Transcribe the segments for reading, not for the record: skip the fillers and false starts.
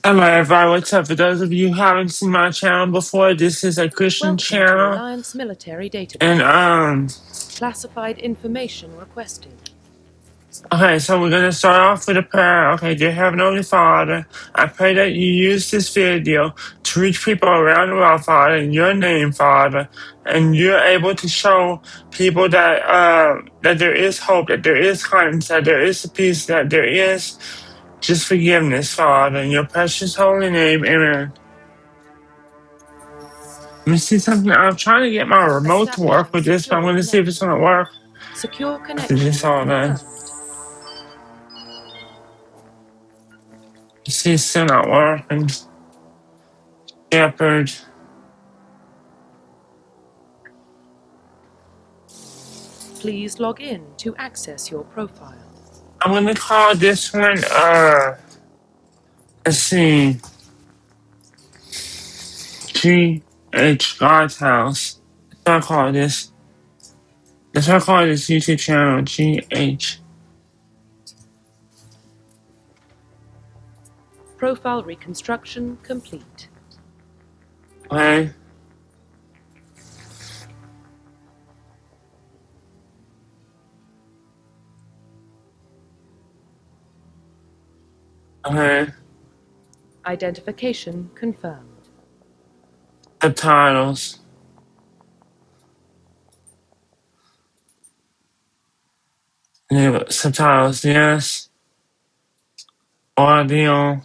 Hello everybody, what's up? For those of you who haven't seen my channel before, this is a Christian Welcome to channel. Alliance Military Database. And Classified information requested. okay, so we're gonna start off with a prayer. Okay, dear Heavenly Father, I pray that you use this video to reach people around the world, Father, in your name, Father. And you're able to show people that there is hope, that there is kindness, that there is peace, that there is just forgiveness, Father. In your precious holy name, amen. Let me see something. I'm trying to get my remote to work with this, but I'm going to see if it's going to work Secure after connection this all done. confirmed. You see, it's still not working. Shepherd. Please log in to access your profile. I'm going to call this one, let's see, G.H. God's House. That's what I call this. That's what I call this YouTube channel, G.H. Profile reconstruction complete. Okay. Okay. Identification confirmed. Subtitles. Subtitles, yes. Audio.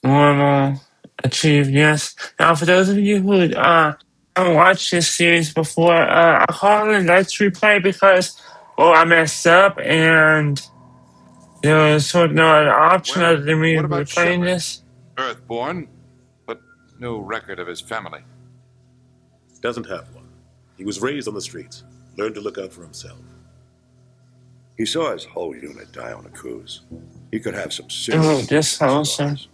Normal. Achieved, yes. Now, for those of you who haven't watched this series before, I call it Let's Replay because, well, I messed up and there was sort of no other option Well, other than me what about replaying Shepard? this. Earthborn, but no record of his family. Doesn't have one. He was raised on the streets, learned to look out for himself. He saw his whole unit die on a cruise. He could have some Oh, serious this also. scars.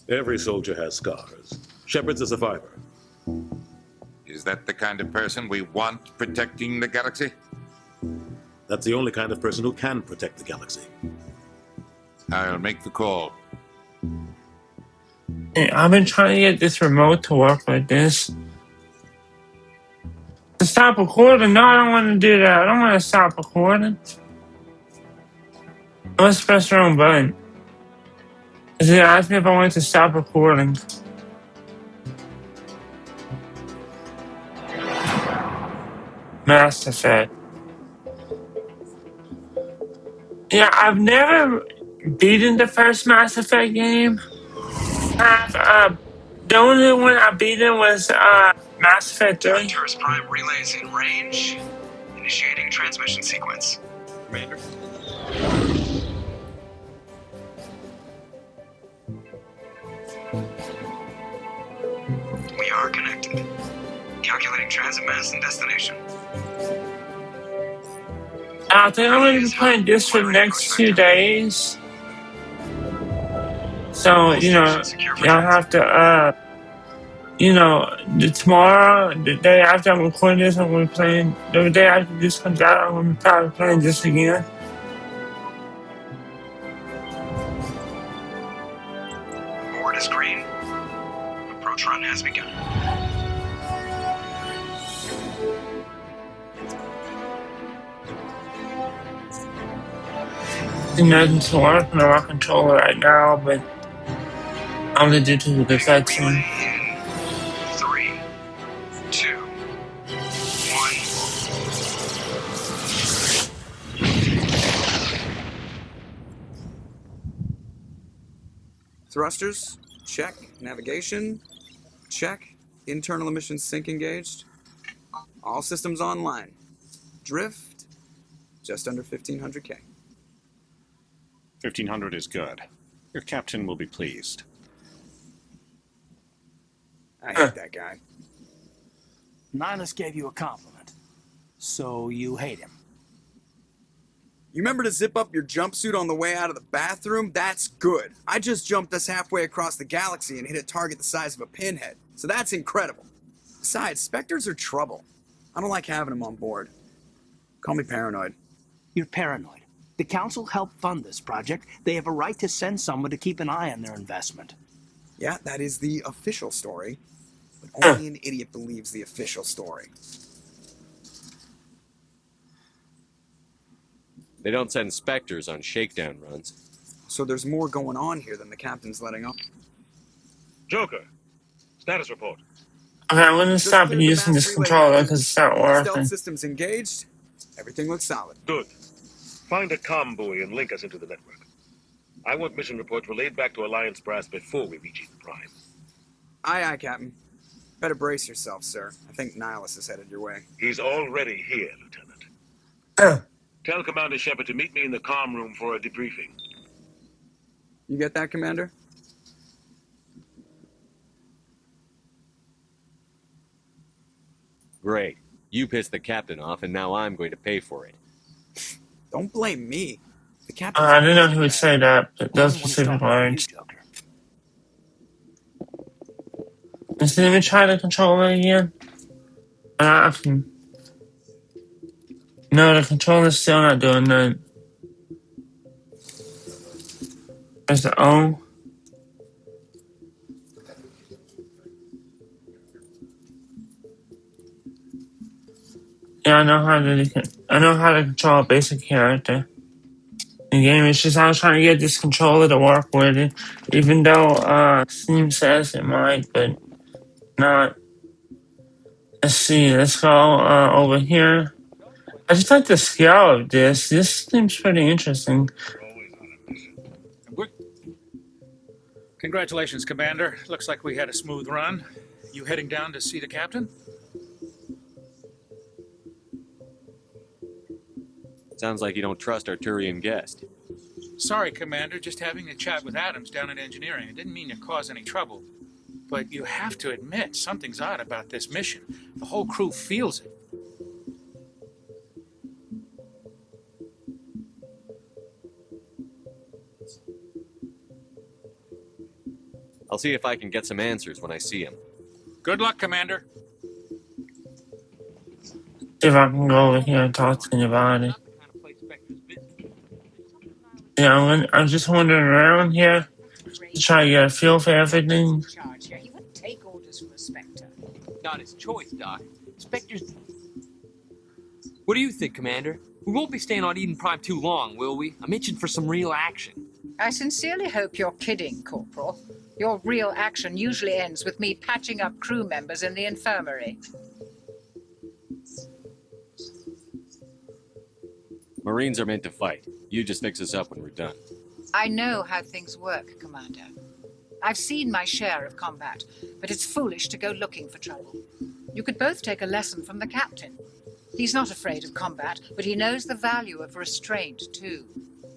Every soldier has scars. Shepard's a survivor. Is that the kind of person we want protecting the galaxy? That's the only kind of person who can protect the galaxy. I'll make the call. Hey, I've been trying to get this remote to work like this. To stop recording? No, I don't want to do that. I don't want to stop recording. I must press the wrong button. Because it asked me if I wanted to stop recording. Mass Effect. Yeah, I've never beaten the first Mass Effect game. The only one I beaten was Mass Effect 3. Hunter's Prime relays in range. Initiating transmission sequence. Commander. We are connected. Calculating transit mass and destination. I think I'm going to be playing this for the next 2 days. So, y'all have to, tomorrow, the day after I'm recording this, I'm going to be playing, the day after this comes out, I'm going to be probably playing this again. Board is green. Approach run has begun. Nothing's working on my controller right now, but I'm going to do the cutscene. Relay in 3, 2, 1. Thrusters, check. Navigation, check. Internal emissions sync engaged. All systems online. Drift, just under 1500K. 1500 is good. Your captain will be pleased. I hate that guy. Nihilus gave you a compliment, so you hate him. You remember to zip up your jumpsuit on the way out of the bathroom? That's good. I just jumped us halfway across the galaxy and hit a target the size of a pinhead, so that's incredible. Besides, Spectres are trouble. I don't like having them on board. Call me paranoid. You're paranoid. The council helped fund this project. They have a right to send someone to keep an eye on their investment. Yeah, that is the official story. But only an idiot believes the official story. They don't send specters on shakedown runs. So there's more going on here than the captain's letting on. Joker, status report. Okay, I'm gonna Just stop cleared the using mass this relay controller hatch. because it's not Stealth working. systems engaged. Everything looks solid. Good. Find a comm buoy and link us into the network. I want mission reports relayed back to Alliance Brass before we reach Eden Prime. Aye, aye, Captain. Better brace yourself, sir. I think Nihilus is headed your way. He's already here, Lieutenant. Tell Commander Shepard to meet me in the comm room for a debriefing. You get that, Commander? Great. You pissed the captain off, and now I'm going to pay for it. Don't blame me. The captain. I didn't know he would say that, but those I want to specific start with you, words. Joker. Let's let me try the controller again. I can. No, the controller's still not doing that. There's the O. Yeah, I know how to control a basic character. The game is just I was trying to get this controller to work with it, even though Steam says it might, but not. Let's see. Let's go over here. I just like the scale of this. This seems pretty interesting. Congratulations, Commander. Looks like we had a smooth run. You heading down to see the captain? Sounds like you don't trust our Turian guest. Sorry, Commander. Just having a chat with Adams down at engineering. I didn't mean to cause any trouble. But you have to admit, something's odd about this mission. The whole crew feels it. I'll see if I can get some answers when I see him. Good luck, Commander. See if I can go over here and talk to anybody. Yeah, I'm just wandering around here to try to get a feel for everything. He wouldn't take orders from a Spectre. Not his choice, Doc. Spectre's... What do you think, Commander? We won't be staying on Eden Prime too long, will we? I'm itching for some real action. I sincerely hope you're kidding, Corporal. Your real action usually ends with me patching up crew members in the infirmary. Marines are meant to fight. You just fix us up when we're done. I know how things work, Commander. I've seen my share of combat, but it's foolish to go looking for trouble. You could both take a lesson from the captain. He's not afraid of combat, but he knows the value of restraint, too.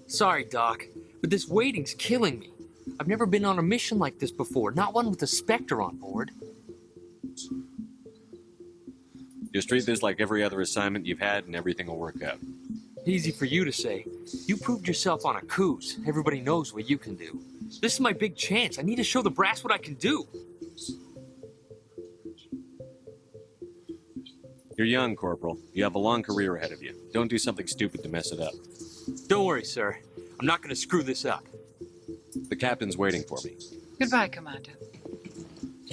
Sorry, Doc, but this waiting's killing me. I've never been on a mission like this before, not one with a Spectre on board. Just treat this like every other assignment you've had and everything will work out. Easy for you to say. You proved yourself on a cruise. Everybody knows what you can do. This is my big chance. I need to show the brass what I can do. You're young, Corporal. You have a long career ahead of you. Don't do something stupid to mess it up. Don't worry, sir. I'm not going to screw this up. The captain's waiting for me. Goodbye, Commander.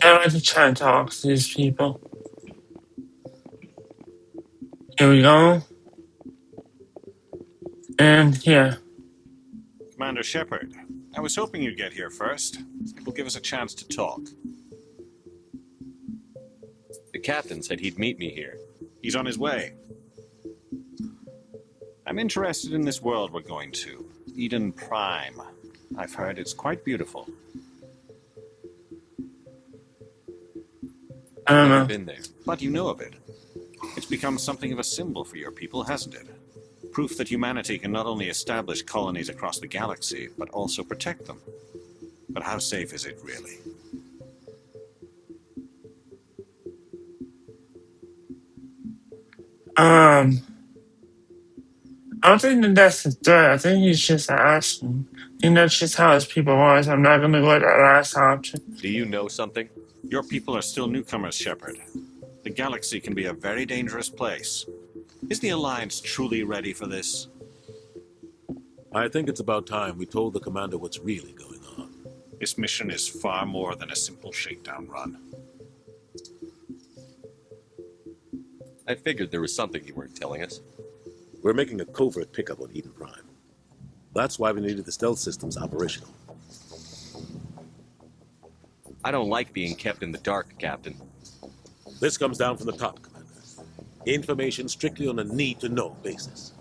I like to try and talk to these people. Here we go. And here. Commander Shepard, I was hoping you'd get here first. It will give us a chance to talk. The captain said he'd meet me here. He's on his way. I'm interested in this world we're going to. Eden Prime. I've heard it's quite beautiful. I don't know. I've been there. But you know of it. It's become something of a symbol for your people, hasn't it? Proof that humanity can not only establish colonies across the galaxy, but also protect them. But how safe is it, really? I don't think that that's the threat. I think he's just asking. I think that's just how his people are. So I'm not going to go with that last option. Do you know something? Your people are still newcomers, Shepard. The galaxy can be a very dangerous place. Is the Alliance truly ready for this? I think it's about time we told the commander what's really going on. This mission is far more than a simple shakedown run. I figured there was something you weren't telling us. We're making a covert pickup on Eden Prime. That's why we needed the stealth systems operational. I don't like being kept in the dark, Captain. This comes down from the top, Commander. Information strictly on a need-to-know basis.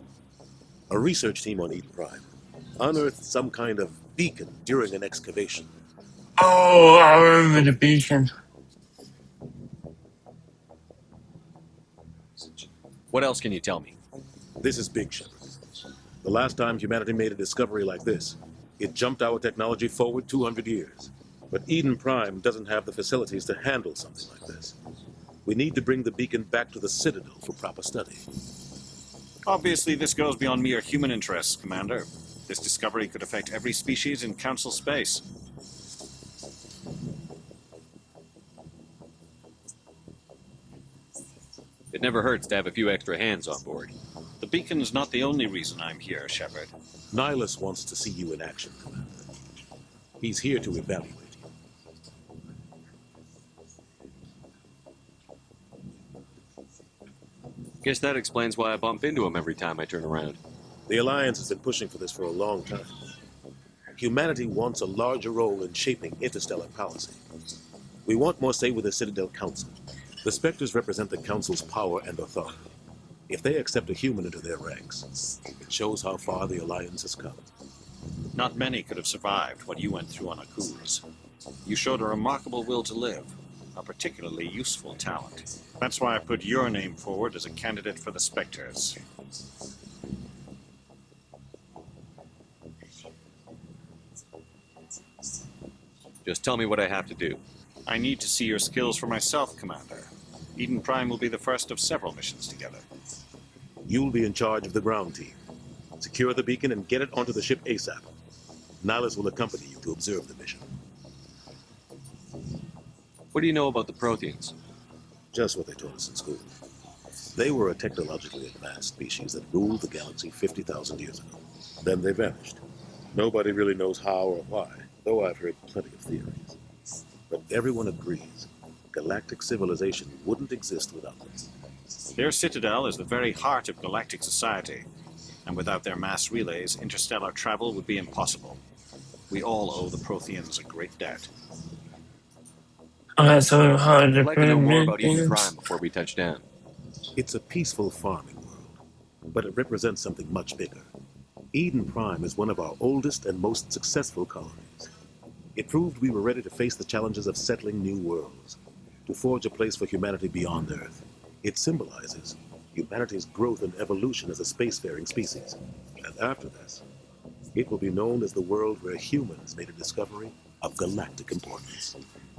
A research team on Eden Prime unearthed some kind of beacon during an excavation. Oh, I remember the beacon. What else can you tell me? This is big, Shepard. The last time humanity made a discovery like this, it jumped our technology forward 200 years. But Eden Prime doesn't have the facilities to handle something like this. We need to bring the beacon back to the Citadel for proper study. Obviously, this goes beyond mere human interests, Commander. This discovery could affect every species in Council space. It never hurts to have a few extra hands on board. The beacon's not the only reason I'm here, Shepard. Nihilus wants to see you in action, Commander. He's here to evaluate you. Guess that explains why I bump into him every time I turn around. The Alliance has been pushing for this for a long time. Humanity wants a larger role in shaping interstellar policy. We want more say with the Citadel Council. The Spectres represent the Council's power and authority. If they accept a human into their ranks, it shows how far the Alliance has come. Not many could have survived what you went through on Akuz. You showed a remarkable will to live, a particularly useful talent. That's why I put your name forward as a candidate for the Spectres. Just tell me what I have to do. I need to see your skills for myself, Commander. Eden Prime will be the first of several missions together. You'll be in charge of the ground team. Secure the beacon and get it onto the ship ASAP. Nihilus will accompany you to observe the mission. What do you know about the Protheans? Just what they taught us in school. They were a technologically advanced species that ruled the galaxy 50,000 years ago. Then they vanished. Nobody really knows how or why, though I've heard plenty of theories. But everyone agrees galactic civilization wouldn't exist without them. Their citadel is the very heart of galactic society, and without their mass relays, interstellar travel would be impossible. We all owe the Protheans a great debt. Okay, so how I'd like to know more about Eden Prime before we touch down. It's a peaceful farming world, but it represents something much bigger. Eden Prime is one of our oldest and most successful colonies. It proved we were ready to face the challenges of settling new worlds, to forge a place for humanity beyond Earth. It symbolizes humanity's growth and evolution as a spacefaring species. And after this, it will be known as the world where humans made a discovery of galactic importance.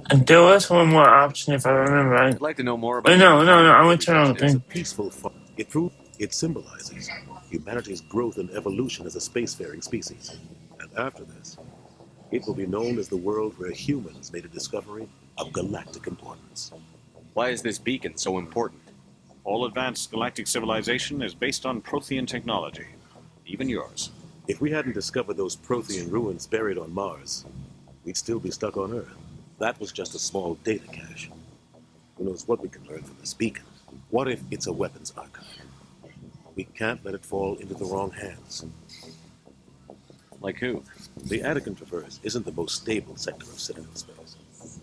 And there was one more option if I remember right. I'd like to know more about... Wait, no, I went to the wrong It's a thing. peaceful farm. It symbolizes humanity's growth and evolution as a spacefaring species. And after this, it will be known as the world where humans made a discovery of galactic importance. Why is this beacon so important? All advanced galactic civilization is based on Prothean technology, even yours. If we hadn't discovered those Prothean ruins buried on Mars, we'd still be stuck on Earth. That was just a small data cache. Who knows what we can learn from this beacon? What if it's a weapons archive? We can't let it fall into the wrong hands. Like who? The Attican Traverse isn't the most stable sector of Citadel space.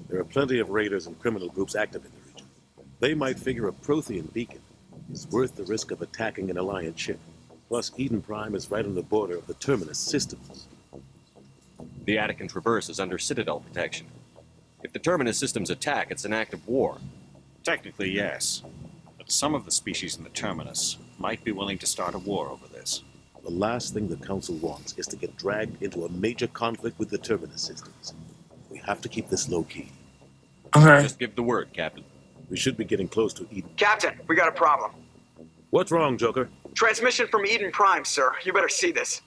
There are plenty of raiders and criminal groups active in the region. They might figure a Prothean beacon is worth the risk of attacking an Alliance ship. Plus, Eden Prime is right on the border of the Terminus systems. The Attican Traverse is under Citadel protection. If the Terminus systems attack, it's an act of war. Technically, yes. But some of the species in the Terminus might be willing to start a war over this. The last thing the Council wants is to get dragged into a major conflict with the Terminus systems. We have to keep this low-key. Okay. Just give the word, Captain. We should be getting close to Eden. Captain, we got a problem. What's wrong, Joker? Transmission from Eden Prime, sir. You better see this.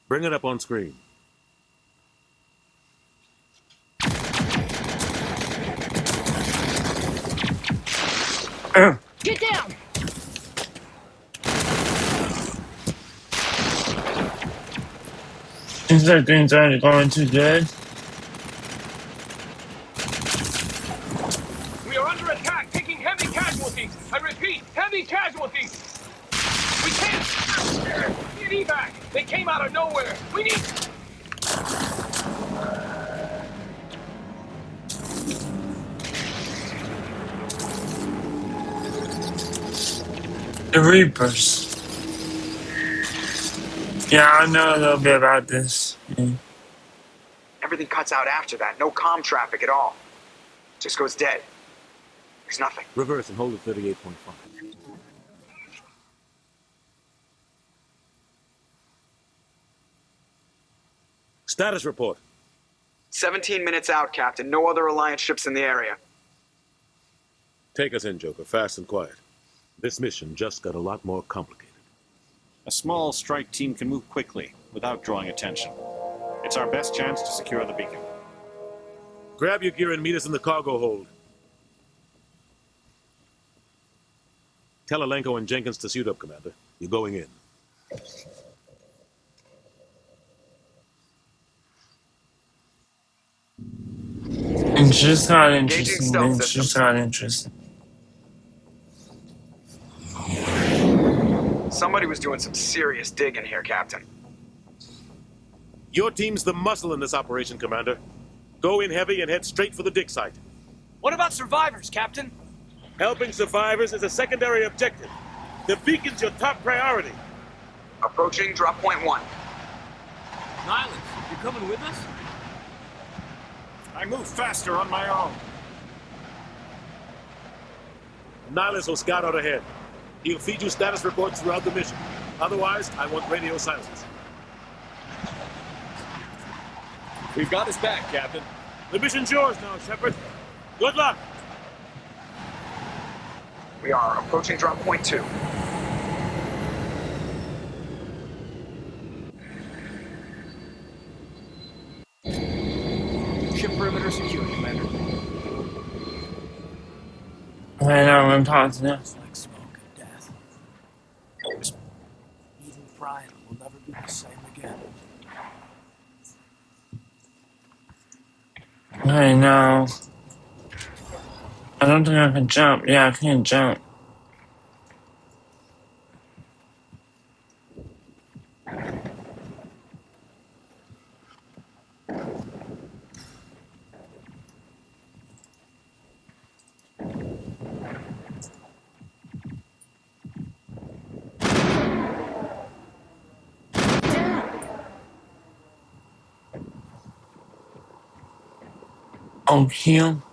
Bring it up on screen. Get down! Seems like things aren't going too good. We are under attack, taking heavy casualties. I repeat, heavy casualties. We can't. Need evac. They came out of nowhere. We need. The Reapers. Yeah, I know a little bit about this. Yeah. Everything cuts out after that. No comm traffic at all. Just goes dead. There's nothing. Reverse and hold at 38.5. Status report. 17 minutes out, Captain. No other Alliance ships in the area. Take us in, Joker, fast and quiet. This mission just got a lot more complicated. A small strike team can move quickly, without drawing attention. It's our best chance to secure the beacon. Grab your gear and meet us in the cargo hold. Tell Alenko and Jenkins to suit up, Commander. You're going in. It's just not interesting. It's just not interesting. Somebody was doing some serious digging here, Captain. Your team's the muscle in this operation, Commander. Go in heavy and head straight for the dig site. What about survivors, Captain? Helping survivors is a secondary objective. The beacon's your top priority. Approaching drop point 1. Nihilus, you coming with us? I move faster on my own. Nihilus will scout out ahead. He'll feed you status reports throughout the mission. Otherwise, I want radio silence. We've got his back, Captain. The mission's yours now, Shepard. Good luck. We are approaching drop point 2. Ship perimeter secure, Commander. I know, I'm positive. It's like smoke and death. Eden Prime will never be the same again. I know. I don't think I can jump. Yeah, I can't jump. Oh, heal.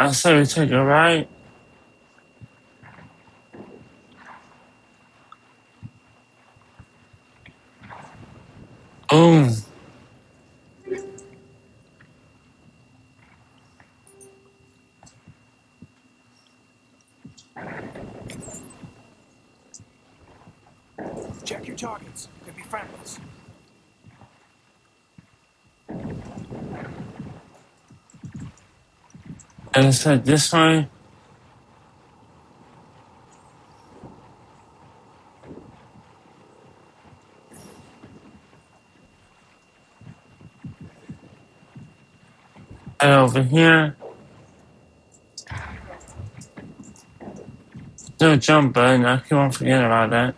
I say we take a right. Oh. Check your targets. Could be friendlies. And it's like this way. And over here. No jump button. I keep on forgetting about that.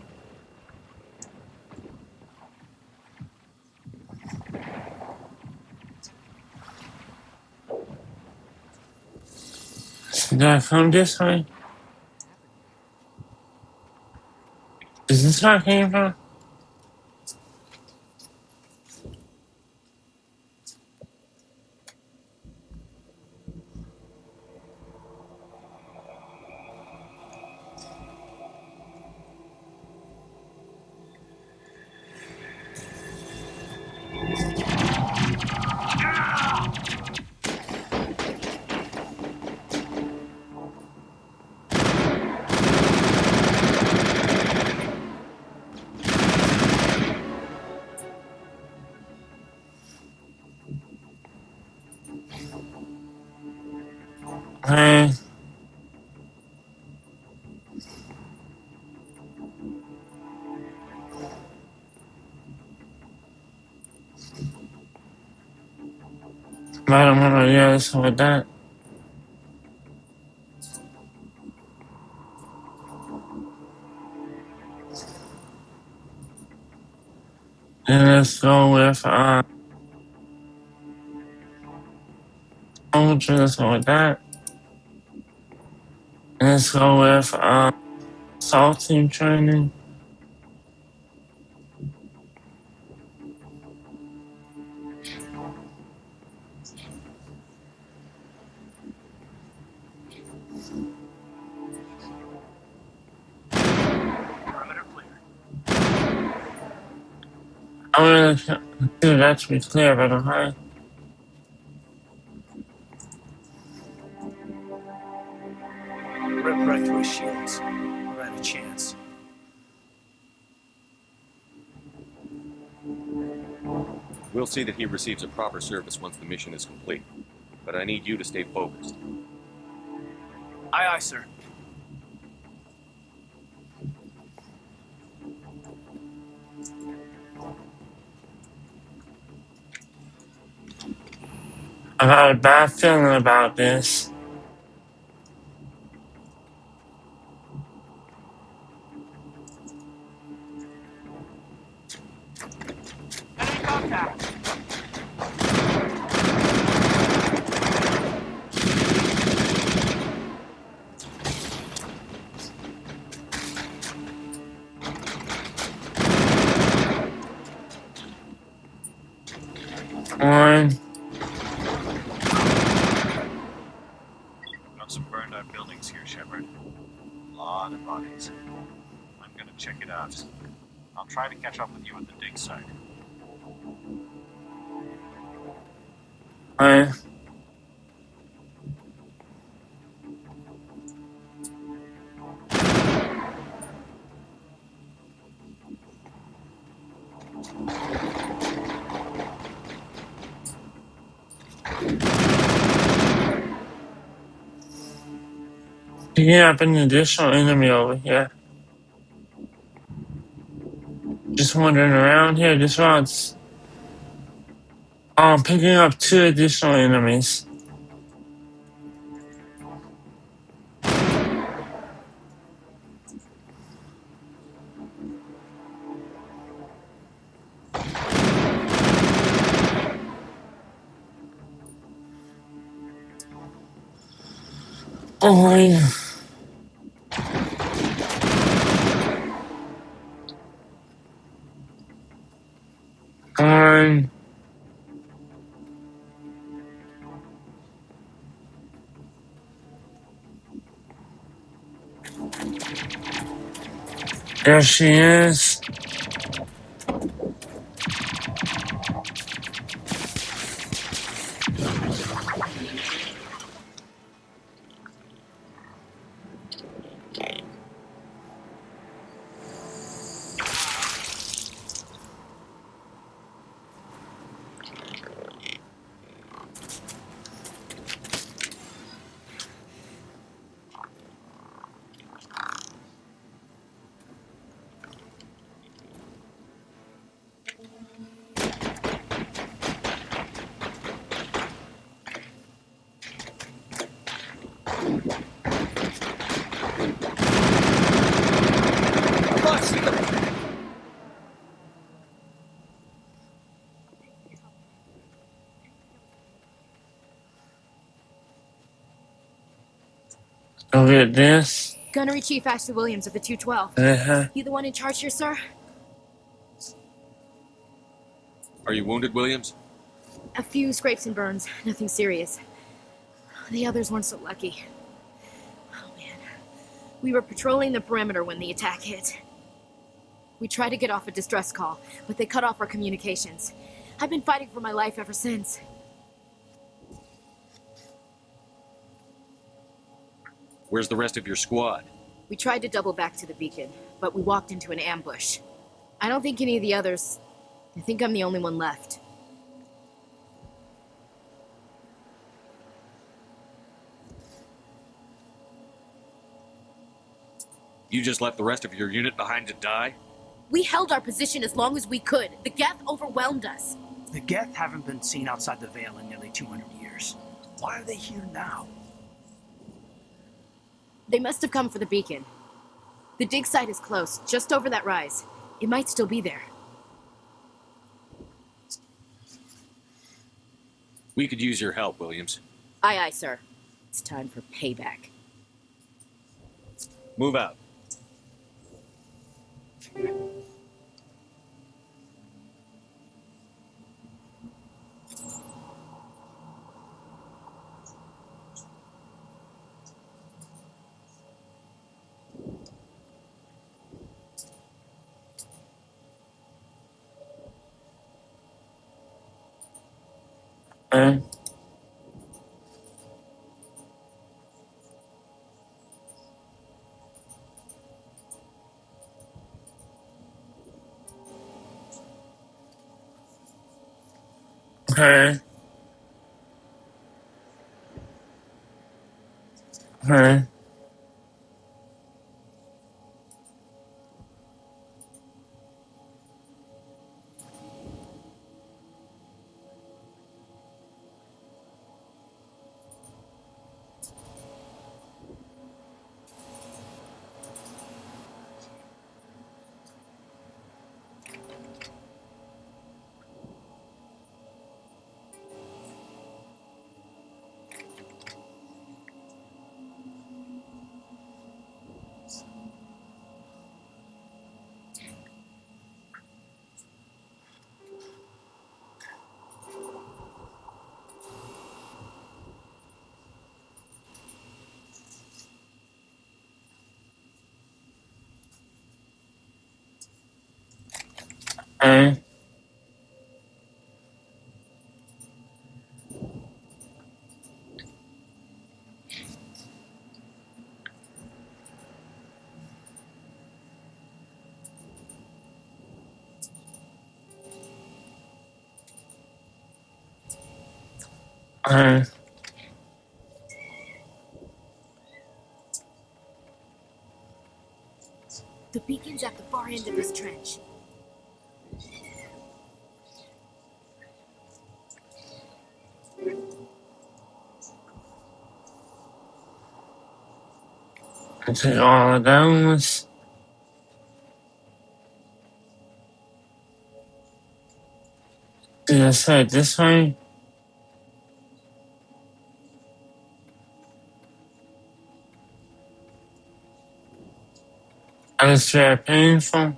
Did I come this way? Is this where I came from? Okay. I don't want to do this with that. And let's go with soldier, let's go with that. And let's go with assault team training. Perimeter clear. I'm gonna consider that to be clear, but okay. Rip right through his shields. Never had a chance. We'll see that he receives a proper service once the mission is complete. But I need you to stay focused. Aye, aye, sir. I got a bad feeling about this. Enemy contact. One. Got some burned out buildings here, Shepard. A lot of bodies. I'm gonna check it out. I'll try to catch up with you at the dig site. One. Picking up an additional enemy over here. Just wandering around here, just once. Oh, I'm picking up 2 additional enemies. Oh, yeah. One. There she is. Go get this. Gunnery Chief Ashley Williams of the 212. Uh-huh. You the one in charge here, sir? Are you wounded, Williams? A few scrapes and burns, nothing serious. The others weren't so lucky. Oh man. We were patrolling the perimeter when the attack hit. We tried to get off a distress call, but they cut off our communications. I've been fighting for my life ever since. Where's the rest of your squad? We tried to double back to the beacon, but we walked into an ambush. I don't think any of the others... I think I'm the only one left. You just left the rest of your unit behind to die? We held our position as long as we could. The Geth overwhelmed us. The Geth haven't been seen outside the Veil in nearly 200 years. Why are they here now? They must have come for the beacon. The dig site is close, just over that rise. It might still be there. We could use your help, Williams. Aye, aye, sir. It's time for payback. Move out. Okay. Okay. Okay. Okay. Okay. The beacon's at the far end of this trench. I'll take all of those. Did I say it this way? And it's very painful.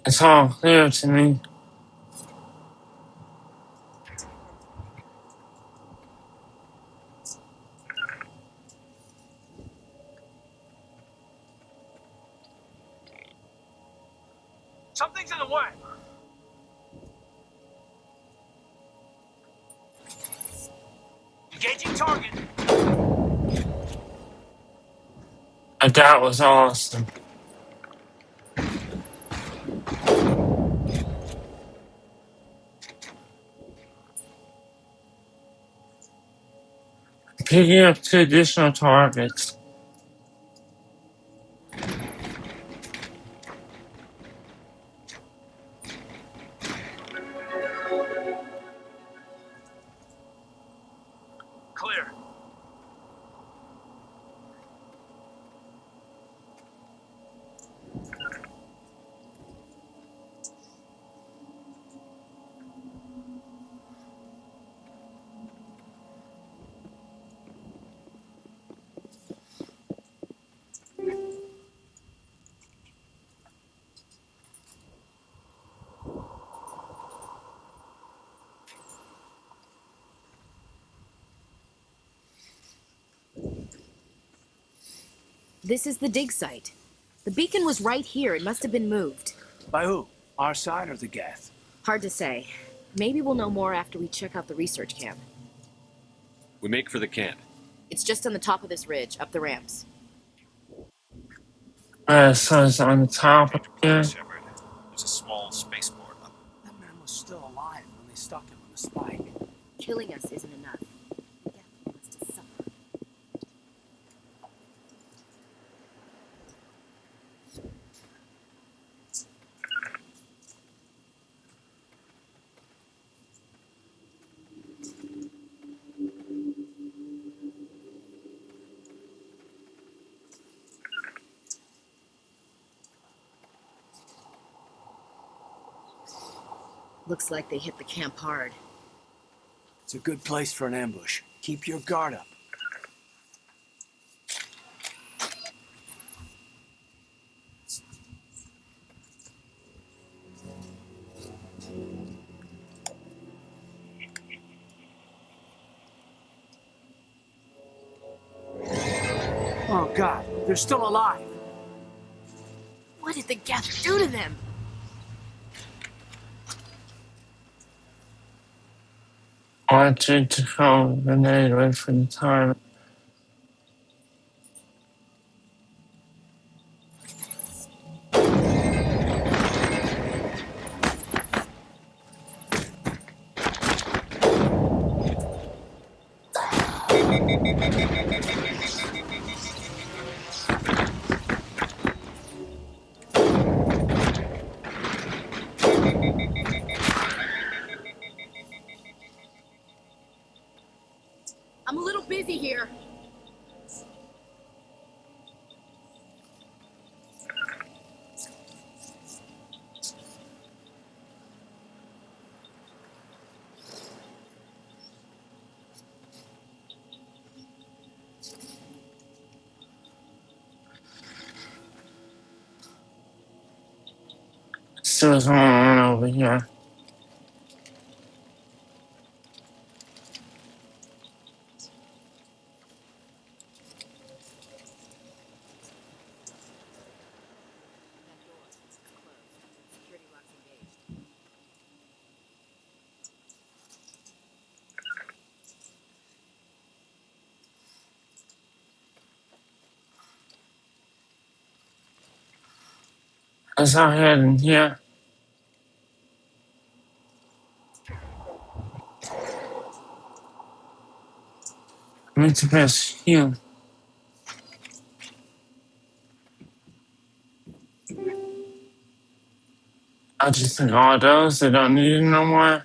It's all clear to me. Something's in the way. Engaging target. That was awesome. Picking up 2 additional targets. Clear. This is the dig site. The beacon was right here. It must have been moved. By who? Our side or the Geth? Hard to say. Maybe we'll know more after we check out the research camp. We make for the camp. It's just on the top of this ridge, up the ramps. So it's on the top here. There's a small spaceport up. That man was still alive when they stuck him on the spike. Killing us isn't enough. The Geth wants to suffer. Looks like they hit the camp hard. It's a good place for an ambush. Keep your guard up. Oh God, they're still alive. What did the Geth do to them? Watch it to go grenade away from the time. I'm a little busy here. Still going on over here. Let's go ahead and here. I need to press heal. I just think all those, they don't need it no more.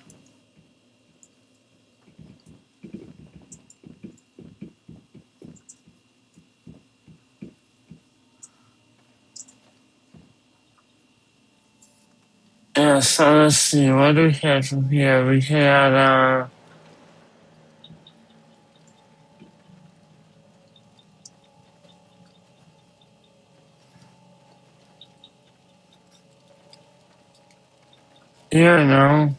Yeah, so let's see, what do we have from here? We had, yeah, no.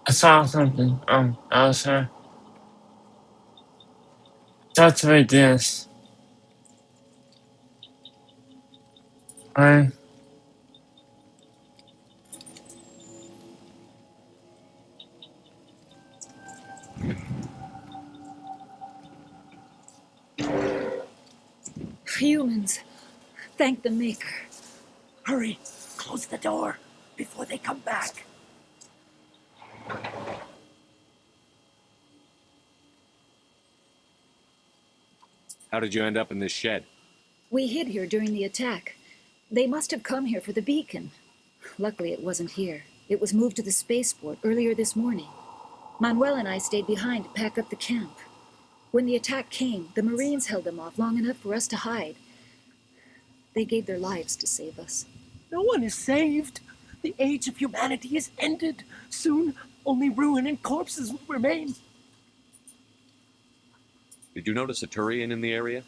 I saw something. That was her. Activate this. Right? Humans. Thank the Maker. Hurry, close the door before they come back. How did you end up in this shed? We hid here during the attack. They must have come here for the beacon. Luckily, it wasn't here. It was moved to the spaceport earlier this morning. Manuel and I stayed behind to pack up the camp. When the attack came, the Marines held them off long enough for us to hide. They gave their lives to save us. No one is saved. The age of humanity is ended. Soon, only ruin and corpses will remain. Did you notice a Turian in the area?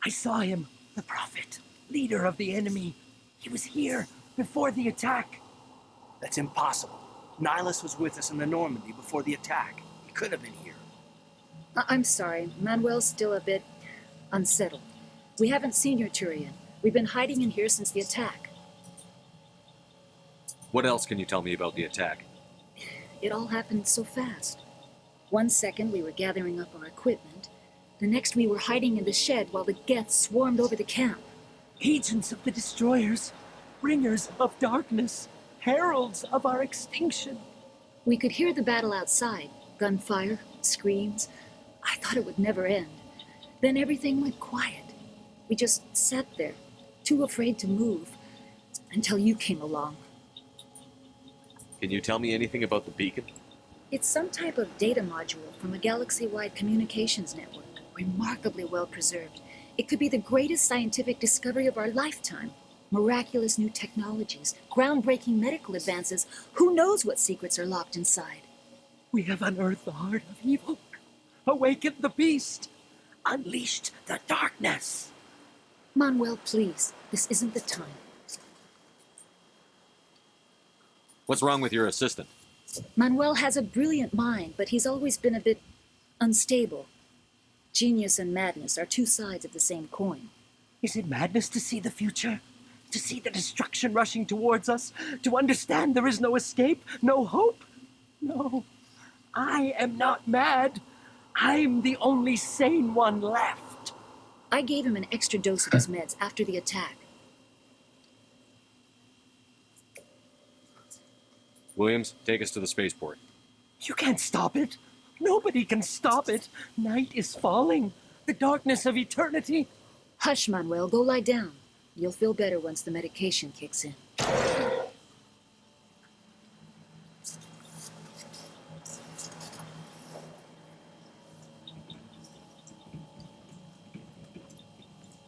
I saw him, the Prophet, leader of the enemy. He was here before the attack. That's impossible. Nihilus was with us in the Normandy before the attack. He could have been here. I'm sorry. Manuel's still a bit unsettled. We haven't seen your Turian. We've been hiding in here since the attack. What else can you tell me about the attack? It all happened so fast. 1 second we were gathering up our equipment. The next we were hiding in the shed while the Geth swarmed over the camp. Agents of the destroyers, bringers of darkness, heralds of our extinction. We could hear the battle outside. Gunfire, screams. I thought it would never end. Then everything went quiet. We just sat there, too afraid to move, until you came along. Can you tell me anything about the beacon? It's some type of data module from a galaxy-wide communications network, remarkably well preserved. It could be the greatest scientific discovery of our lifetime. Miraculous new technologies, groundbreaking medical advances. Who knows what secrets are locked inside? We have unearthed the heart of evil, awakened the beast, unleashed the darkness. Manuel, please, this isn't the time. What's wrong with your assistant? Manuel has a brilliant mind, but he's always been a bit unstable. Genius and madness are two sides of the same coin. Is it madness to see the future? To see the destruction rushing towards us? To understand there is no escape, no hope? No, I am not mad. I'm the only sane one left. I gave him an extra dose of his meds after the attack. Williams, take us to the spaceport. You can't stop it. Nobody can stop it. Night is falling. The darkness of eternity. Hush, Manuel. Go lie down. You'll feel better once the medication kicks in.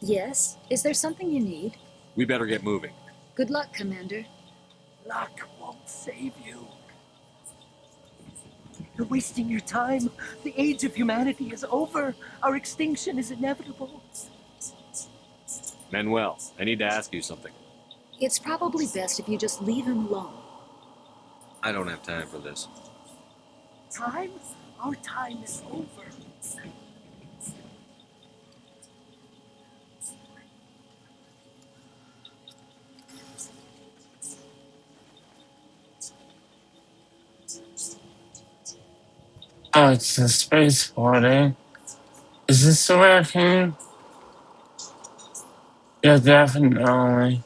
Yes? Is there something you need? We better get moving. Good luck, Commander. Luck won't save you. You're wasting your time. The age of humanity is over. Our extinction is inevitable. Manuel, I need to ask you something. It's probably best if you just leave him alone. I don't have time for this. Time? Our time is over. Oh, it's a spaceport, eh? Is this the way I came? Yeah, definitely.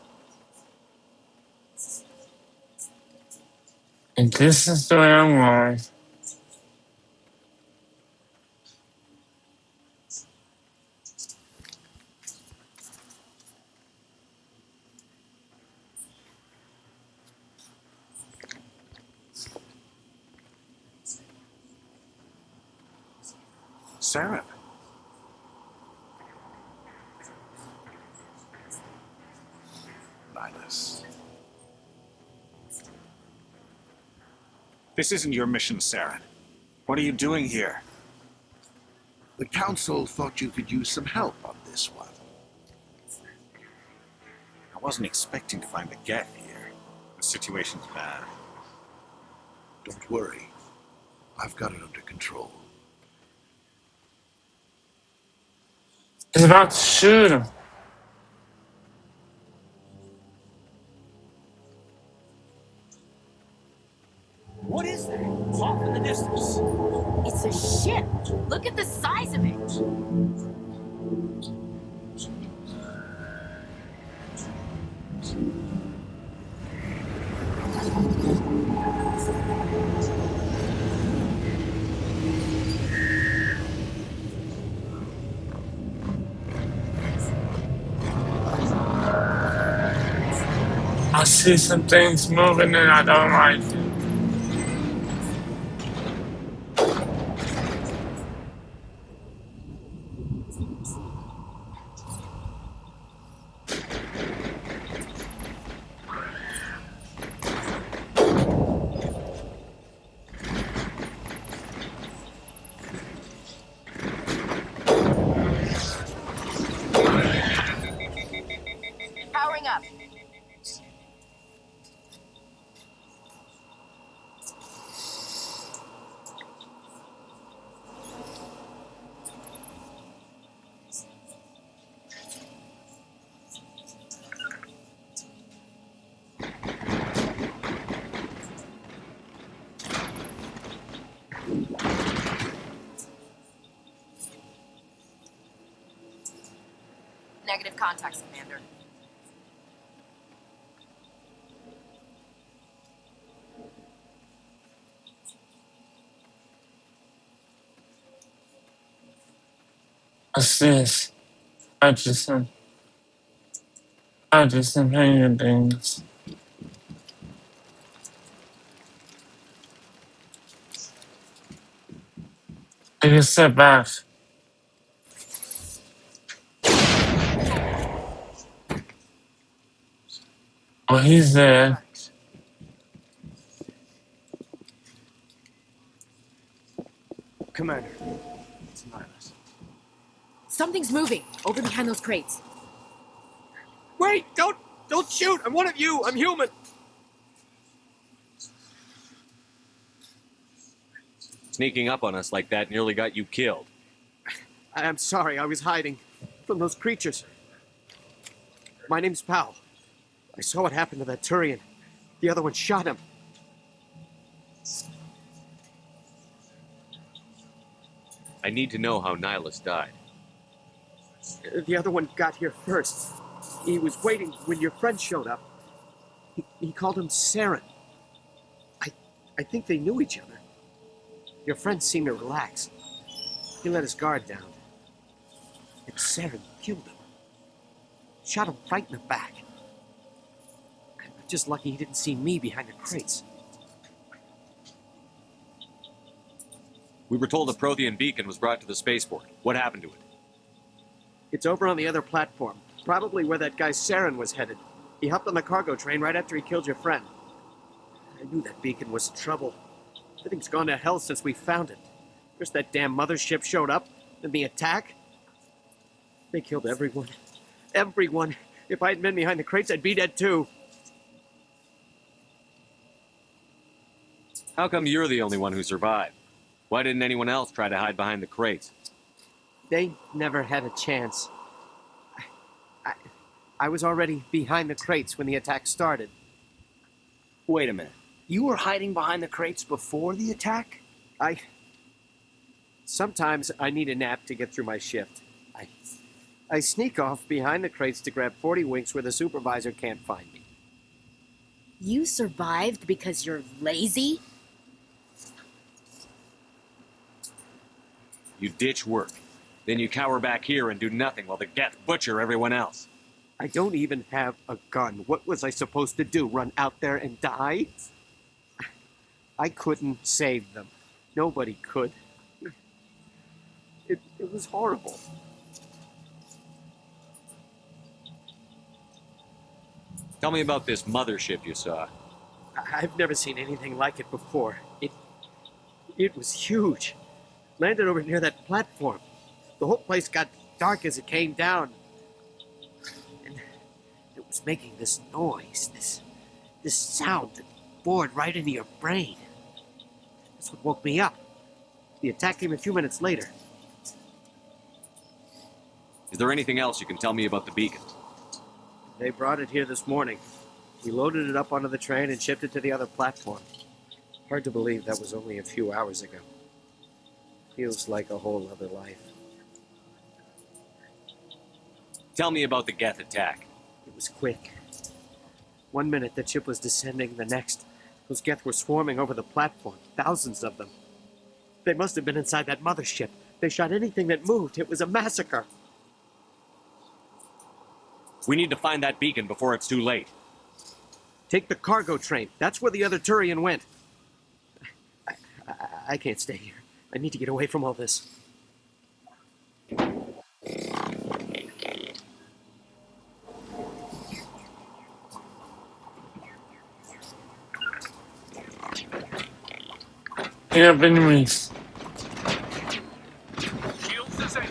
And this is the way I'm going. Sarah. Nihilus. This isn't your mission, Saren. What are you doing here? The Council thought you could use some help on this one. I wasn't expecting to find the Geth here. The situation's bad. Don't worry. I've got it under control. He's about to shoot him. What is that? Off in the distance. It's a ship. Look at the size of it. I see some things moving and I don't like it. negative contacts, Commander. What's this? Hutchison. Hutchison painting things. Take a step back. Well, he's dead. Commander, it's Nihilus. Something's moving over behind those crates. Wait! Don't shoot! I'm one of you! I'm human! Sneaking up on us like that nearly got you killed. I'm sorry, I was hiding from those creatures. My name's Powell. I saw what happened to that Turian. The other one shot him. I need to know how Nihilus died. The other one got here first. He was waiting when your friend showed up. He called him Saren. I think they knew each other. Your friend seemed to relax. He let his guard down. And Saren killed him. Shot him right in the back. I'm just lucky he didn't see me behind the crates. We were told a Prothean beacon was brought to the spaceport. What happened to it? It's over on the other platform. Probably where that guy Saren was headed. He hopped on the cargo train right after he killed your friend. I knew that beacon was in trouble. Everything's gone to hell since we found it. First that damn mothership showed up, then the attack. They killed everyone. Everyone. If I had been behind the crates, I'd be dead too. How come you're the only one who survived? Why didn't anyone else try to hide behind the crates? They never had a chance. I was already behind the crates when the attack started. Wait a minute. You were hiding behind the crates before the attack? Sometimes I need a nap to get through my shift. I sneak off behind the crates to grab 40 winks where the supervisor can't find me. You survived because you're lazy? You ditch work. Then you cower back here and do nothing while the Geth butcher everyone else. I don't even have a gun. What was I supposed to do? Run out there and die? I couldn't save them. Nobody could. It was horrible. Tell me about this mothership you saw. I've never seen anything like it before. It was huge. Landed over near that platform. The whole place got dark as it came down. And it was making this noise, this sound that bored right into your brain. That's what woke me up. The attack came a few minutes later. Is there anything else you can tell me about the beacon? They brought it here this morning. We loaded it up onto the train and shipped it to the other platform. Hard to believe that was only a few hours ago. Feels like a whole other life. Tell me about the Geth attack. It was quick. 1 minute the ship was descending, the next, those Geth were swarming over the platform, thousands of them. They must have been inside that mothership. They shot anything that moved. It was a massacre. We need to find that beacon before it's too late. Take the cargo train. That's where the other Turian went. I can't stay here. I need to get away from all this. Yeah, enemies. Shields disabled.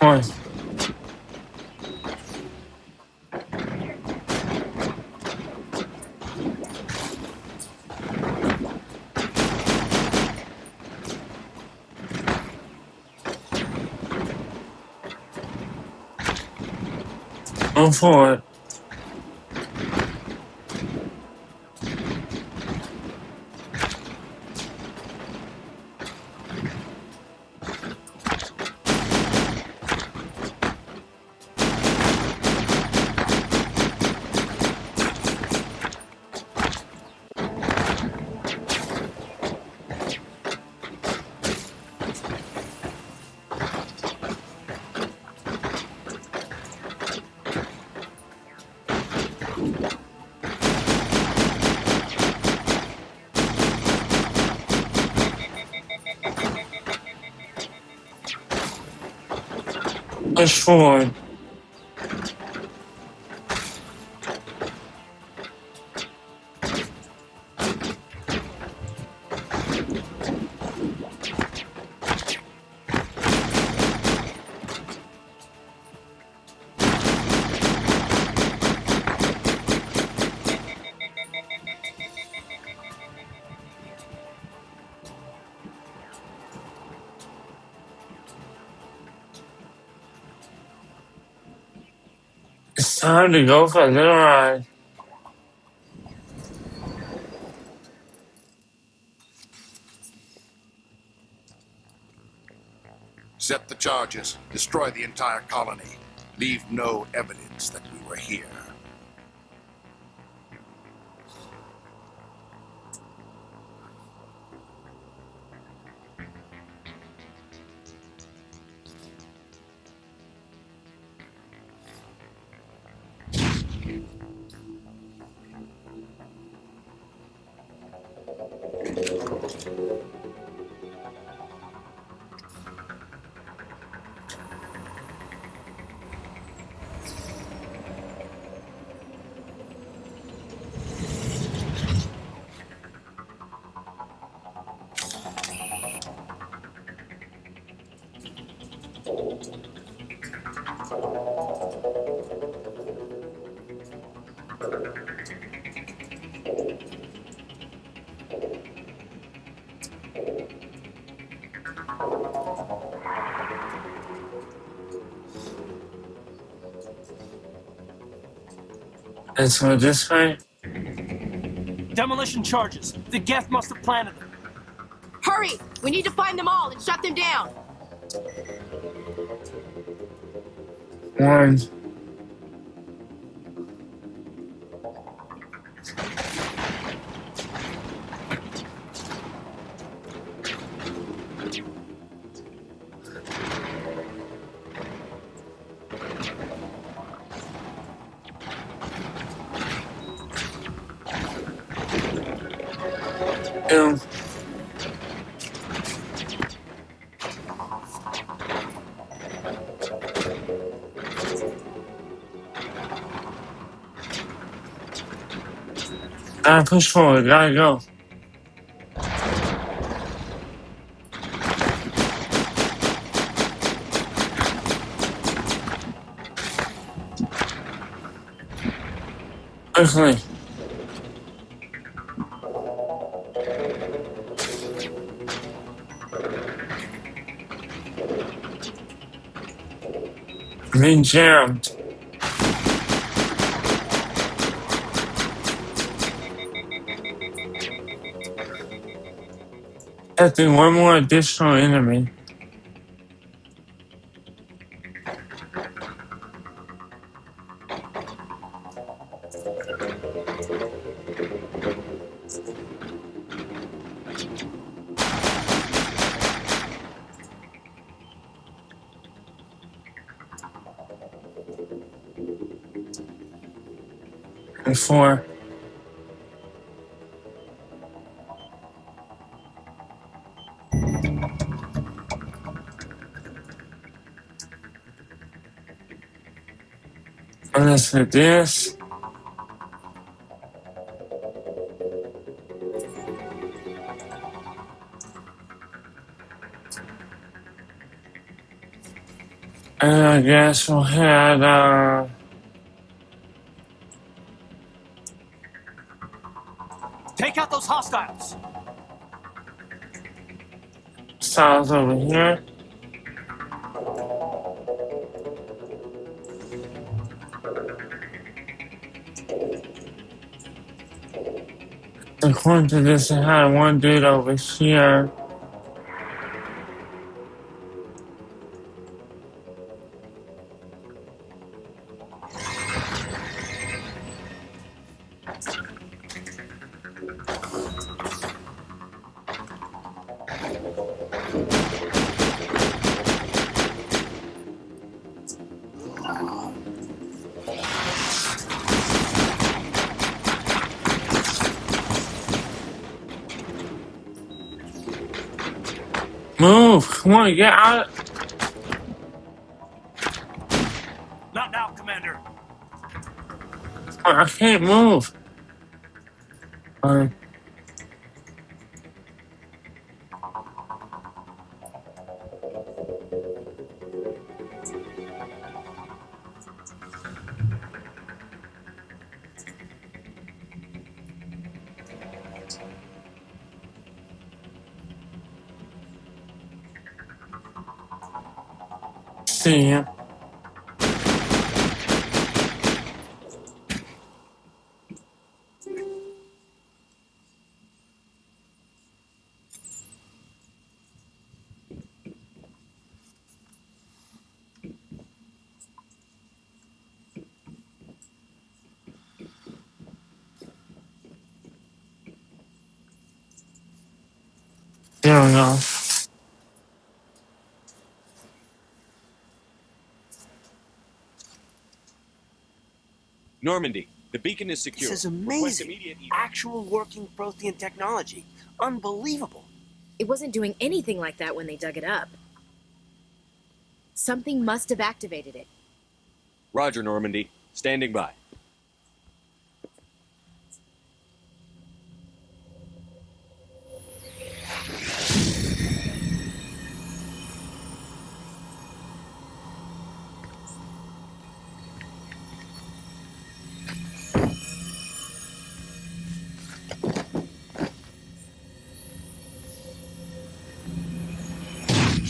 One. Go for it. Push forward. It's time to go for a little ride. Set the charges. Destroy the entire colony. Leave no evidence that we were here. Let's go this way. Demolition charges. The Geth must have planted them. Hurry! We need to find them all and shut them down. One. Two. Gotta push forward, gotta go. Quickly. Being jammed. Detecting one more additional enemy. And 4. And let's hit this. And I guess we'll head, Take out those hostiles! styles over here. According to this, I had one dude over here. Move! Come on, get out! Not now, Commander. I can't move. See ya. There we go. Normandy, the beacon is secure. This is Request amazing. immediate evac. Actual working Prothean technology. Unbelievable. It wasn't doing anything like that when they dug it up. Something must have activated it. Roger, Normandy. Standing by.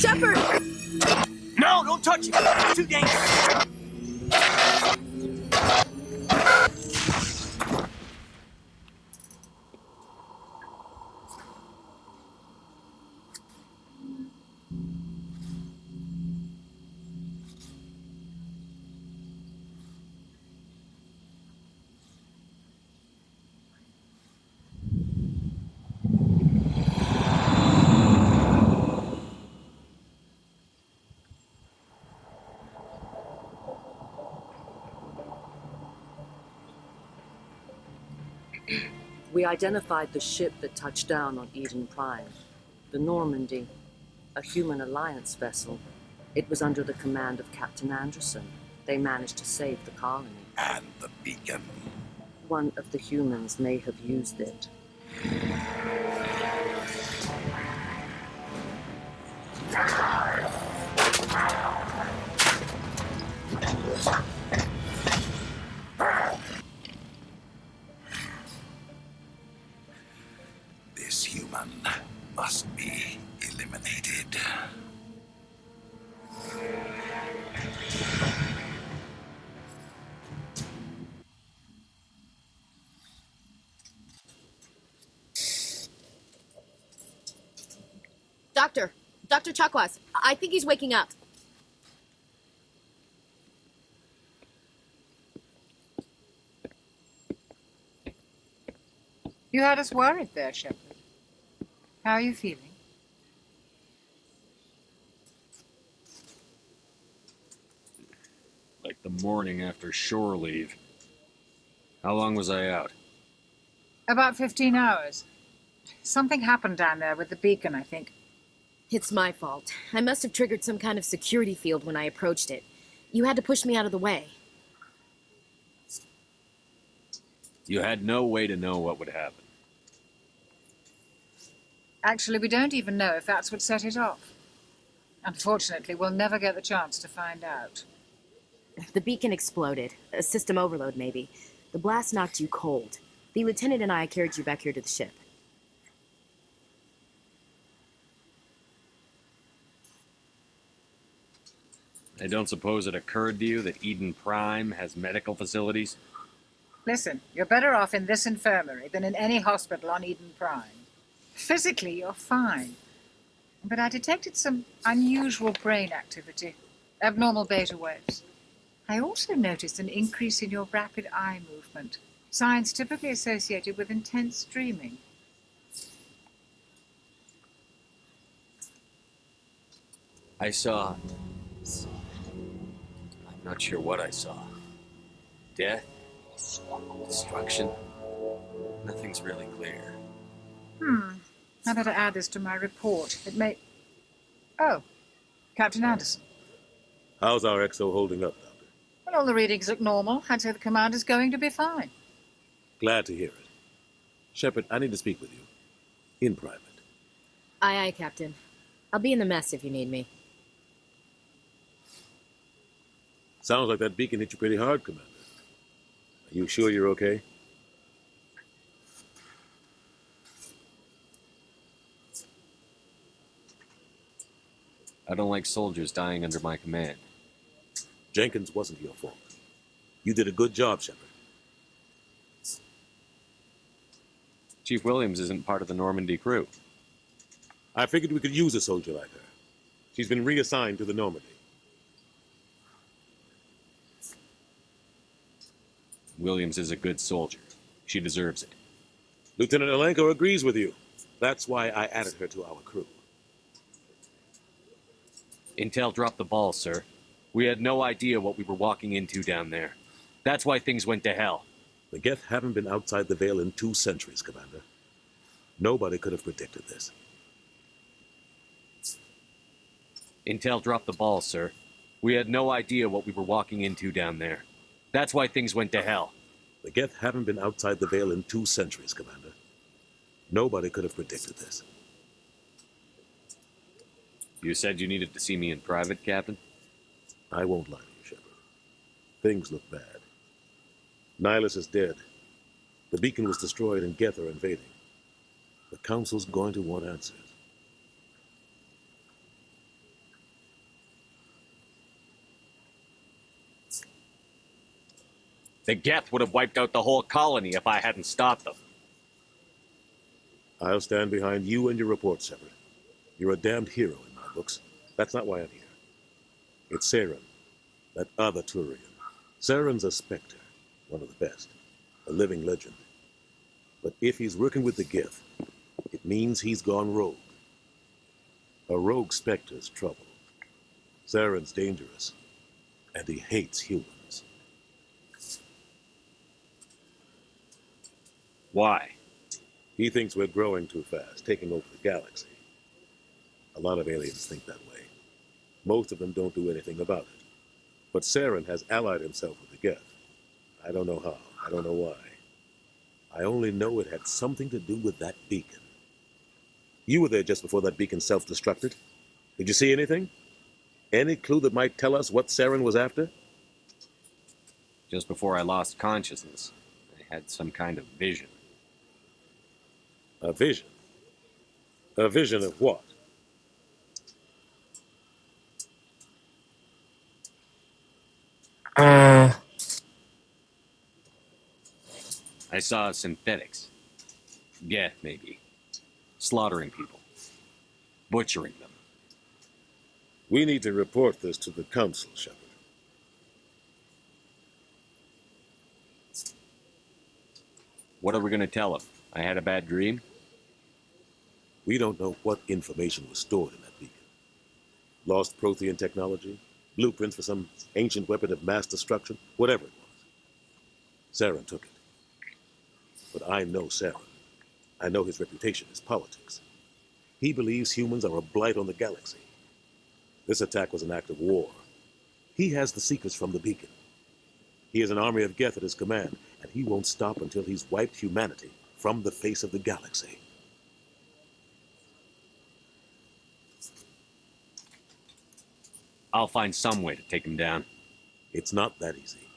Shepard! No, don't touch it! It's too dangerous! We identified the ship that touched down on Eden Prime, the Normandy, a human alliance vessel. It was under the command of Captain Anderson. They managed to save the colony. And the beacon. one of the humans may have used it. This human must be eliminated. Dr. Chakwas, I think he's waking up. You had us worried there, Shepard. How are you feeling? Like the morning after shore leave. How long was I out? About 15 hours. Something happened down there with the beacon, I think. It's my fault. I must have triggered some kind of security field when I approached it. You had to push me out of the way. You had no way to know what would happen. Actually, we don't even know if that's what set it off. Unfortunately, we'll never get the chance to find out. The beacon exploded. A system overload, maybe. The blast knocked you cold. The lieutenant and I carried you back here to the ship. I don't suppose it occurred to you that Eden Prime has medical facilities? Listen, you're better off in this infirmary than in any hospital on Eden Prime. Physically, you're fine. But I detected some unusual brain activity, abnormal beta waves. I also noticed an increase in your rapid eye movement, signs typically associated with intense dreaming. I saw... I'm not sure what I saw. Death? Destruction? Nothing's really clear. I better add this to my report. It may... Oh, Captain Anderson. How's our XO holding up, Doctor? Well, all the readings look normal. I'd say the commander's going to be fine. Glad to hear it. Shepard, I need to speak with you. In private. Aye, aye, Captain. I'll be in the mess if you need me. Sounds like that beacon hit you pretty hard, Commander. Are you sure you're okay? I don't like soldiers dying under my command. Jenkins wasn't your fault. You did a good job, Shepard. Chief Williams isn't part of the Normandy crew. I figured we could use a soldier like her. She's been reassigned to the Normandy. Williams is a good soldier. She deserves it. Lieutenant Alenko agrees with you. That's why I added her to our crew. Intel dropped the ball, sir. We had no idea what we were walking into down there. That's why things went to hell. The Geth haven't been outside the Veil in 2 centuries, Commander. Nobody could have predicted this. Intel dropped the ball, sir. We had no idea what we were walking into down there. That's why things went to hell. The Geth haven't been outside the Veil in 2 centuries, Commander. Nobody could have predicted this. You said you needed to see me in private, Captain? I won't lie to you, Shepard. Things look bad. Nihilus is dead. The beacon was destroyed and Geth are invading. The Council's going to want answers. The Geth would have wiped out the whole colony if I hadn't stopped them. I'll stand behind you and your report, Shepard. You're a damned hero in my books. That's not why I'm here. It's Saren, that other Turian. Saren's a Spectre, one of the best, a living legend. But if he's working with the Geth, it means he's gone rogue. A rogue Spectre's trouble. Saren's dangerous, and he hates humans. Why? He thinks we're growing too fast, taking over the galaxy. A lot of aliens think that way. Most of them don't do anything about it. But Saren has allied himself with the Geth. I don't know how. I don't know why. I only know it had something to do with that beacon. You were there just before that beacon self-destructed. Did you see anything? Any clue that might tell us what Saren was after? Just before I lost consciousness, I had some kind of vision. A vision? A vision of what? I saw synthetics. Geth, maybe. Slaughtering people. Butchering them. We need to report this to the council, Shepard. What are we going to tell them? I had a bad dream? We don't know what information was stored in that beacon. Lost Prothean technology, blueprints for some ancient weapon of mass destruction, whatever it was. Saren took it. But I know Saren. I know his reputation is politics. He believes humans are a blight on the galaxy. This attack was an act of war. He has the secrets from the beacon. He has an army of Geth at his command, and he won't stop until he's wiped humanity from the face of the galaxy. I'll find some way to take him down. It's not that easy.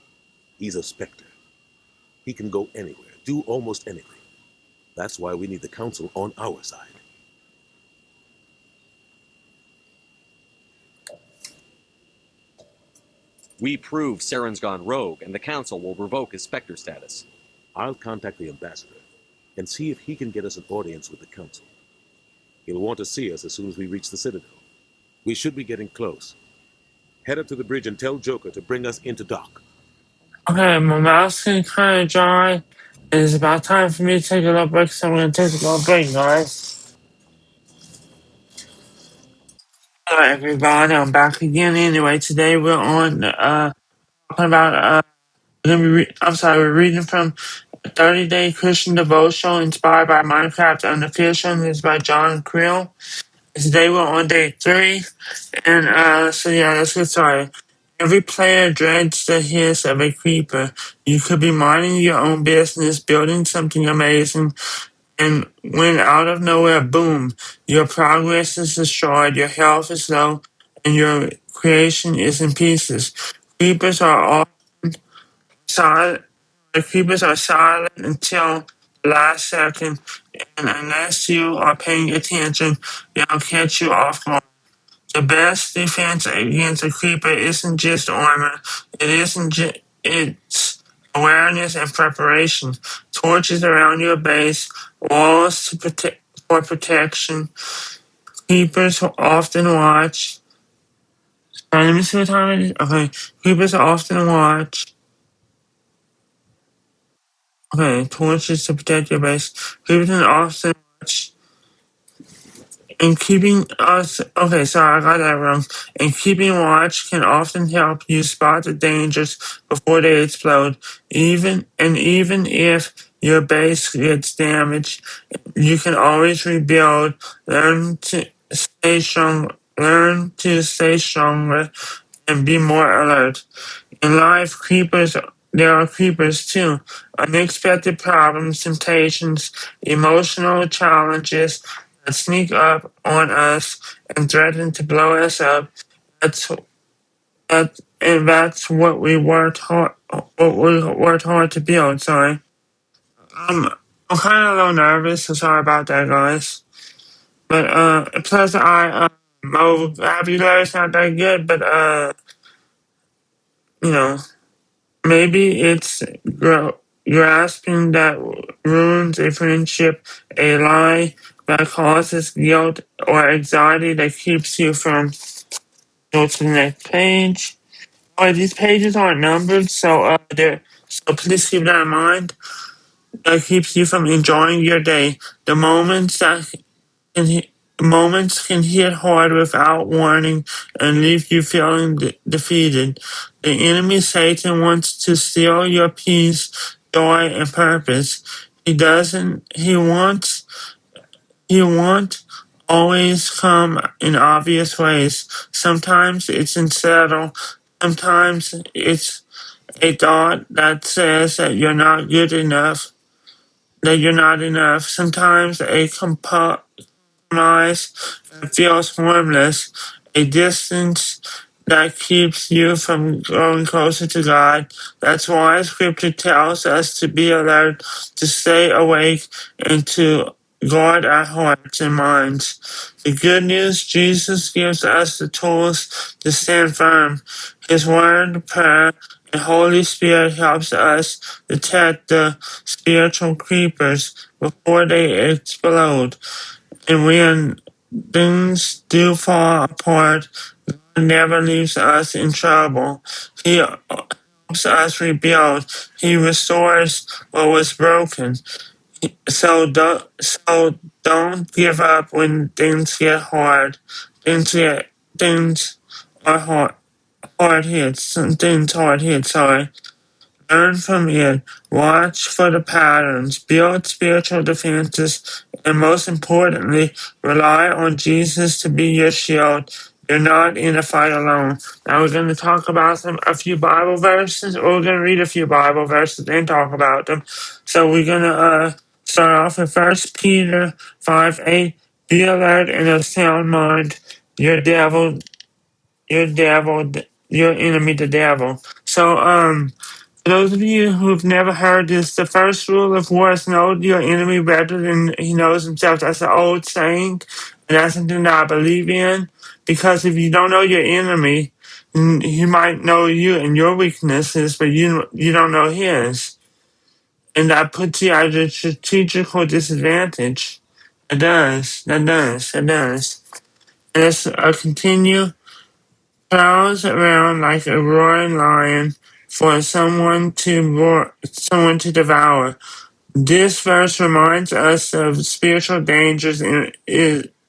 He's a Spectre. He can go anywhere, do almost anything. That's why we need the Council on our side. We prove Saren's gone rogue, and the Council will revoke his Spectre status. I'll contact the Ambassador and see if he can get us an audience with the Council. He'll want to see us as soon as we reach the Citadel. We should be getting close. Head up to the bridge and tell Joker to bring us into dock. Okay, my mouth's getting kind of dry. It's about time for me to take a little break, so I'm going to take a little break, guys. Hello, everybody. I'm back again. Anyway, today we're on, talking about, we're reading from 30-Day Christian Devotional inspired by Minecraft Unofficial. It's by John Creel. Today we're on day 3. And, so yeah, let's get started. Every player dreads the hiss of a creeper. You could be minding your own business, building something amazing, and when out of nowhere, boom, your progress is destroyed, your health is low, and your creation is in pieces. Creepers are often silent. The creepers are silent until the last second, and unless you are paying attention, they'll catch you off guard. The best defense against a creeper isn't just armor. It's awareness and preparation. Torches around your base, walls for protection. Creepers often watch. Let me see what time it is. Okay, creepers often watch. Okay, torches to protect your base. Creepers often watch. And keeping us okay, sorry, I got that wrong. And keeping watch can often help you spot the dangers before they explode. Even if your base gets damaged, you can always rebuild. Learn to stay stronger and be more alert. In life, there are creepers too. Unexpected problems, temptations, emotional challenges that sneak up on us and threaten to blow us up. That's what we worked hard to build. Sorry, I'm kind of a little nervous. So sorry about that, guys. But plus my vocabulary is not that good. But you know, maybe it's grasping that ruins a friendship, a lie that causes guilt or anxiety that keeps you from go to the next page. Oh, these pages aren't numbered, so please keep that in mind. That keeps you from enjoying your day. The moments can hit hard without warning and leave you feeling defeated. The enemy Satan wants to steal your peace, joy, and purpose. He won't always come in obvious ways. Sometimes it's in subtle. Sometimes it's a thought that says that you're not good enough. that you're not enough. Sometimes a compromise that feels harmless, a distance that keeps you from growing closer to God. That's why Scripture tells us to be alert, to stay awake, and to guard our hearts and minds. The good news, Jesus gives us the tools to stand firm. His word, prayer, and Holy Spirit helps us detect the spiritual creepers before they explode. And when things do fall apart, God never leaves us in trouble. He helps us rebuild. He restores what was broken. So don't give up when things get hard. Things are hard hits. Things hard hits. Sorry. Learn from it, watch for the patterns, build spiritual defenses, and most importantly, rely on Jesus to be your shield. You're not in a fight alone. Now we're going to talk about a few Bible verses, or we're going to read a few Bible verses and talk about them. So we're going to start off with 1 Peter 5:8. Be alert and of sound mind. Your your enemy, the devil. So, for those of you who've never heard this, the first rule of war is know your enemy better than he knows himself. That's an old saying, and that's something that I believe in. Because if you don't know your enemy, he might know you and your weaknesses, but you don't know his, and that puts you at a strategical disadvantage. It does. That does. It does. And it's a continue. Prowls around like a roaring lion for someone to devour. This verse reminds us of spiritual dangers.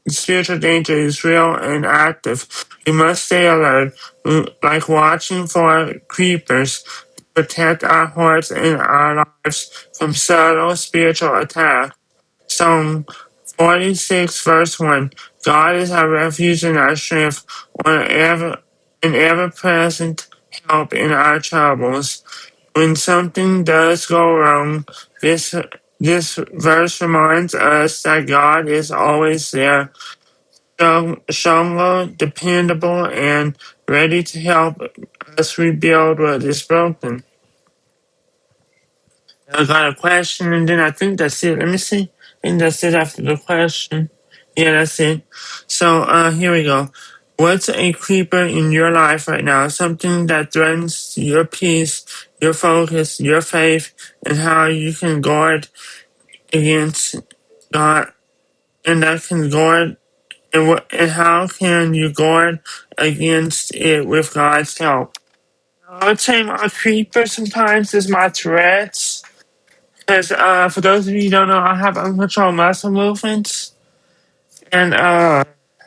Spiritual danger is real and active. We must stay alert, like watching for creepers, protect our hearts and our lives from subtle spiritual attack. Psalm 46 verse 1. God is our refuge and our strength, an ever-present help in our troubles. When something does go wrong, this verse reminds us that God is always there, stronger, dependable, and ready to help us rebuild what is broken. I got a question, and then I think that's it. Let me see. I think that's it after the question. Yeah, that's it. So, here we go. What's a creeper in your life right now? Something that threatens your peace, your focus, your faith, and how you can guard against God, and that can guard, and how can you guard against it with God's help? I would say my creeper sometimes is my Tourette's. Because for those of you who don't know, I have uncontrolled muscle movements, and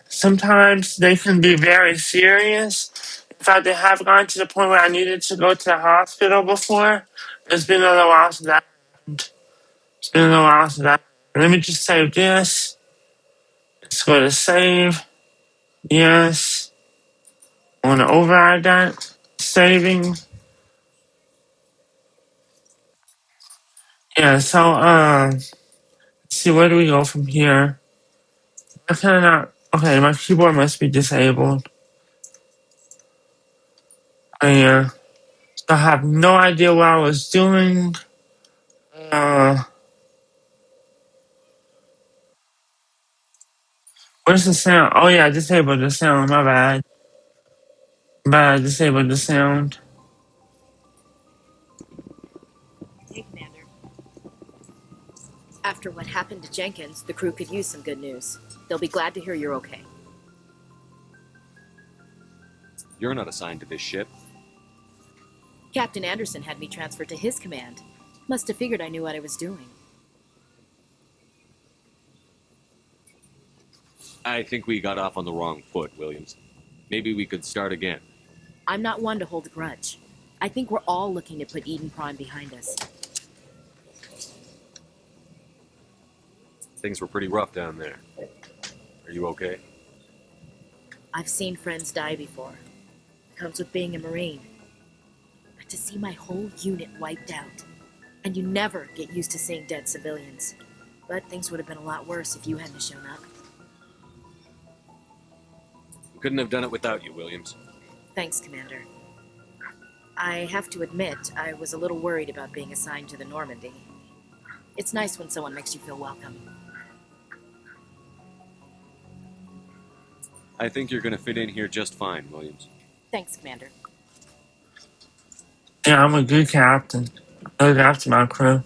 sometimes they can be very serious. In fact, they have gone to the point where I needed to go to the hospital before. It's been a little while since that happened. It's been a little while since that. Let me just save this. Let's go to save. Yes. I want to override that. Saving. Yeah, so, let's see, where do we go from here? I cannot. Okay, my keyboard must be disabled. I have no idea what I was doing. Where's the sound? Oh yeah, I disabled the sound. My bad. I disabled the sound. Hey, Commander. After what happened to Jenkins, the crew could use some good news. They'll be glad to hear you're okay. You're not assigned to this ship. Captain Anderson had me transferred to his command. Must have figured I knew what I was doing. I think we got off on the wrong foot, Williams. Maybe we could start again. I'm not one to hold a grudge. I think we're all looking to put Eden Prime behind us. Things were pretty rough down there. Are you okay? I've seen friends die before. Comes with being a Marine. But to see my whole unit wiped out, And you never get used to seeing dead civilians. But things would have been a lot worse if you hadn't shown up. We couldn't have done it without you, Williams. Thanks, Commander. I have to admit, I was a little worried about being assigned to the Normandy. It's nice when someone makes you feel welcome. I think you're going to fit in here just fine, Williams. Thanks, Commander. Yeah, I'm a good captain. I look after my crew.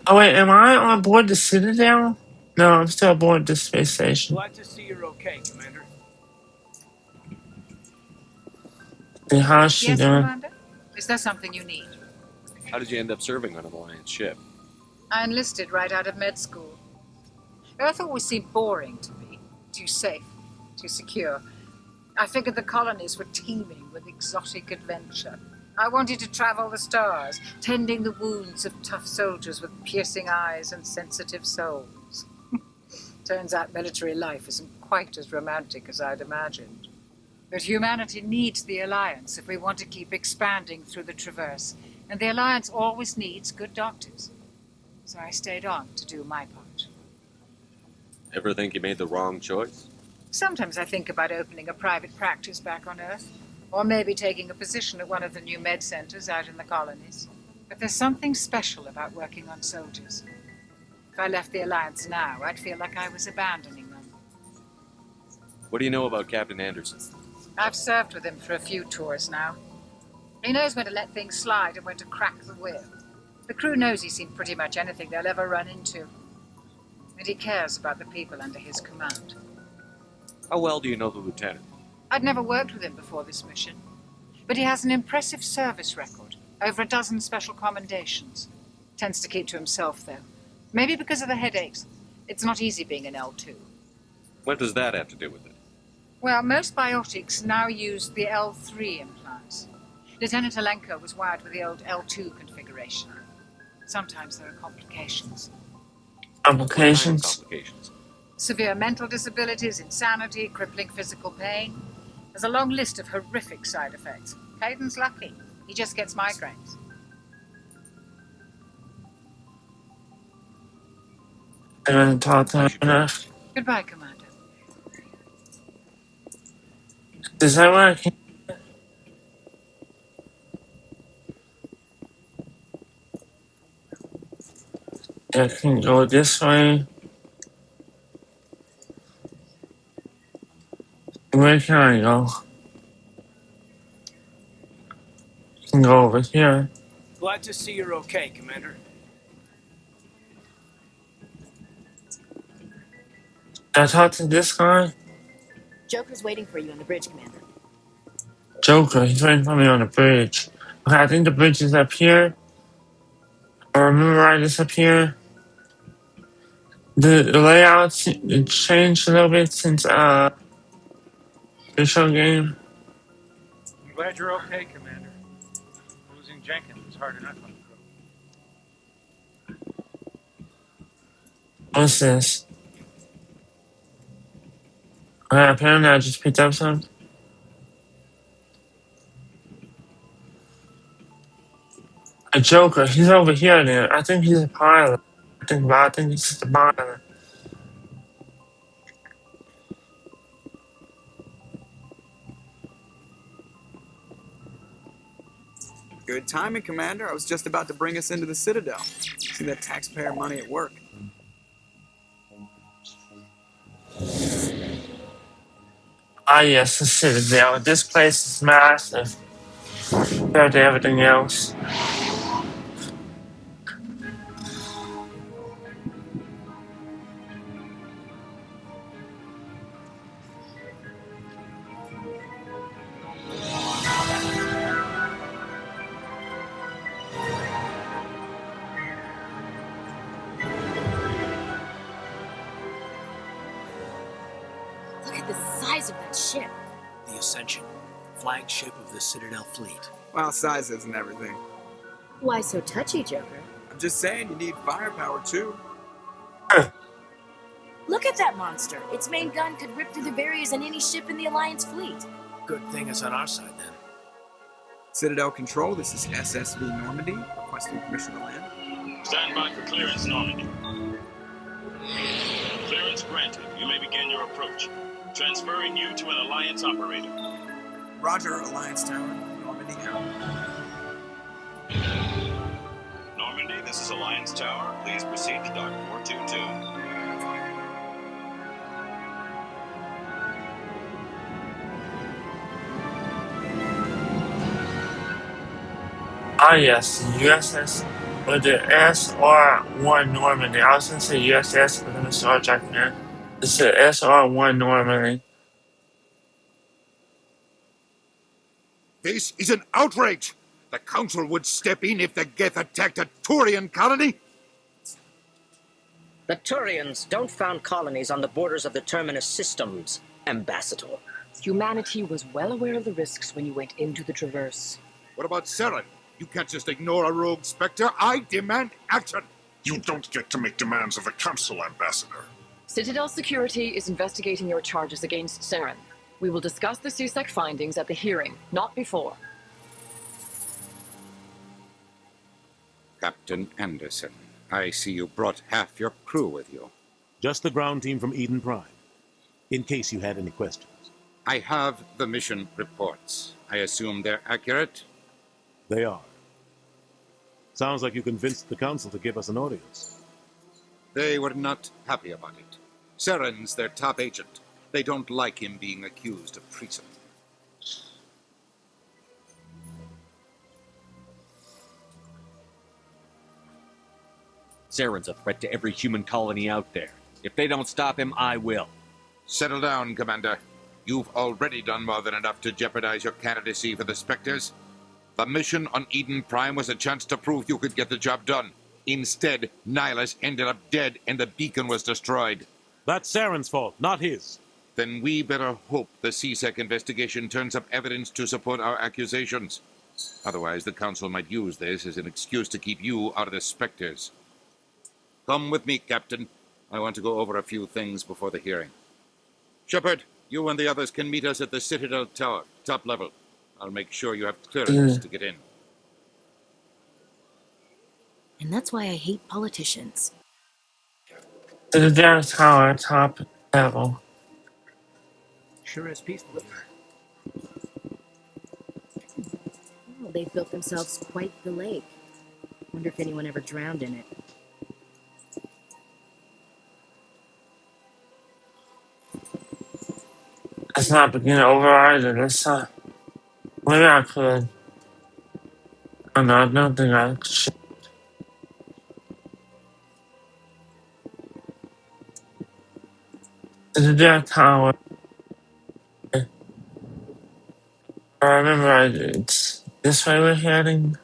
Oh wait, am I on board the Citadel? No, I'm still aboard the space station. Glad to see you're okay, Commander. Hey, how's she Yes, doing? Commander? Is there something you need? How did you end up serving on an Alliance ship? I enlisted right out of med school. Earth always seemed boring to me. Too safe, too secure. I figured the colonies were teeming with exotic adventure. I wanted to travel the stars, tending the wounds of tough soldiers with piercing eyes and sensitive souls. Turns out military life isn't quite as romantic as I'd imagined. But humanity needs the Alliance if we want to keep expanding through the Traverse, and the Alliance always needs good doctors. So I stayed on to do my part. Ever think you made the wrong choice? Sometimes I think about opening a private practice back on Earth, or maybe taking a position at one of the new med centers out in the colonies. But there's something special about working on soldiers. If I left the Alliance now, I'd feel like I was abandoning them. What do you know about Captain Anderson? I've served with him for a few tours now. He knows when to let things slide and when to crack the whip. The crew knows he's seen pretty much anything they'll ever run into. And he cares about the people under his command. How well do you know the lieutenant? I'd never worked with him before this mission. But he has an impressive service record. Over a dozen special commendations. Tends to keep to himself, though. Maybe because of the headaches. It's not easy being an L2. What does that have to do with it? Well, most biotics now use the L3 implants. Lieutenant Alenko was wired with the old L2 configuration. Sometimes there are complications. Complications? Complications. Severe mental disabilities, insanity, crippling physical pain. There's a long list of horrific side effects. Hayden's lucky. He just gets migraines. I haven't talked to her enough. Goodbye, Commander. Does that work? I can go this way. Where can I go? I can go over here. Glad to see you're okay, Commander. Did I talk to this guy? Joker's waiting for you on the bridge, Commander. Joker, he's waiting for me on the bridge. Okay, I think the bridge is up here. I remember right, it's up here. The layout's changed a little bit since the show game. I'm glad you're okay, Commander. Losing Jenkins was hard enough on the crew. What's this? Okay, apparently I just picked up some. A Joker, he's over here then. I think he's a pilot. I think he's just a pilot. Good timing, Commander. I was just about to bring us into the Citadel. See that taxpayer money at work. Ah yes, the Citadel. This place is massive compared to everything else. Look at the size of that ship. The Ascension, flagship of the Citadel fleet. Well, size isn't everything. Why so touchy, Joker? I'm just saying you need firepower, too. Look at that monster. Its main gun could rip through the barriers in any ship in the Alliance fleet. Good thing it's on our side, then. Citadel Control, this is SSV Normandy, requesting permission to land. Stand by for clearance, Normandy. Clearance granted. You may begin your approach. Transferring you to an Alliance operator. Roger, Alliance Tower, Normandy out. Normandy, this is Alliance Tower. Please proceed to Dock 422. Ah, yes, USS with the SR-1 Normandy. I was going to say USS, but I'm a Star Trek fan. It's the SR-1 Normandy. This is an outrage! The Council would step in if the Geth attacked a Turian colony? The Turians don't found colonies on the borders of the Terminus systems, Ambassador. Humanity was well aware of the risks when you went into the Traverse. What about Saren? You can't just ignore a rogue Spectre. I demand action! You don't get to make demands of the Council, Ambassador. Citadel Security is investigating your charges against Saren. We will discuss the CSEC findings at the hearing, not before. Captain Anderson, I see you brought half your crew with you. Just the ground team from Eden Prime, in case you had any questions. I have the mission reports. I assume they're accurate? They are. Sounds like you convinced the Council to give us an audience. They were not happy about it. Saren's their top agent. They don't like him being accused of treason. Saren's a threat to every human colony out there. If they don't stop him, I will. Settle down, Commander. You've already done more than enough to jeopardize your candidacy for the Spectres. The mission on Eden Prime was a chance to prove you could get the job done. Instead, Nihilus ended up dead and the beacon was destroyed. That's Saren's fault, not his. Then we better hope the CSEC investigation turns up evidence to support our accusations. Otherwise, the Council might use this as an excuse to keep you out of the Spectres. Come with me, Captain. I want to go over a few things before the hearing. Shepard, you and the others can meet us at the Citadel Tower, top level. I'll make sure you have clearance to get in. And that's why I hate politicians. Citadel Tower, top level. Sure is peaceful. Oh, they've built themselves quite the lake. Wonder if anyone ever drowned in it. Let's not begin to override it. Maybe I could. Oh, no, I don't think I should. Citadel Tower. I remember it's this way we're heading.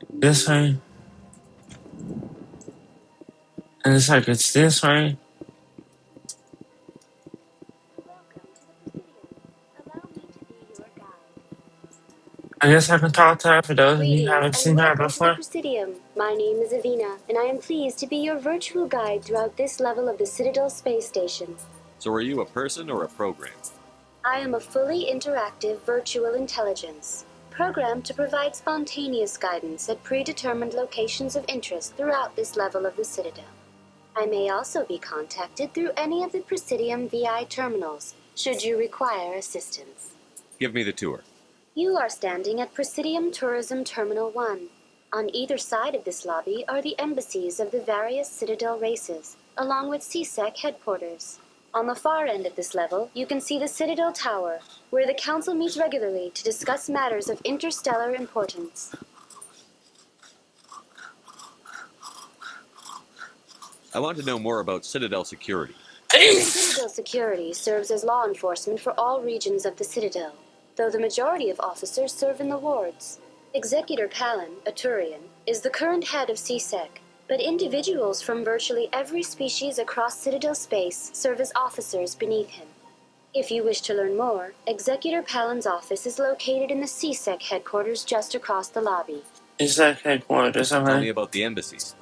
This way. And it's like it's this way. I guess I can talk to her for those of you who haven't seen her before. Presidium. My name is Avina, and I am pleased to be your virtual guide throughout this level of the Citadel space station. So are you a person or a program? I am a fully interactive virtual intelligence, programmed to provide spontaneous guidance at predetermined locations of interest throughout this level of the Citadel. I may also be contacted through any of the Presidium VI terminals, should you require assistance. Give me the tour. You are standing at Presidium Tourism Terminal 1. On either side of this lobby are the embassies of the various Citadel races, along with CSEC headquarters. On the far end of this level, you can see the Citadel Tower, where the Council meets regularly to discuss matters of interstellar importance. I want to know more about Citadel security. Citadel security serves as law enforcement for all regions of the Citadel, though the majority of officers serve in the wards. Executor Palin, a Turian, is the current head of CSEC, but individuals from virtually every species across Citadel space serve as officers beneath him. If you wish to learn more, Executor Palin's office is located in the CSEC headquarters just across the lobby. CSEC headquarters, okay. Tell me about the embassies.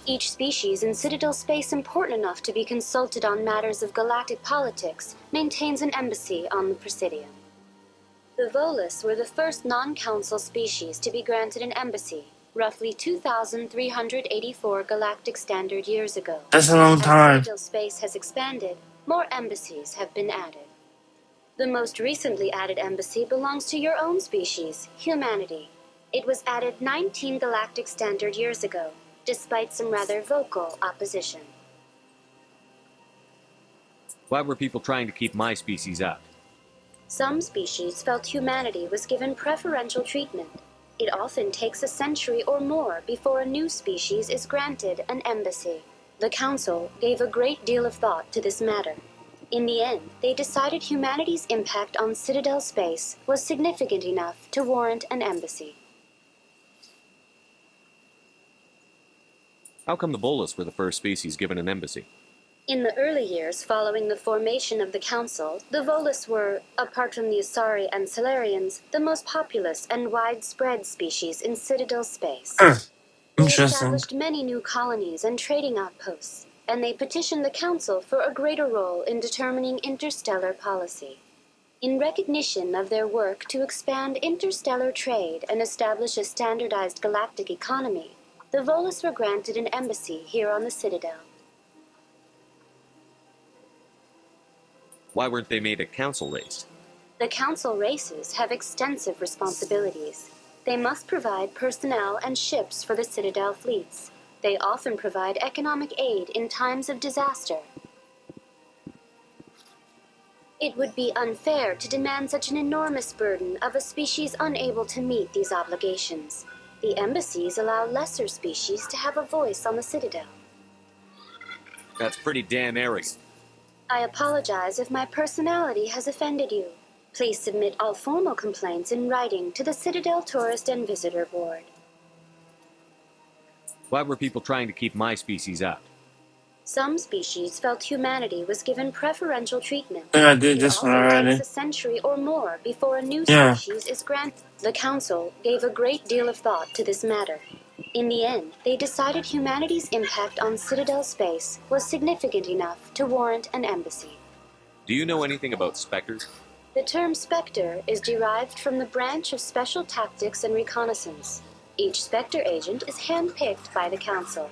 Each species in Citadel space important enough to be consulted on matters of galactic politics maintains an embassy on the Presidium. The Volus were the first non-council species to be granted an embassy, roughly 2,384 galactic standard years ago. That's a long time. As Citadel space has expanded, more embassies have been added. The most recently added embassy belongs to your own species, humanity. It was added 19 galactic standard years ago, despite some rather vocal opposition. Why were people trying to keep my species out? Some species felt humanity was given preferential treatment. It often takes a century or more before a new species is granted an embassy. The Council gave a great deal of thought to this matter. In the end, they decided humanity's impact on Citadel space was significant enough to warrant an embassy. How come the Volus were the first species given an embassy? In the early years following the formation of the Council, the Volus were, apart from the Asari and Solarians, the most populous and widespread species in Citadel space. They established many new colonies and trading outposts, and they petitioned the Council for a greater role in determining interstellar policy. In recognition of their work to expand interstellar trade and establish a standardized galactic economy, the Volus were granted an embassy here on the Citadel. Why weren't they made a council race? The Council races have extensive responsibilities. They must provide personnel and ships for the Citadel fleets. They often provide economic aid in times of disaster. It would be unfair to demand such an enormous burden of a species unable to meet these obligations. The embassies allow lesser species to have a voice on the Citadel. That's pretty damn arrogant. I apologize if my personality has offended you. Please submit all formal complaints in writing to the Citadel Tourist and Visitor Board. Why were people trying to keep my species out? Some species felt humanity was given preferential treatment. I think I did this one It often already. takes a century or more before a new Yeah. species is granted. The Council gave a great deal of thought to this matter. In the end, they decided humanity's impact on Citadel space was significant enough to warrant an embassy. Do you know anything about specters? The term Spectre is derived from the branch of Special Tactics and Reconnaissance. Each Spectre agent is handpicked by the Council.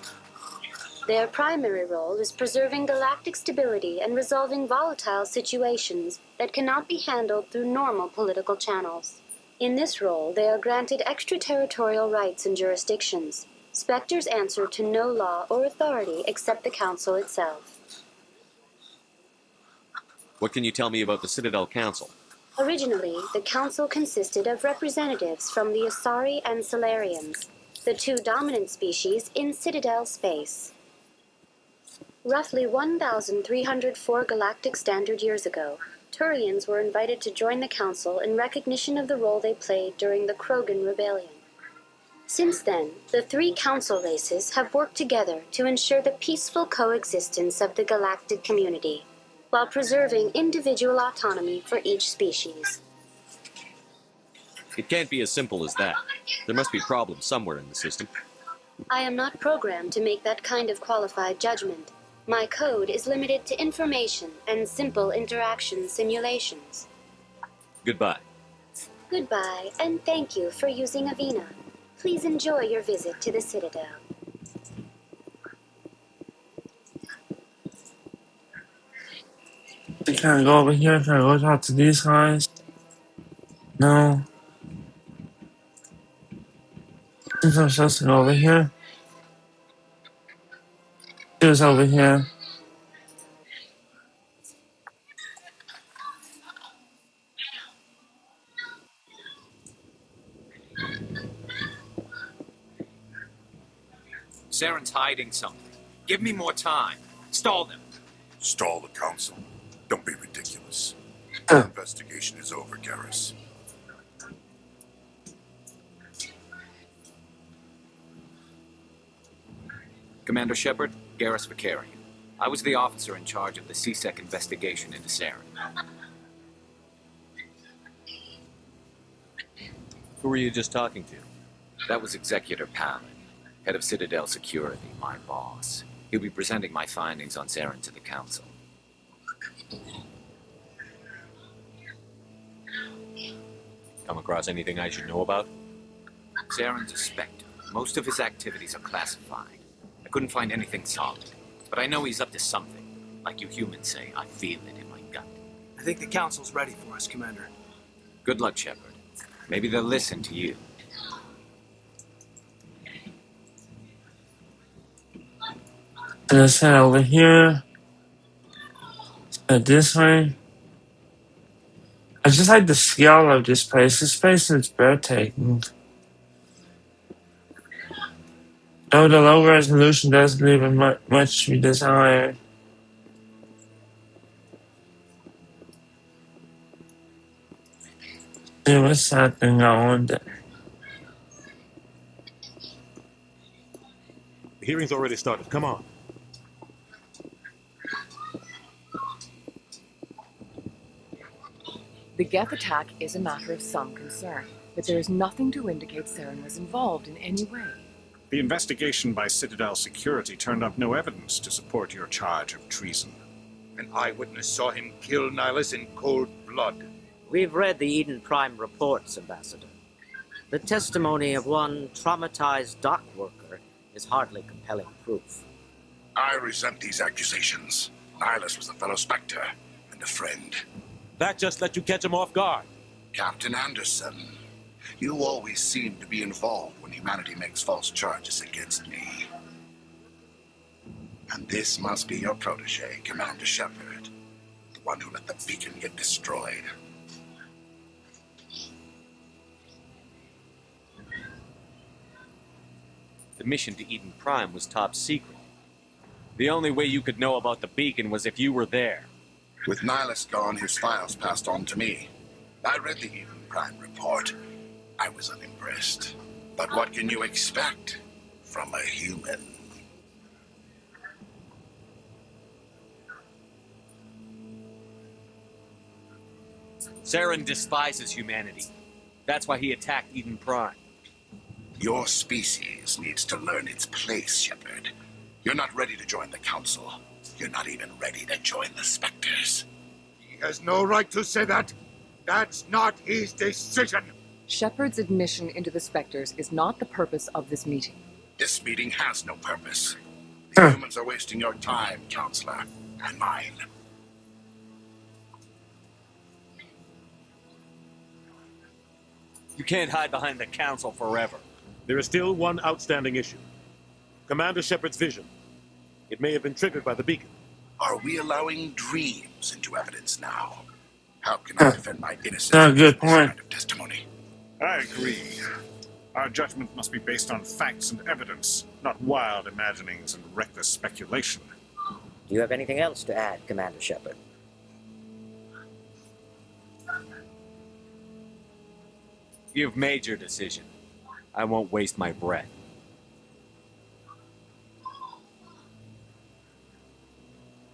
Their primary role is preserving galactic stability and resolving volatile situations that cannot be handled through normal political channels. In this role, they are granted extraterritorial rights and jurisdictions. Spectres answer to no law or authority except the Council itself. What can you tell me about the Citadel Council? Originally, the Council consisted of representatives from the Asari and Solarians, the two dominant species in Citadel space. Roughly 1,304 galactic standard years ago, Turians were invited to join the Council in recognition of the role they played during the Krogan Rebellion. Since then, the three Council races have worked together to ensure the peaceful coexistence of the galactic community, while preserving individual autonomy for each species. It can't be as simple as that. There must be problems somewhere in the system. I am not programmed to make that kind of qualified judgment. My code is limited to information and simple interaction simulations. Goodbye. Goodbye, and thank you for using Avena. Please enjoy your visit to the Citadel. Can I go over here? Can I go talk to these guys? No. I think I'm supposed to go over here. Who's over here? Saren's hiding something. Give me more time. Stall them. Stall the Council. Don't be ridiculous. The investigation is over, Garrus. Commander Shepard, Garrus Vicarian. I was the officer in charge of the CSEC investigation into Saren. Who were you just talking to? That was Executor Palin, head of Citadel Security, my boss. He'll be presenting my findings on Saren to the Council. Come across anything I should know about? Zaren's a Spectre. Most of his activities are classified. I couldn't find anything solid, but I know he's up to something. Like you humans say, I feel it in my gut. I think the Council's ready for us, Commander. Good luck, Shepard. Maybe they'll listen to you. Let's head over here. This way. I just like the scale of this place. This place is breathtaking. Though the low resolution does leave much to be desired. There was something on there. The hearing's already started. Come on. The Geth attack is a matter of some concern, but there is nothing to indicate Saren was involved in any way. The investigation by Citadel Security turned up no evidence to support your charge of treason. An eyewitness saw him kill Nihilus in cold blood. We've read the Eden Prime reports, Ambassador. The testimony of one traumatized dock worker is hardly compelling proof. I resent these accusations. Nihilus was a fellow Spectre and a friend. That just let you catch him off guard. Captain Anderson, you always seem to be involved when humanity makes false charges against me. And this must be your protege, Commander Shepard, the one who let the beacon get destroyed. The mission to Eden Prime was top secret. The only way you could know about the beacon was if you were there. With Nihilus gone, his files passed on to me. I read the Eden Prime report. I was unimpressed. But what can you expect from a human? Saren despises humanity. That's why he attacked Eden Prime. Your species needs to learn its place, Shepard. You're not ready to join the Council. You're not even ready to join the Spectres. He has no right to say that. That's not his decision. Shepard's admission into the Spectres is not the purpose of this meeting. This meeting has no purpose. The humans are wasting your time, Counselor, and mine. You can't hide behind the Council forever. There is still one outstanding issue. Commander Shepard's vision. It may have been triggered by the beacon. Are we allowing dreams into evidence now? How can I defend my innocence That's a good with this point. kind of testimony? I agree. Our judgment must be based on facts and evidence, not wild imaginings and reckless speculation. Do you have anything else to add, Commander Shepard? You've made your decision. I won't waste my breath.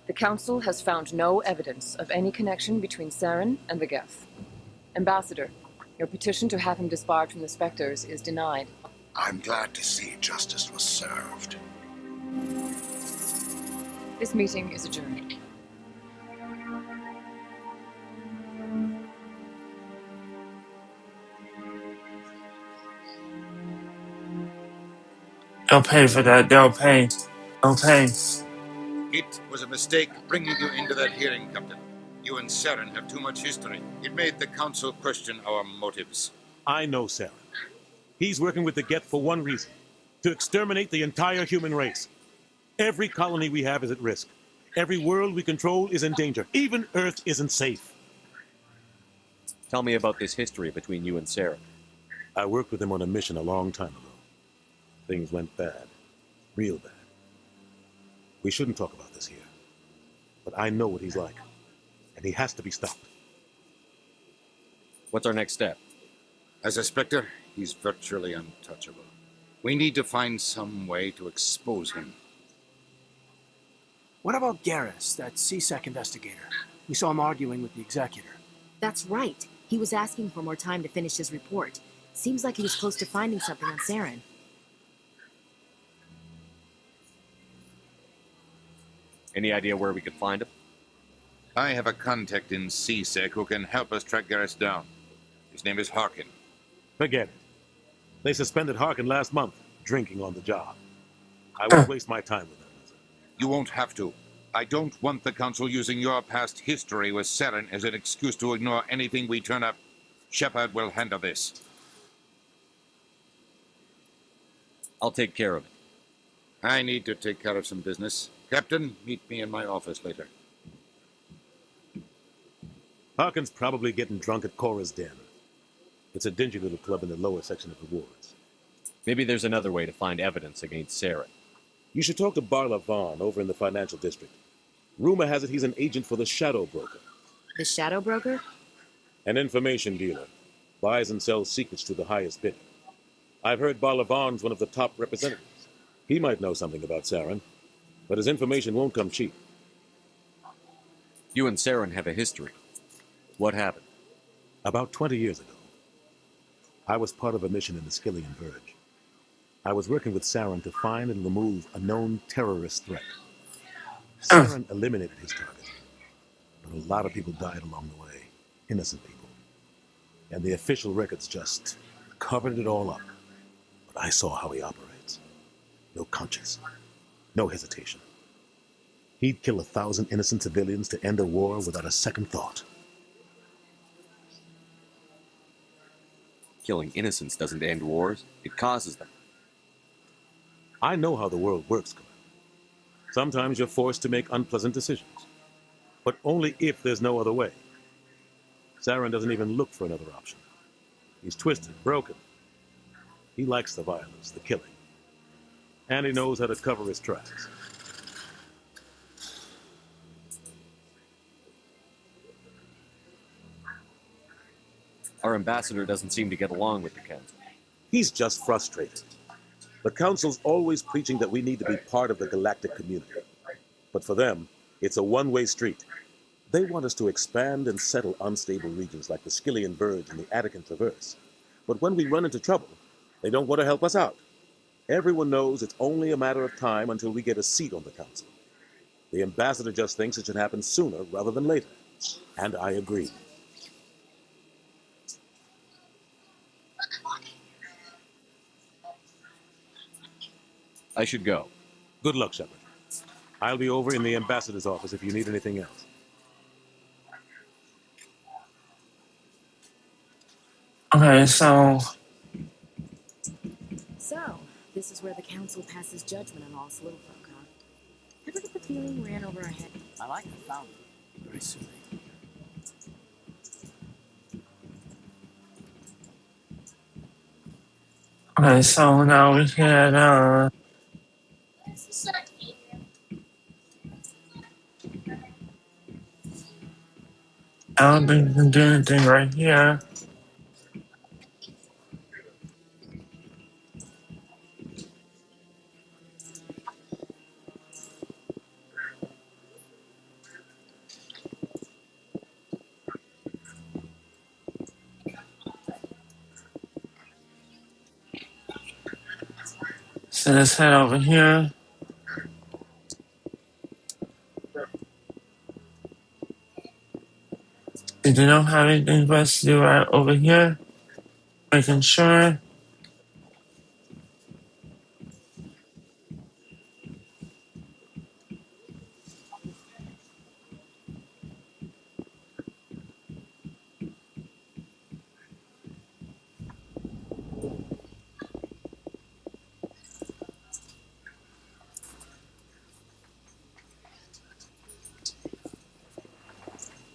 The Council has found no evidence of any connection between Saren and the Geth. Ambassador, your petition to have him disbarred from the Spectres is denied. I'm glad to see justice was served. This meeting is adjourned. They'll pay for that. They'll pay. They'll pay. It was a mistake bringing you into that hearing, Captain. You and Saren have too much history. It made the Council question our motives. I know Saren. He's working with the Geth for one reason. To exterminate the entire human race. Every colony we have is at risk. Every world we control is in danger. Even Earth isn't safe. Tell me about this history between you and Saren. I worked with him on a mission a long time ago. Things went bad. Real bad. We shouldn't talk about this here. But I know what he's like. And he has to be stopped. What's our next step? As a Spectre, he's virtually untouchable. We need to find some way to expose him. What about Garrus, that CSEC investigator? We saw him arguing with the Executor. That's right. He was asking for more time to finish his report. Seems like he was close to finding something on Saren. Any idea where we could find him? I have a contact in CSEC who can help us track Garrus down. His His name is Harkin. Forget it. They suspended Harkin last month, drinking on the job. I won't waste my time with that. You won't have to. I don't want the Council using your past history with Saren as an excuse to ignore anything we turn up. Shepard will handle this. I'll take care of it. I need to take care of some business. Captain, meet me in my office later. Harkin's probably getting drunk at Cora's Den. It's a dingy little club in the lower section of the wards. Maybe there's another way to find evidence against Saren. You should talk to Barla Vaughn over in the financial district. Rumor has it he's an agent for the Shadow Broker. The Shadow Broker? An information dealer. Buys and sells secrets to the highest bidder. I've heard Barla Vaughn's one of the top representatives. He might know something about Saren, but his information won't come cheap. You and Saren have a history. What happened? About 20 years ago, I was part of a mission in the Skillian Verge. I was working with Saren to find and remove a known terrorist threat. Saren eliminated his target, but a lot of people died along the way, innocent people. And the official records just covered it all up. But I saw how he operates. No conscience, no hesitation. He'd kill 1,000 innocent civilians to end a war without a second thought. Killing innocents doesn't end wars, it causes them. I know how the world works, Commander. Sometimes you're forced to make unpleasant decisions, but only if there's no other way. Saren doesn't even look for another option. He's twisted, broken. He likes the violence, the killing. And he knows how to cover his tracks. Our ambassador doesn't seem to get along with the Council. He's just frustrated. The Council's always preaching that we need to be part of the galactic community. But for them, it's a one-way street. They want us to expand and settle unstable regions like the Skillian Verge and the Attican Traverse. But when we run into trouble, they don't want to help us out. Everyone knows it's only a matter of time until we get a seat on the Council. The ambassador just thinks it should happen sooner rather than later. And I agree. I should go. Good luck, Shepard. I'll be over in the ambassador's office if you need anything else. Okay, so This is where the Council passes judgment on all little folk, huh? Ever get the feeling we ran over our head? I like the fountain. Very soothing. okay, so now we can I don't think we can do anything right here. So let's head over here. They don't have anything for us to do right over here. Making sure.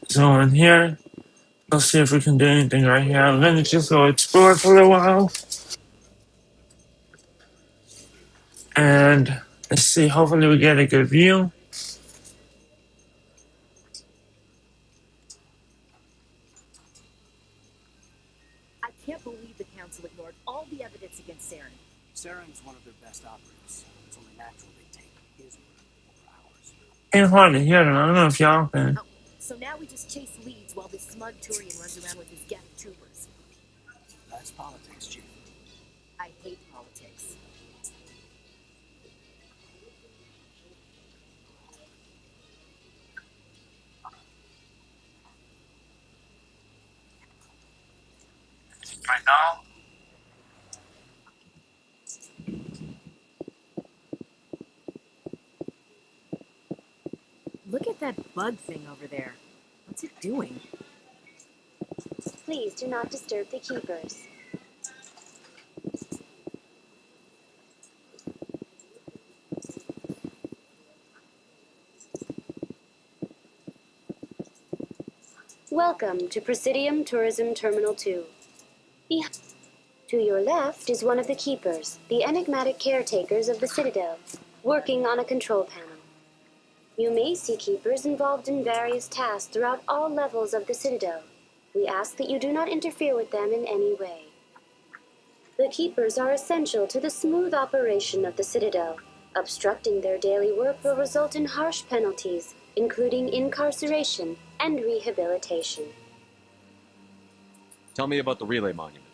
So in here, let's see if we can do anything right here. I'm gonna just go explore for a little while. And let's see, hopefully we get a good view. I can't believe the Council ignored all the evidence against Saren. Saren's one of their best operatives. It's only natural they take his word over ours. Ain't hard to hear them. I don't know if y'all can. Oh, so now we just chase leads while this smug Turian runs around with his Geth troopers. That's politics, Chief. I hate politics. Right now? Look at that bug thing over there. What's it doing? Please do not disturb the keepers. Welcome to Presidium Tourism Terminal 2. To your left is one of the keepers, the enigmatic caretakers of the Citadel, working on a control panel. You may see keepers involved in various tasks throughout all levels of the Citadel. We ask that you do not interfere with them in any way. The keepers are essential to the smooth operation of the Citadel. Obstructing their daily work will result in harsh penalties, including incarceration and rehabilitation. Tell me about the relay monument.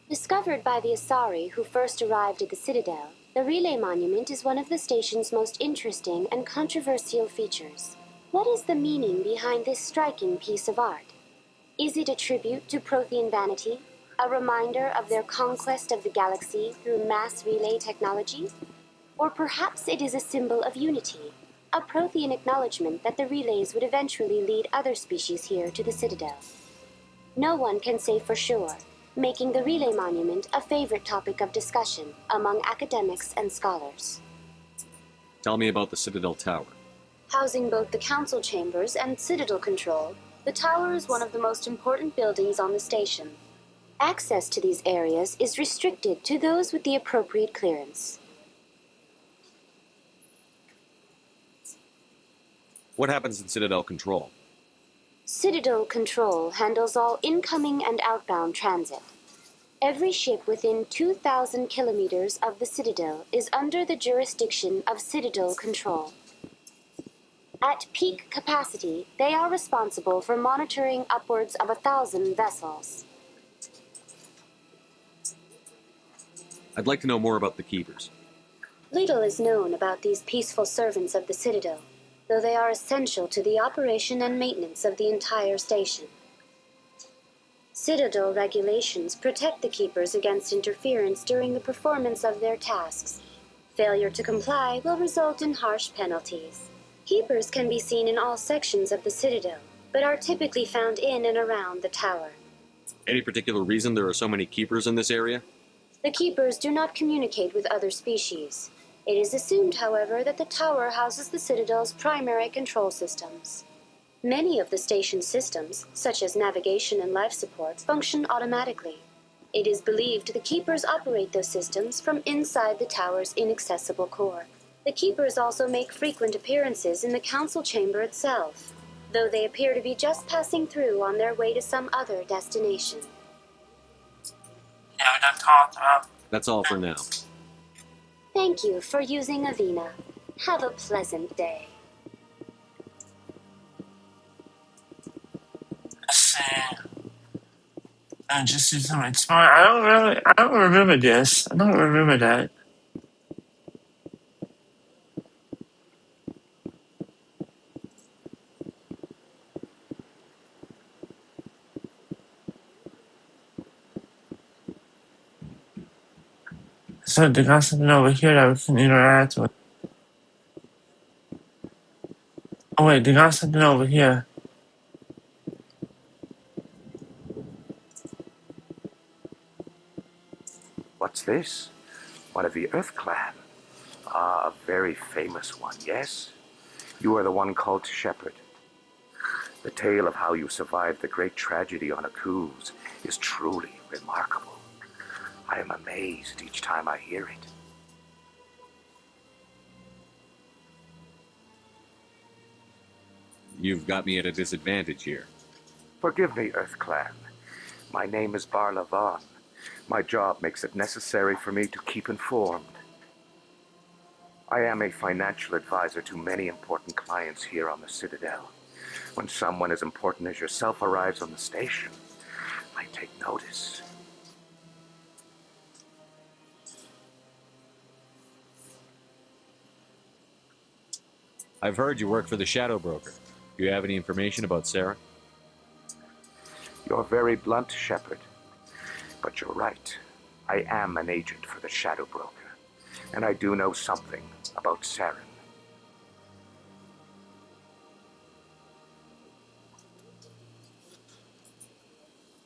Discovered by the Asari who first arrived at the Citadel, the relay monument is one of the station's most interesting and controversial features. What is the meaning behind this striking piece of art? Is it a tribute to Prothean vanity, a reminder of their conquest of the galaxy through mass relay technology? Or perhaps it is a symbol of unity, a Prothean acknowledgement that the relays would eventually lead other species here to the Citadel. No one can say for sure, making the relay monument a favorite topic of discussion among academics and scholars. Tell me about the Citadel Tower. Housing both the council chambers and Citadel control, the tower is one of the most important buildings on the station. Access to these areas is restricted to those with the appropriate clearance. What happens in Citadel Control? Citadel Control handles all incoming and outbound transit. Every ship within 2,000 kilometers of the Citadel is under the jurisdiction of Citadel Control. At peak capacity, they are responsible for monitoring upwards of 1,000 vessels. I'd like to know more about the Keepers. Little is known about these peaceful servants of the Citadel, though they are essential to the operation and maintenance of the entire station. Citadel regulations protect the Keepers against interference during the performance of their tasks. Failure to comply will result in harsh penalties. Keepers can be seen in all sections of the Citadel, but are typically found in and around the tower. Any particular reason there are so many Keepers in this area? The Keepers do not communicate with other species. It is assumed, however, that the tower houses the Citadel's primary control systems. Many of the station's systems, such as navigation and life support, function automatically. It is believed the Keepers operate those systems from inside the tower's inaccessible core. The Keepers also make frequent appearances in the council chamber itself, though they appear to be just passing through on their way to some other destination. Yeah, we done talked about. That's all for now. Thank you for using Avina. Have a pleasant day. Let's see. Just do something smart. I don't remember this. I don't remember that. So they got something over here that we can interact with. Oh wait, they got something over here. What's this? One of the Earth Clan. Ah, a very famous one, yes? You are the one called Shepherd. The tale of how you survived the great tragedy on a cruise is truly remarkable. I am amazed each time I hear it. You've got me at a disadvantage here. Forgive me, Earth Clan. My name is Barla Vaughn. My job makes it necessary for me to keep informed. I am a financial advisor to many important clients here on the Citadel. When someone as important as yourself arrives on the station, I take notice. I've heard you work for the Shadow Broker. Do you have any information about Sarah? You're very blunt, Shepherd. But you're right. I am an agent for the Shadow Broker, and I do know something about Saren.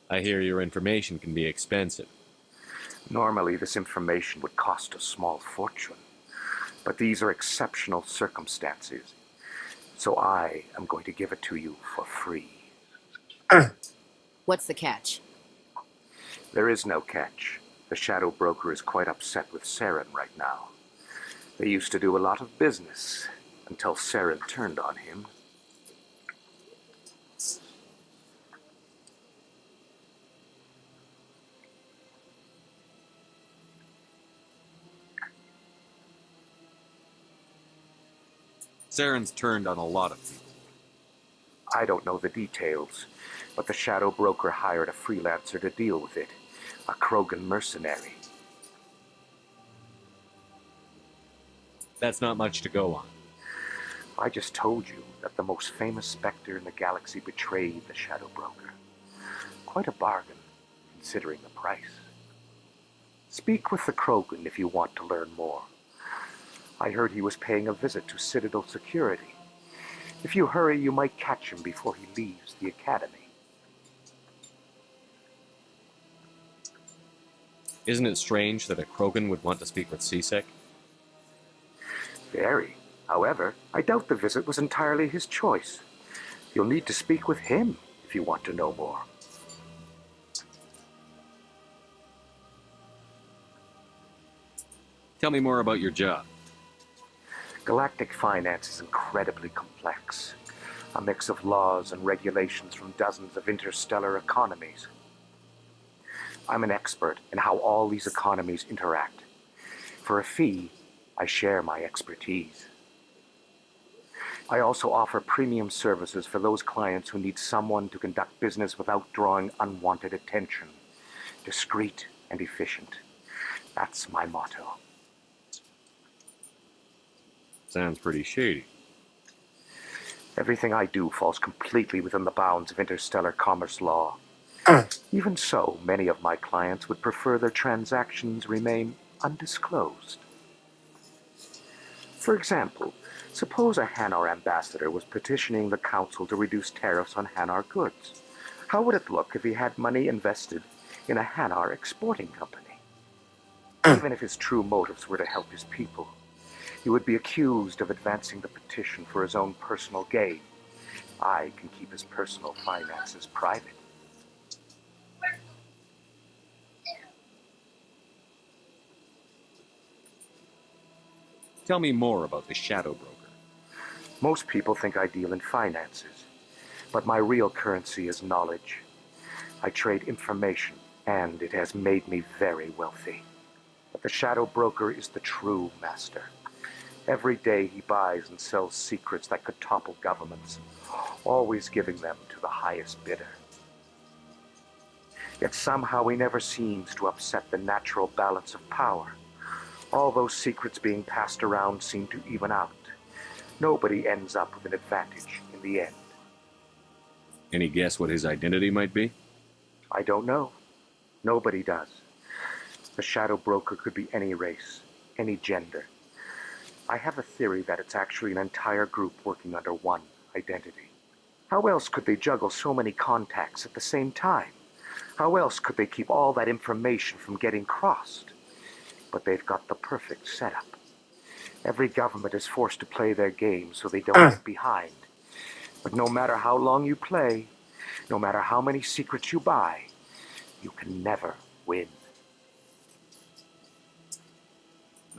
I hear your information can be expensive. Normally, this information would cost a small fortune, but these are exceptional circumstances, so I am going to give it to you for free. What's the catch? There is no catch. The Shadow Broker is quite upset with Saren right now. They used to do a lot of business until Saren turned on him. Saren's turned on a lot of people. I don't know the details, but the Shadow Broker hired a freelancer to deal with it, a Krogan mercenary. That's not much to go on. I just told you that the most famous Spectre in the galaxy betrayed the Shadow Broker. Quite a bargain, considering the price. Speak with the Krogan if you want to learn more. I heard he was paying a visit to Citadel security. If you hurry, you might catch him before he leaves the Academy. Isn't it strange that a Krogan would want to speak with C-Sec? Very. However, I doubt the visit was entirely his choice. You'll need to speak with him if you want to know more. Tell me more about your job. Galactic finance is incredibly complex. A mix of laws and regulations from dozens of interstellar economies. I'm an expert in how all these economies interact. For a fee, I share my expertise. I also offer premium services for those clients who need someone to conduct business without drawing unwanted attention. Discreet and efficient. That's my motto. Sounds pretty shady. Everything I do falls completely within the bounds of interstellar commerce law. Even so, many of my clients would prefer their transactions remain undisclosed. For example, suppose a Hanar ambassador was petitioning the council to reduce tariffs on Hanar goods. How would it look if he had money invested in a Hanar exporting company? Even if his true motives were to help his people, he would be accused of advancing the petition for his own personal gain. I can keep his personal finances private. Tell me more about the Shadow Broker. Most people think I deal in finances, but my real currency is knowledge. I trade information, and it has made me very wealthy. But the Shadow Broker is the true master. Every day he buys and sells secrets that could topple governments, always giving them to the highest bidder. Yet somehow he never seems to upset the natural balance of power. All those secrets being passed around seem to even out. Nobody ends up with an advantage in the end. Any guess what his identity might be? I don't know. Nobody does. The Shadow Broker could be any race, any gender. I have a theory that it's actually an entire group working under one identity. How else could they juggle so many contacts at the same time? How else could they keep all that information from getting crossed? But they've got the perfect setup. Every government is forced to play their game so they don't get behind. But no matter how long you play, no matter how many secrets you buy, you can never win.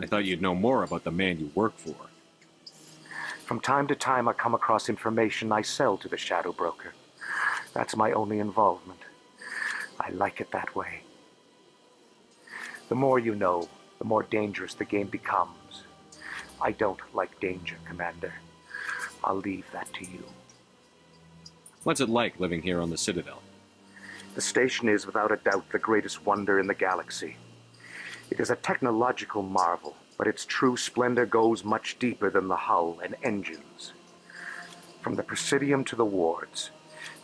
I thought you'd know more about the man you work for. From time to time, I come across information I sell to the Shadow Broker. That's my only involvement. I like it that way. The more you know, the more dangerous the game becomes. I don't like danger, Commander. I'll leave that to you. What's it like living here on the Citadel? The station is, without a doubt, the greatest wonder in the galaxy. It is a technological marvel, but its true splendor goes much deeper than the hull and engines. From the Presidium to the wards,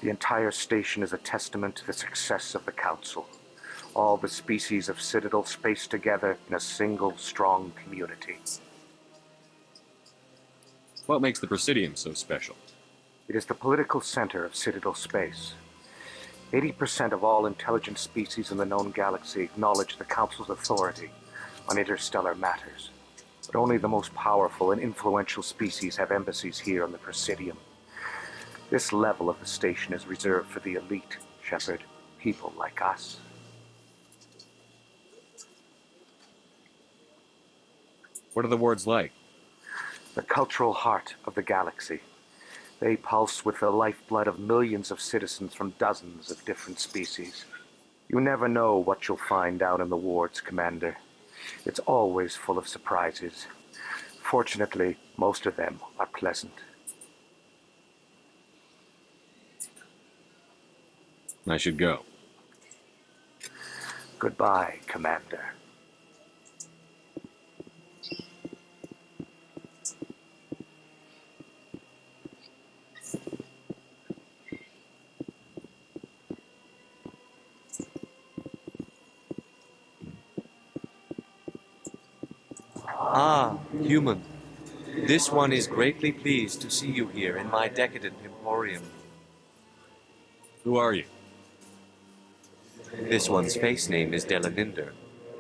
the entire station is a testament to the success of the Council. All the species of Citadel spaced together in a single strong community. What makes the Presidium so special? It is the political center of Citadel space. 80% of all intelligent species in the known galaxy acknowledge the Council's authority on interstellar matters. But only the most powerful and influential species have embassies here on the Presidium. This level of the station is reserved for the elite, Shepard. People like us. What are the wards like? The cultural heart of the galaxy. They pulse with the lifeblood of millions of citizens from dozens of different species. You never know what you'll find down in the wards, Commander. It's always full of surprises. Fortunately, most of them are pleasant. I should go. Goodbye, Commander. Ah, human. This one is greatly pleased to see you here in my decadent emporium. Who are you? This one's face name is Delaninder,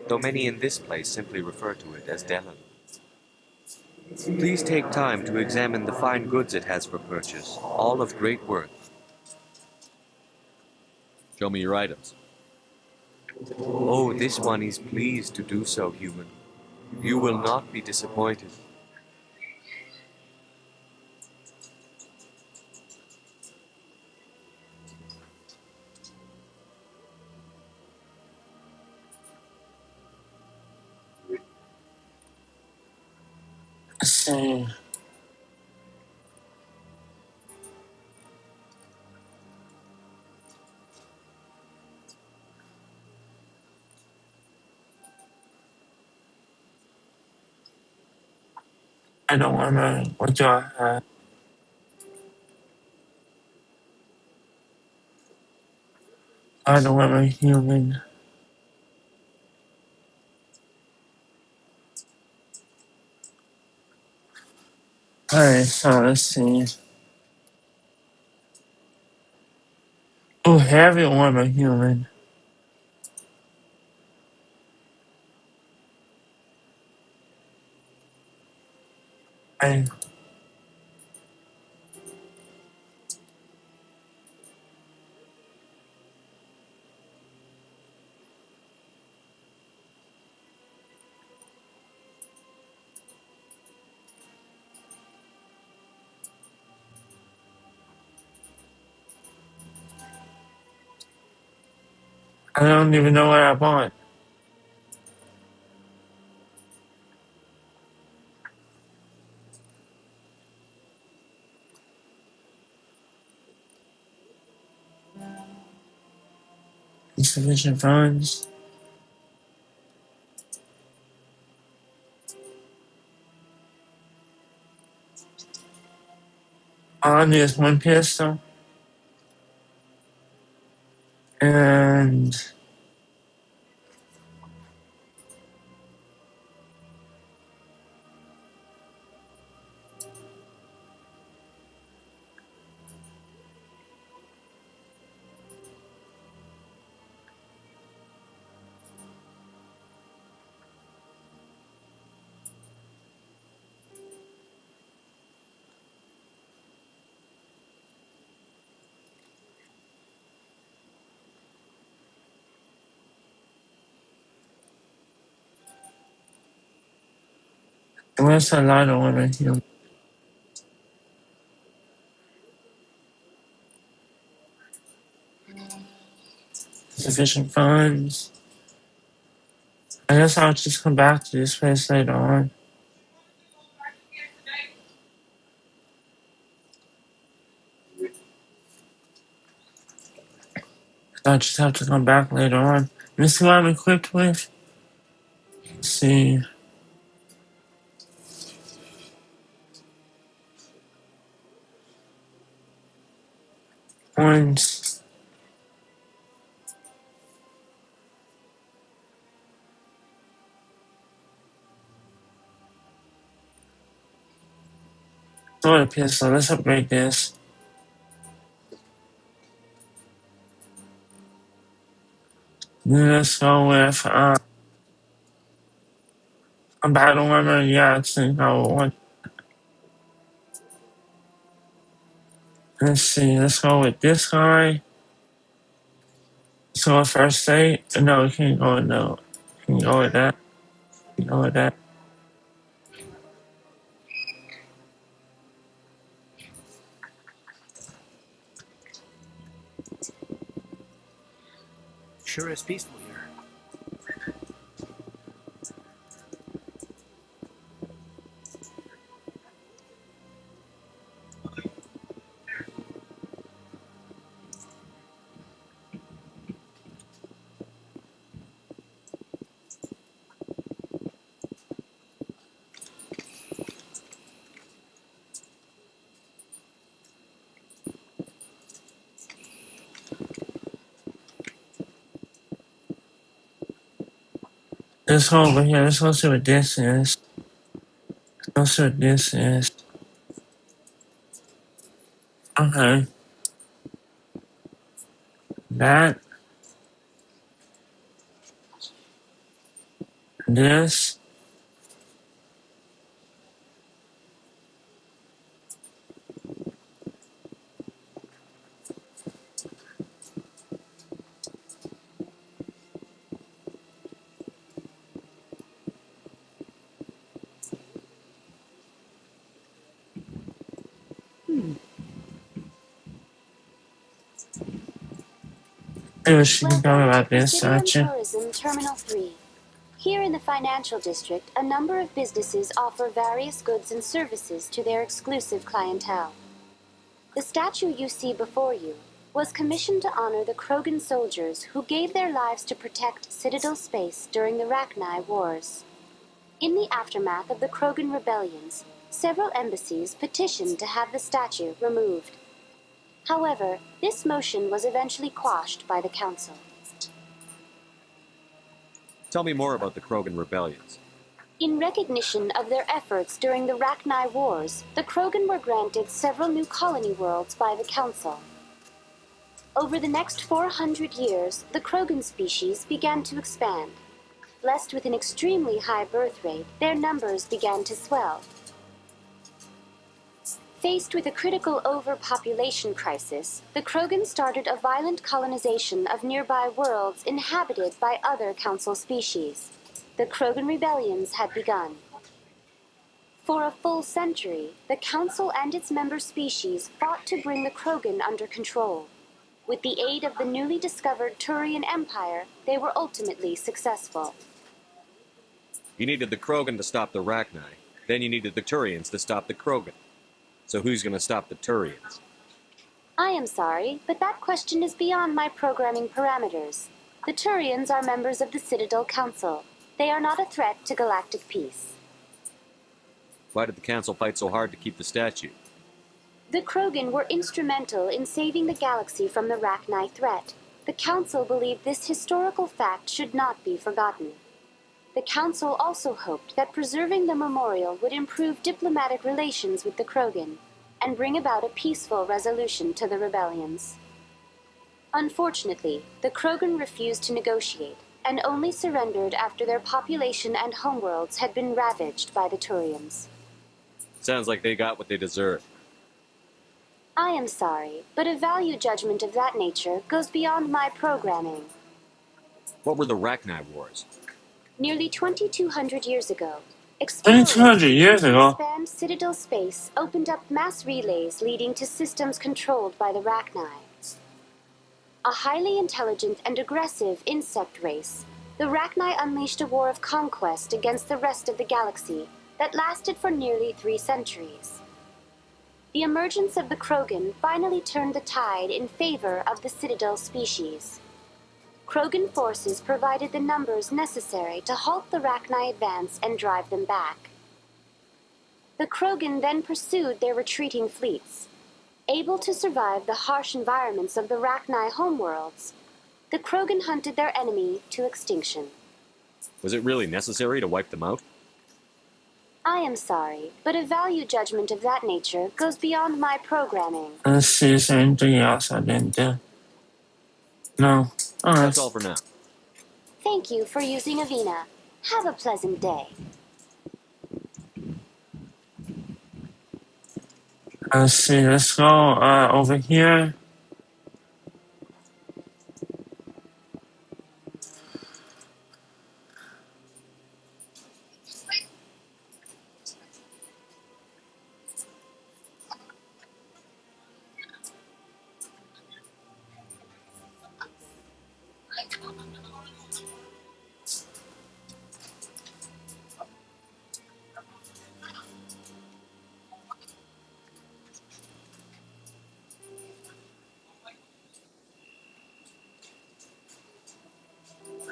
though many in this place simply refer to it as Delan. Please take time to examine the fine goods it has for purchase, all of great worth. Show me your items. Oh, this one is pleased to do so, human. You will not be disappointed. Let's see. I don't remember what do I have. I don't remember human. Alright, so let's see. Oh, heavy armor human. I don't even know what I bought. Insufficient funds. All I need is one pistol. And where's a lot of women human? Sufficient funds. I guess I'll just come back to this place later on. I'll just have to come back later on. Let me see what I'm equipped with. Let's see. Points. throw a pistol. Let's upgrade this. Then let's go with a battle armor. Yeah, I think I want. Let's see. Let's go with this guy. Let's go with first aid. No, we can't go with no. We can go with that. We can go with that. Sure is peaceful here. Let's go over here. Let's go see what this is. Let's see what this is. Okay. That. This. Maybe she can tell me about this, Presidium actually. Tourism Terminal 3. Here in the financial district, a number of businesses offer various goods and services to their exclusive clientele. The statue you see before you was commissioned to honor the Krogan soldiers who gave their lives to protect Citadel space during the Rachni Wars. In the aftermath of the Krogan rebellions, several embassies petitioned to have the statue removed. However, this motion was eventually quashed by the Council. Tell me more about the Krogan rebellions. In recognition of their efforts during the Rachni Wars, the Krogan were granted several new colony worlds by the Council. Over the next 400 years, the Krogan species began to expand. Blessed with an extremely high birth rate, their numbers began to swell. Faced with a critical overpopulation crisis, the Krogan started a violent colonization of nearby worlds inhabited by other Council species. The Krogan rebellions had begun. For a full century, the Council and its member species fought to bring the Krogan under control. With the aid of the newly discovered Turian Empire, they were ultimately successful. You needed the Krogan to stop the Rachni. Then you needed the Turians to stop the Krogan. So who's going to stop the Turians? I am sorry, but that question is beyond my programming parameters. The Turians are members of the Citadel Council. They are not a threat to galactic peace. Why did the Council fight so hard to keep the statue? The Krogan were instrumental in saving the galaxy from the Rachni threat. The Council believed this historical fact should not be forgotten. The Council also hoped that preserving the memorial would improve diplomatic relations with the Krogan and bring about a peaceful resolution to the rebellions. Unfortunately, the Krogan refused to negotiate and only surrendered after their population and homeworlds had been ravaged by the Turians. Sounds like they got what they deserved. I am sorry, but a value judgment of that nature goes beyond my programming. What were the Rachni Wars? Nearly 2,200 years ago, explorers 2,200 years ago. expand Citadel space opened up mass relays leading to systems controlled by the Rachni. A highly intelligent and aggressive insect race, the Rachni unleashed a war of conquest against the rest of the galaxy that lasted for nearly 3 centuries. The emergence of the Krogan finally turned the tide in favor of the Citadel species. Krogan forces provided the numbers necessary to halt the Rachni advance and drive them back. The Krogan then pursued their retreating fleets. Able to survive the harsh environments of the Rachni homeworlds, the Krogan hunted their enemy to extinction. Was it really necessary to wipe them out? I am sorry, but a value judgment of that nature goes beyond my programming. Let's see, is there anything else I didn't do? No. Alright. That's all for now. Thank you for using Avena. Have a pleasant day. Let's see, let's go over here.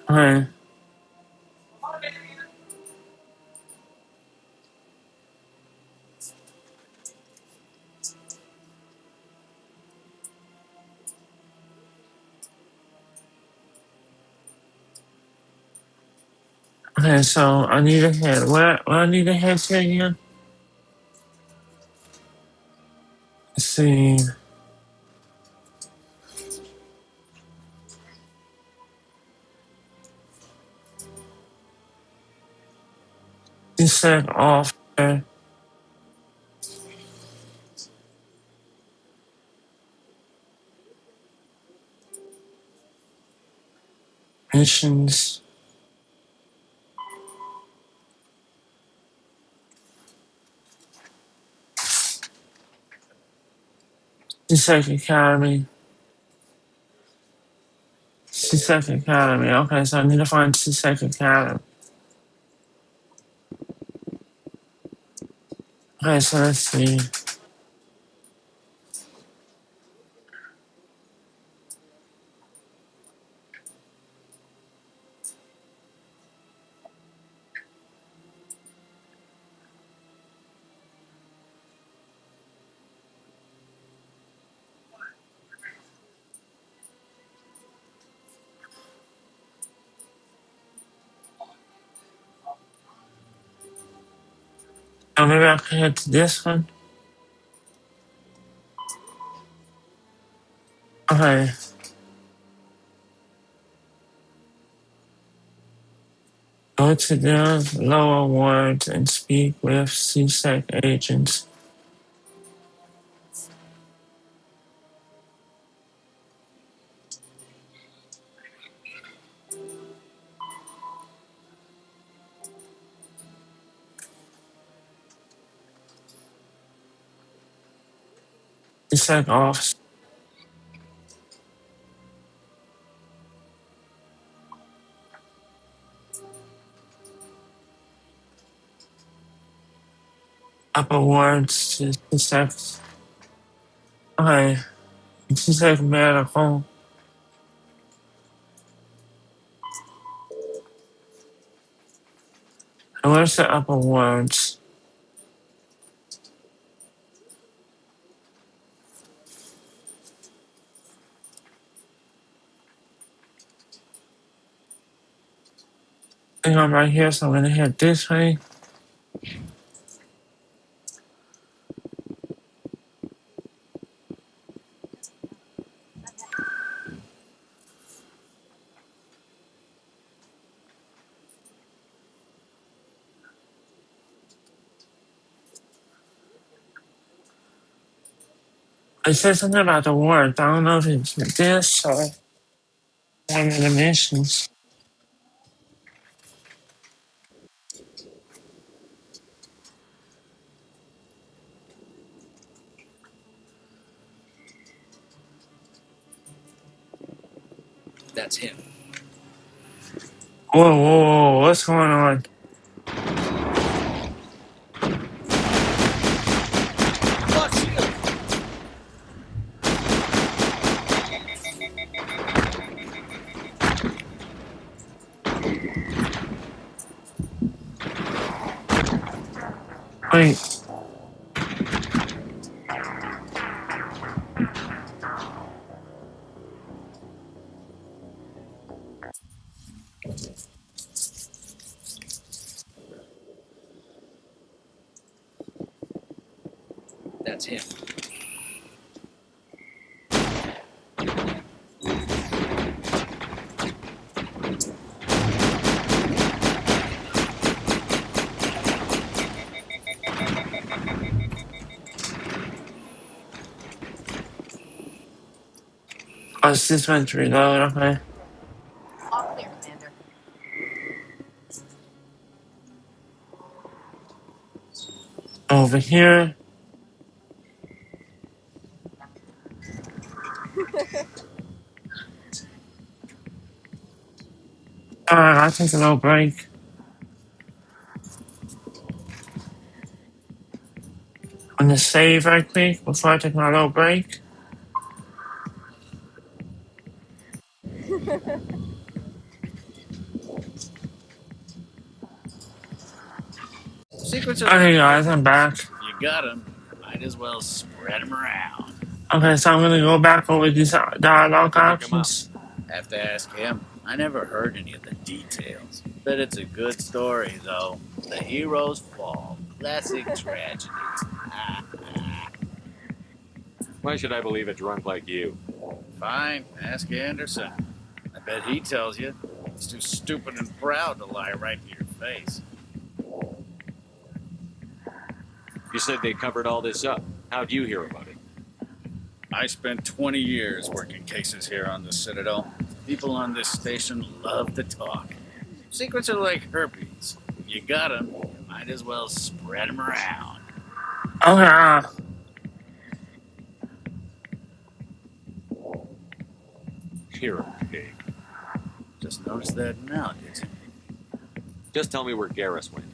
Okay. Okay, so I need to head. Where I need to head to again? Let's see. Set off missions. CSEC Academy. CSEC Academy. Okay, so I need to find CSEC Academy. Okay, so let's see. Oh, maybe I can head to this one. Okay. Go to the lower wards and speak with CSEC agents. CSEC office. Upper wards to CSEC. Okay. CSEC medical. And where's the upper wards? I think I'm right here, so I'm gonna head this way. It said something about the wards. I don't know if it's this or one of the missions. That's him. Whoa, whoa, whoa, what's going on? Wait. that's him. Oh, it's this one to reload, okay. All clear, Commander. Over here. Alright, I'll take a little break. I'm gonna save right quick before I take my little break. Secrets are like Okay, guys, I'm herpes. back. If you got them, might as well spread them around. Okay, so I'm gonna go back over these dialogue options. Have to ask him. I never heard any of the details. Bet it's a good story, though. The hero's fall. Classic tragedy. Why should I believe a drunk like you? Fine, ask Anderson. I bet he tells you. He's too stupid and proud to lie right to your face. You said they covered all this up. How'd you hear about it? I spent 20 years working cases here on the Citadel. People on this station love to talk. Secrets are like herpes. If you got them, you might as well spread them around. Okay. You're a pig. Just noticed that now, did you? Just tell me where Garrus went.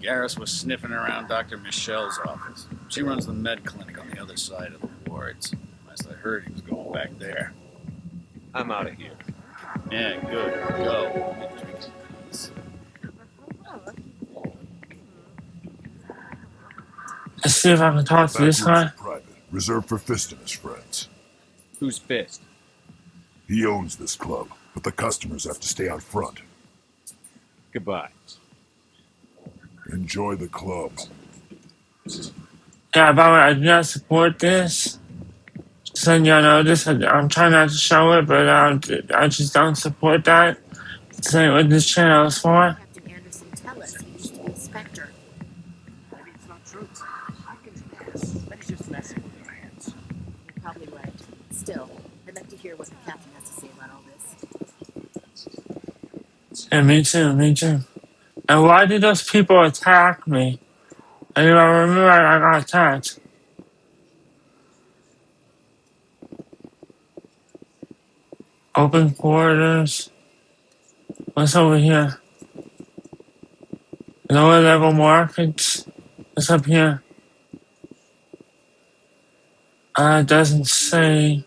Garrus was sniffing around Dr. Michelle's office. She runs the med clinic on the other side of the wards. Last I heard, he was going back there. I'm out of here. Yeah, good. Go. Let's see if I can talk to Back this rooms guy. are private, reserved for Fist and his friends. Who's Fist? He owns this club, but the customers have to stay out front. Goodbye. Enjoy the club. Yeah, by the way, I do not support this. Just letting y'all know this. I'm trying not to show it, but I just don't support that. This ain't what this channel is for. Captain Anderson tell us he used to be a Spectre. Maybe it's not true. Hopkins ass. But he's just messing with our heads. You're probably right. Still, I'd like to hear what the captain has to say about all this. Yeah, me too, me too. And why did those people attack me? I remember I got attacked. Open quarters. What's over here? Lower level markets. What's up here? It doesn't say.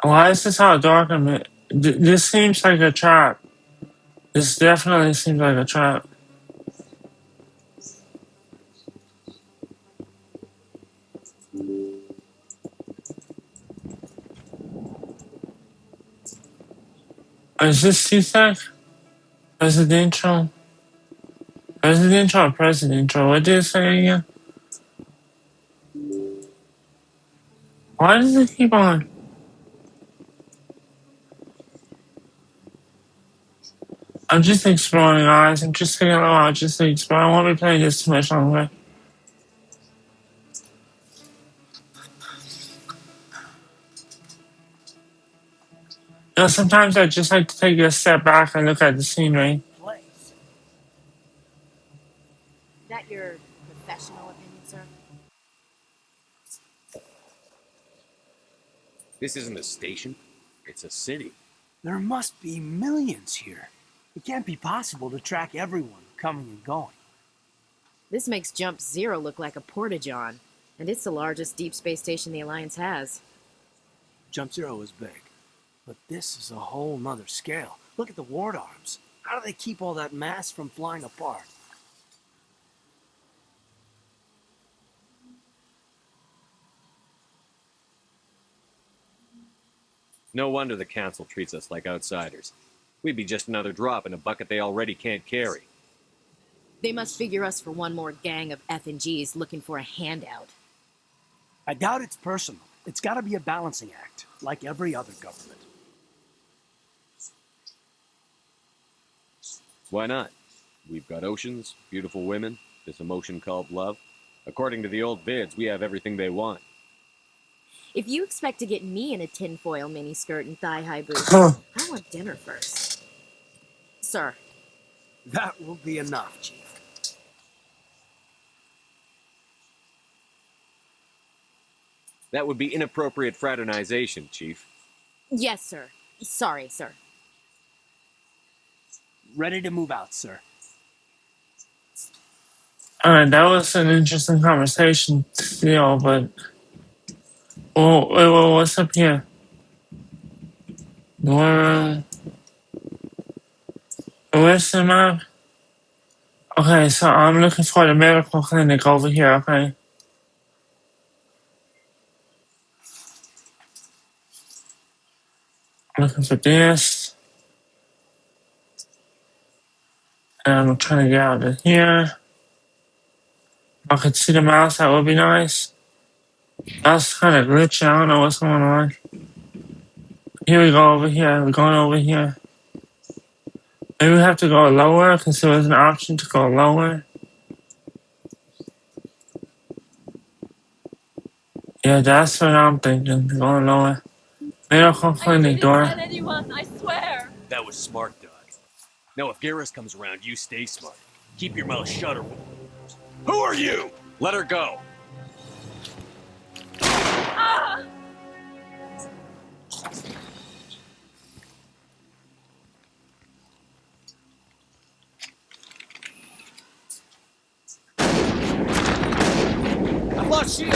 Why is this all dark? This seems like a trap. This definitely seems like a trap. Is this CSEC? Residential? Residential or presidential? What did it say again? Why does it keep on? I'm just exploring, guys. I'm just taking a while just to explore. I won't be playing this too much longer. You know, sometimes I just like to take a step back and look at the scenery. Place. Is that your professional opinion, sir? This isn't a station. It's a city. There must be millions here. It can't be possible to track everyone coming and going. This makes Jump Zero look like a porta-john, and it's the largest deep space station the Alliance has. Jump Zero is big, but this is a whole nother scale. Look at the ward arms. How do they keep all that mass from flying apart? No wonder the council treats us like outsiders. We'd be just another drop in a bucket they already can't carry. They must figure us for one more gang of F&Gs looking for a handout. I doubt it's personal. It's gotta be a balancing act, like every other government. Why not? We've got oceans, beautiful women, this emotion called love. According to the old vids, we have everything they want. If you expect to get me in a tinfoil miniskirt and thigh-high boots, I want dinner first. Sir. That will be enough, Chief. That would be inappropriate fraternization, Chief. Yes, sir. Sorry, sir. Ready to move out, sir. Alright, that was an interesting conversation still, but what's up here? Where's the map? Okay, so I'm looking for the medical clinic over here, okay? I'm looking for this. And I'm trying to get out of here. If I could see the mouse, that would be nice. That's kind of glitchy, I don't know what's going on. Here we go over here, we're going over here. Maybe we have to go lower, because there was an option to go lower. Yeah, that's what I'm thinking, going lower. Medical clinic door. anyone, I swear. That was smart, Doc. Now if Garrus comes around, you stay smart. Keep your mouth shut or... Who are you? Let her go. Ah! I've lost shield!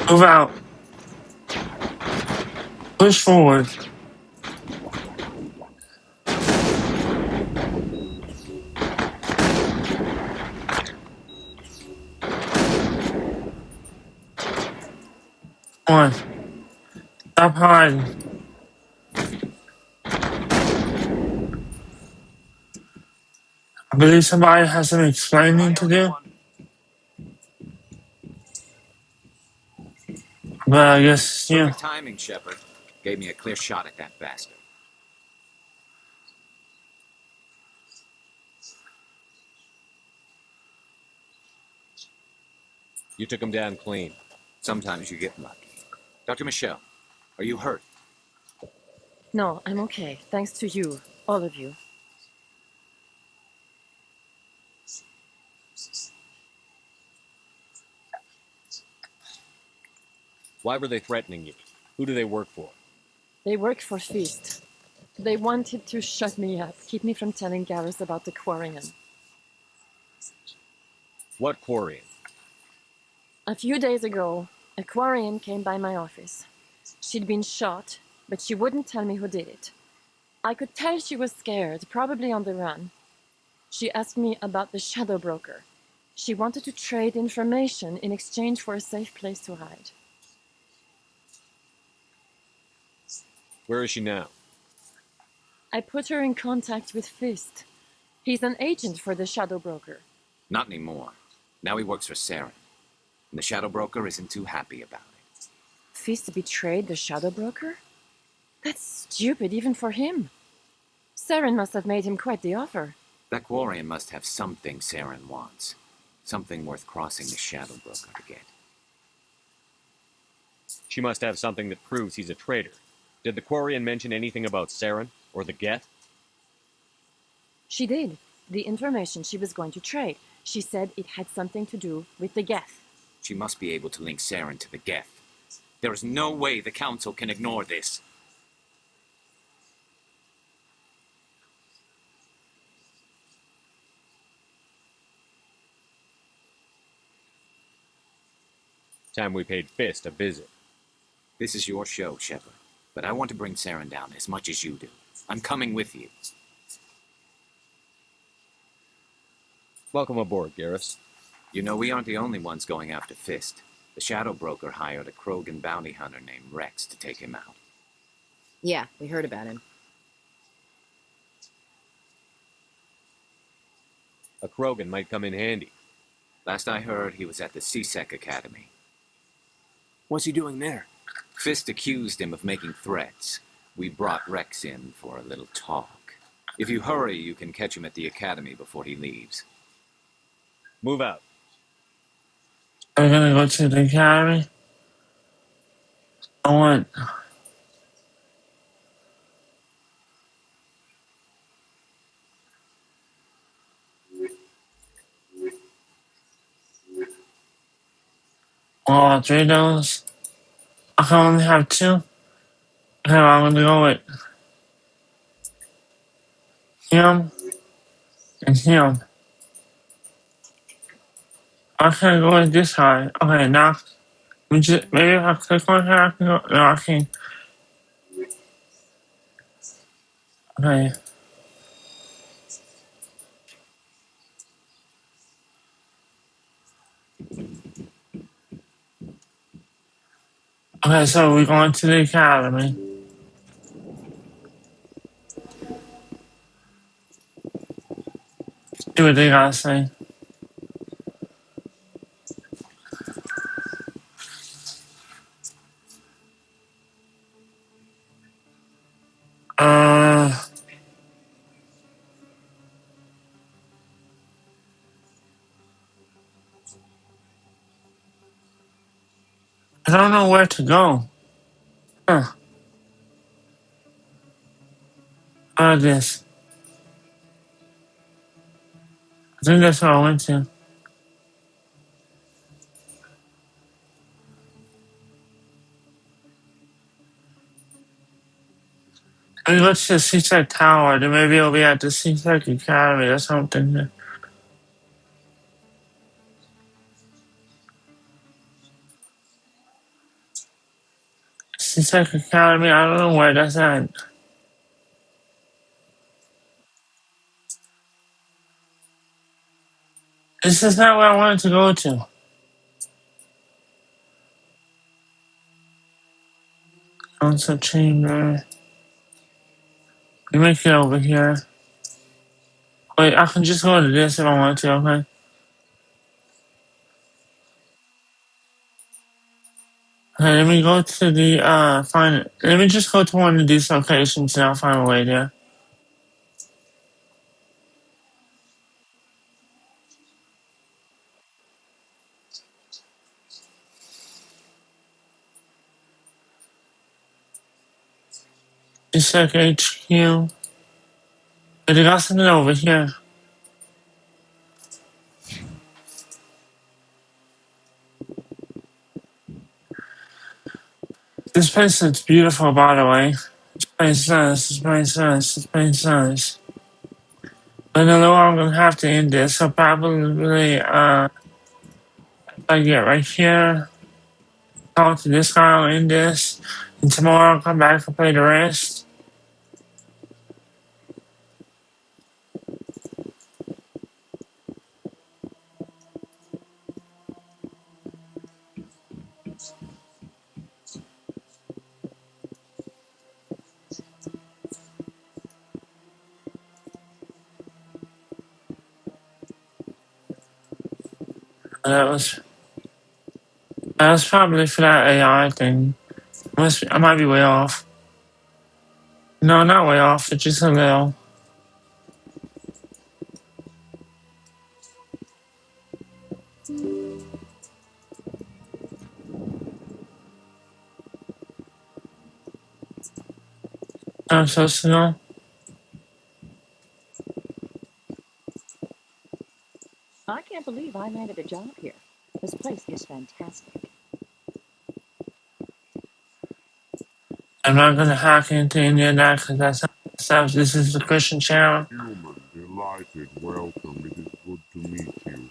Move out. Push forward. Come on. Stop hiding. I believe somebody has some explaining to do. But I guess, yeah. Perfect timing, Shepard. Gave me a clear shot at that bastard. You took him down clean. Sometimes you get lucky. Dr. Michelle, are you hurt? No, I'm okay. Thanks to you. All of you. Why were they threatening you? Who do they work for? They work for Feast. They wanted to shut me up, keep me from telling Garrus about the Quarian. What Quarian? A few days ago, a Quarian came by my office. She'd been shot, but she wouldn't tell me who did it. I could tell she was scared, probably on the run. She asked me about the Shadow Broker. She wanted to trade information in exchange for a safe place to hide. Where is she now? I put her in contact with Fist. He's an agent for the Shadow Broker. Not anymore. Now he works for Saren. And the Shadow Broker isn't too happy about it. Fist betrayed the Shadow Broker? That's stupid even for him. Saren must have made him quite the offer. That Quarian must have something Saren wants. Something worth crossing the Shadow Broker to get. She must have something that proves he's a traitor. Did the Quarian mention anything about Saren or the Geth? She did. The information she was going to trade. She said it had something to do with the Geth. She must be able to link Saren to the Geth. There is no way the Council can ignore this. Time we paid Fist a visit. This is your show, Shepard. But I want to bring Saren down as much as you do. I'm coming with you. Welcome aboard, Garrus. You know, we aren't the only ones going after Fist. The Shadow Broker hired a Krogan bounty hunter named Rex to take him out. Yeah, we heard about him. A Krogan might come in handy. Last I heard, he was at the CSEC Academy. What's he doing there? Fist accused him of making threats. We brought Rex in for a little talk. If you hurry, you can catch him at the Academy before he leaves. Move out. I'm gonna go to the academy. I want. Oh, $3. I can only have two. Okay, I'm gonna go with him and him. I can go with this guy. Okay, now maybe if I click on her, I can go. No, I can. Okay. Okay, so we're going to the academy. See what they gotta say. I don't know where to go. Huh. This. I think that's where I went to. We go to the Seaside Tower, then maybe it'll be at the Seaside Academy or something. Seaside Academy, I don't know where that's at. This is not where I wanted to go to. Council chamber. Let me get over here. Wait, I can just go to this if I want to, okay? Okay, let me go to the, let me just go to one of these locations and I'll find a way there. It's like HQ. But they got something over here. This place is beautiful, by the way. This place is nice, this place is nice, this place is nice. But I know I'm gonna have to end this, so probably, I get right here, talk to this guy, I'll end this, and tomorrow I'll come back and play the rest. That was probably for that AI thing. I might be way off. No, not way off, it's just a little. I'm so slow. I can't believe I landed a job here. This place is fantastic. I'm not gonna hack into any of that because that's not stuff. This is the Christian channel. Human, delighted, welcome. It is good to meet you.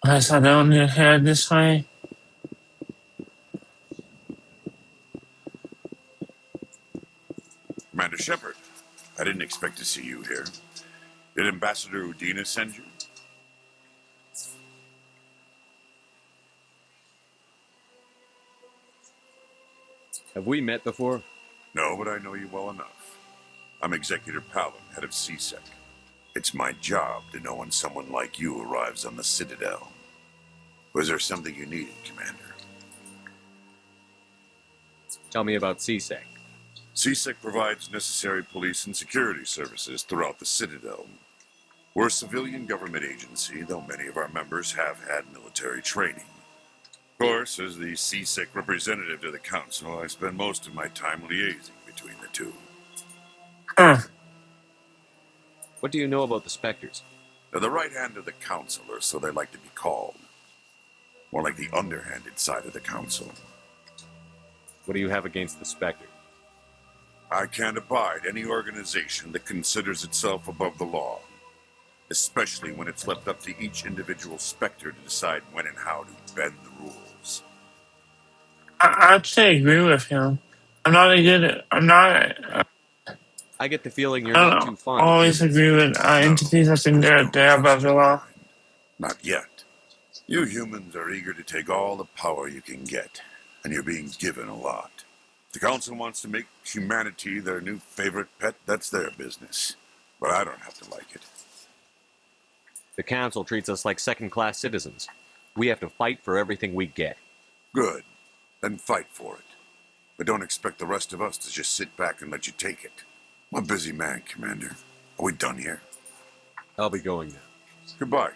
Okay, so I don't need to head this way. Commander Shepard, I didn't expect to see you here. Did Ambassador Udina send you? Have we met before? No, but I know you well enough. I'm Executor Palin, head of CSEC. It's my job to know when someone like you arrives on the Citadel. Was there something you needed, Commander? Tell me about CSEC. CSEC provides necessary police and security services throughout the Citadel. We're a civilian government agency, though many of our members have had military training. Of course, as the CSEC representative to the Council, I spend most of my time liaising between the two. What do you know about the Spectres? They're the right hand of the Council, or so they like to be called. More like the underhanded side of the Council. What do you have against the Spectre? I can't abide any organization that considers itself above the law. Especially when it's left up to each individual Spectre to decide when and how to bend the rules. I'd say agree with him. I'm not a good. I'm not. I get the feeling you're I not don't too fond of always humans. agree with entities that think they're above the law. Not yet. You humans are eager to take all the power you can get, and you're being given a lot. If the Council wants to make humanity their new favorite pet, that's their business. But I don't have to like it. The Council treats us like second-class citizens. We have to fight for everything we get. Good. Then fight for it. But don't expect the rest of us to just sit back and let you take it. I'm a busy man, Commander. Are we done here? I'll be going now. Goodbye,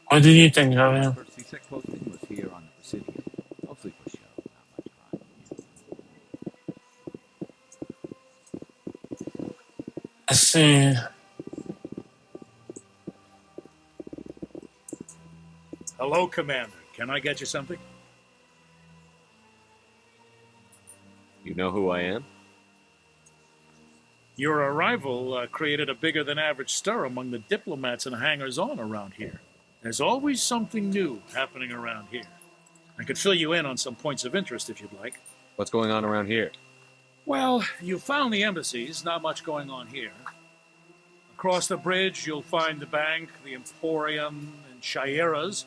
What did you think of him? First CSEC posting was here on the Presidium. Mostly for show, not much crime. Let's see. Hello, Commander. Can I get you something? You know who I am? Your arrival created a bigger-than-average stir among the diplomats and hangers-on around here. There's always something new happening around here. I could fill you in on some points of interest if you'd like. What's going on around here? Well, you found the embassies, not much going on here. Across the bridge, you'll find the bank, the Emporium, and Shaira's.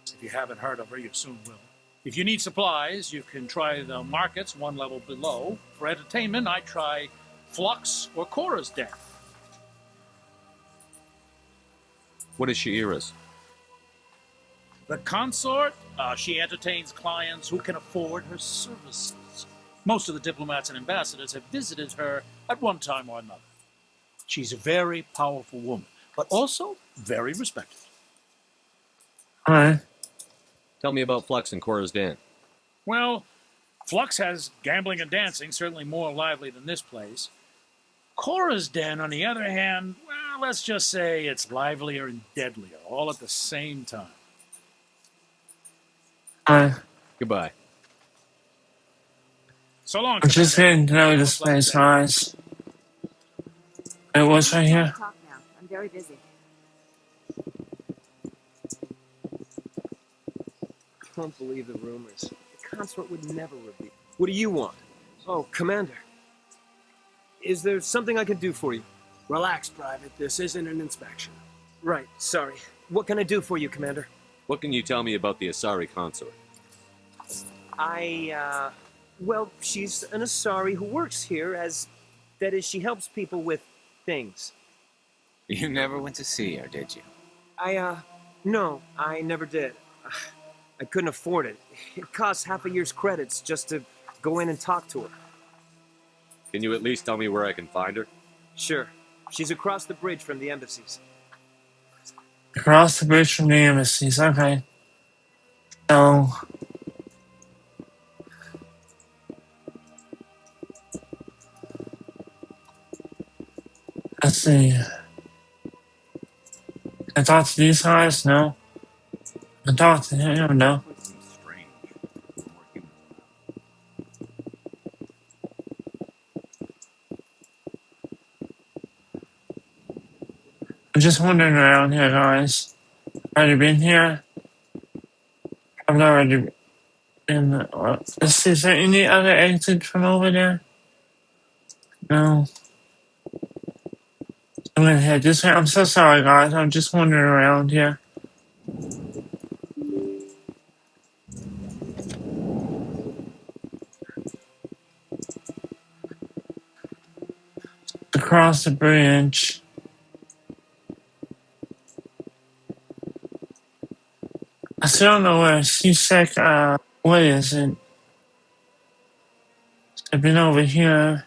If you haven't heard of her, you soon will. If you need supplies, you can try the markets one level below. For entertainment, I try Flux or Cora's Den. What is Shaira's? The consort, she entertains clients who can afford her services. Most of the diplomats and ambassadors have visited her at one time or another. She's a very powerful woman, but also very respected. Alright. Tell me about Flux and Cora's Den. Well, Flux has gambling and dancing, certainly more lively than this place. Cora's Den, on the other hand, well, let's just say it's livelier and deadlier, all at the same time. Goodbye. So long, I'm just Commander. getting to know this place, guys. It was right here. Talk now. I'm very busy. Don't believe the rumors. The consort would never reveal. What do you want? Oh, Commander. Is there something I can do for you? Relax, Private. This isn't an inspection. Right, sorry. What can I do for you, Commander? What can you tell me about the Asari consort? Well, she's an Asari who works here that is, she helps people with things. You never went to see her, did you? No, I never did. I couldn't afford it. It costs half a year's credits just to go in and talk to her. Can you at least tell me where I can find her? Sure. She's across the bridge from the embassies. Across the bridge from the embassies, okay. So... let's see. I talk to these guys? No. I talk to him? No. I'm just wandering around here, guys. Already been here? I've already been. Let's see, is there any other exit from over there? No. I'm gonna head this way. I'm so sorry, guys. I'm just wandering around here. Across the bridge. I still don't know where C-Sec, what is it? I've been over here.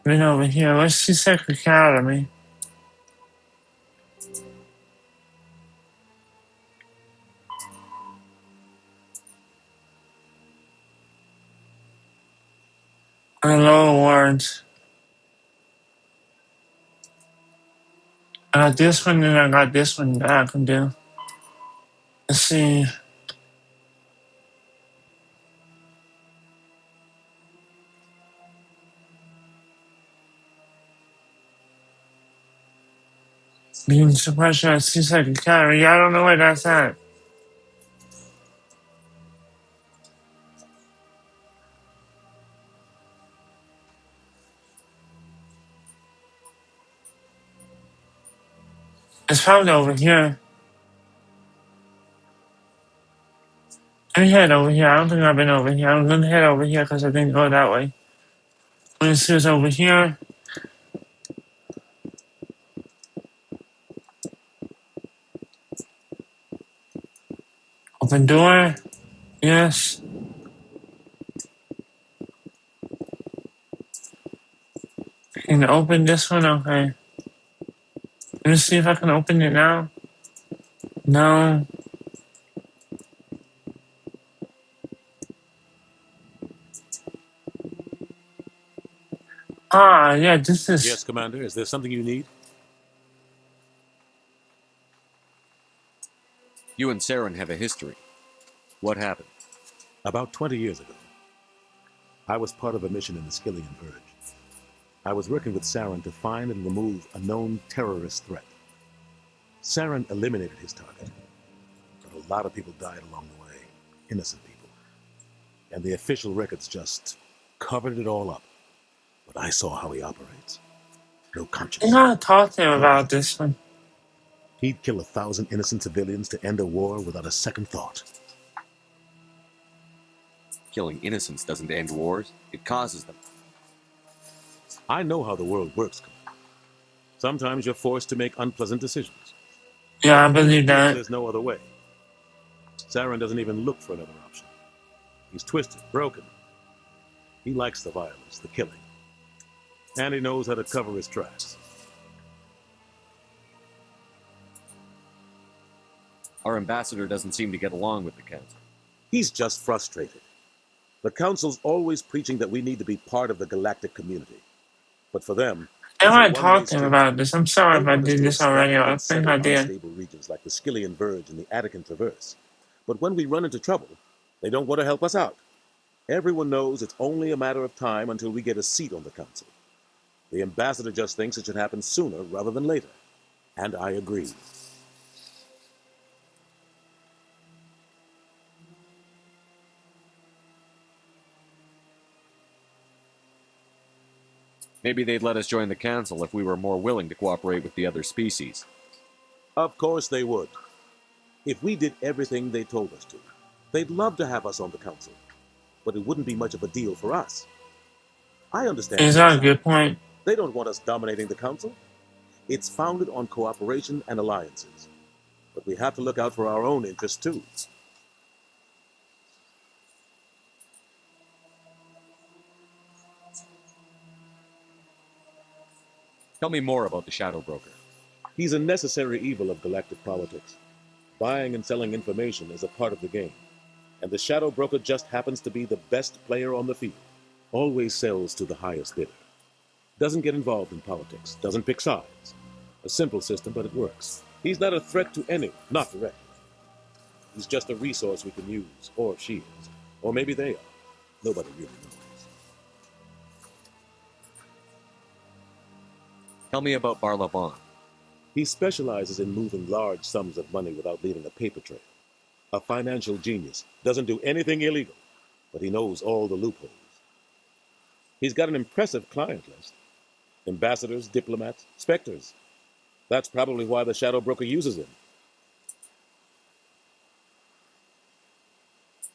Been over here. Where's C-Sec Academy? Lower wards. I got this one and I got this one that I can do. Let's see. Being suppression at C-Sec Academy. Yeah, I don't know where that's at. It's probably over here. Let me head over here. I don't think I've been over here. I'm gonna head over here because I didn't go that way. Let me see what's over here. Open door. Yes. Can I open this one? Okay. Let me see if I can open it now. No. Ah, yeah, this is... Yes, Commander. Is there something you need? You and Saren have a history. What happened? About 20 years ago, I was part of a mission in the Skillian Verge. I was working with Saren to find and remove a known terrorist threat. Saren eliminated his target, but a lot of people died along the way, innocent people. And the official records just covered it all up. But I saw how he operates. No conscience. You gotta talk to him about this one. He'd kill 1,000 innocent civilians to end a war without a second thought. Killing innocents doesn't end wars, it causes them. I know how the world works, Commander. Sometimes you're forced to make unpleasant decisions. Yeah, I believe that. There's no other way. Saren doesn't even look for another option. He's twisted, broken. He likes the violence, the killing. And he knows how to cover his tracks. Our ambassador doesn't seem to get along with the council. He's just frustrated. The council's always preaching that we need to be part of the galactic community. But for them, I want to talk to him about this. I'm sorry if I did this already. I think I did. Unstable regions like the Skillian Verge and the Attican Traverse. But when we run into trouble, they don't want to help us out. Everyone knows it's only a matter of time until we get a seat on the council. The ambassador just thinks it should happen sooner rather than later. And I agree. Maybe they'd let us join the council if we were more willing to cooperate with the other species. Of course they would. If we did everything they told us to, they'd love to have us on the council. But it wouldn't be much of a deal for us. I understand. Is that a good point? They don't want us dominating the council. It's founded on cooperation and alliances. But we have to look out for our own interests too. Tell me more about the Shadow Broker. He's a necessary evil of galactic politics. Buying and selling information is a part of the game. And the Shadow Broker just happens to be the best player on the field. Always sells to the highest bidder. Doesn't get involved in politics. Doesn't pick sides. A simple system, but it works. He's not a threat to anyone, not directly. He's just a resource we can use, or she is. Or maybe they are. Nobody really knows. Tell me about Barla Vaughn. He specializes in moving large sums of money without leaving a paper trail. A financial genius. Doesn't do anything illegal, but he knows all the loopholes. He's got an impressive client list. Ambassadors, diplomats, specters. That's probably why the shadow broker uses him.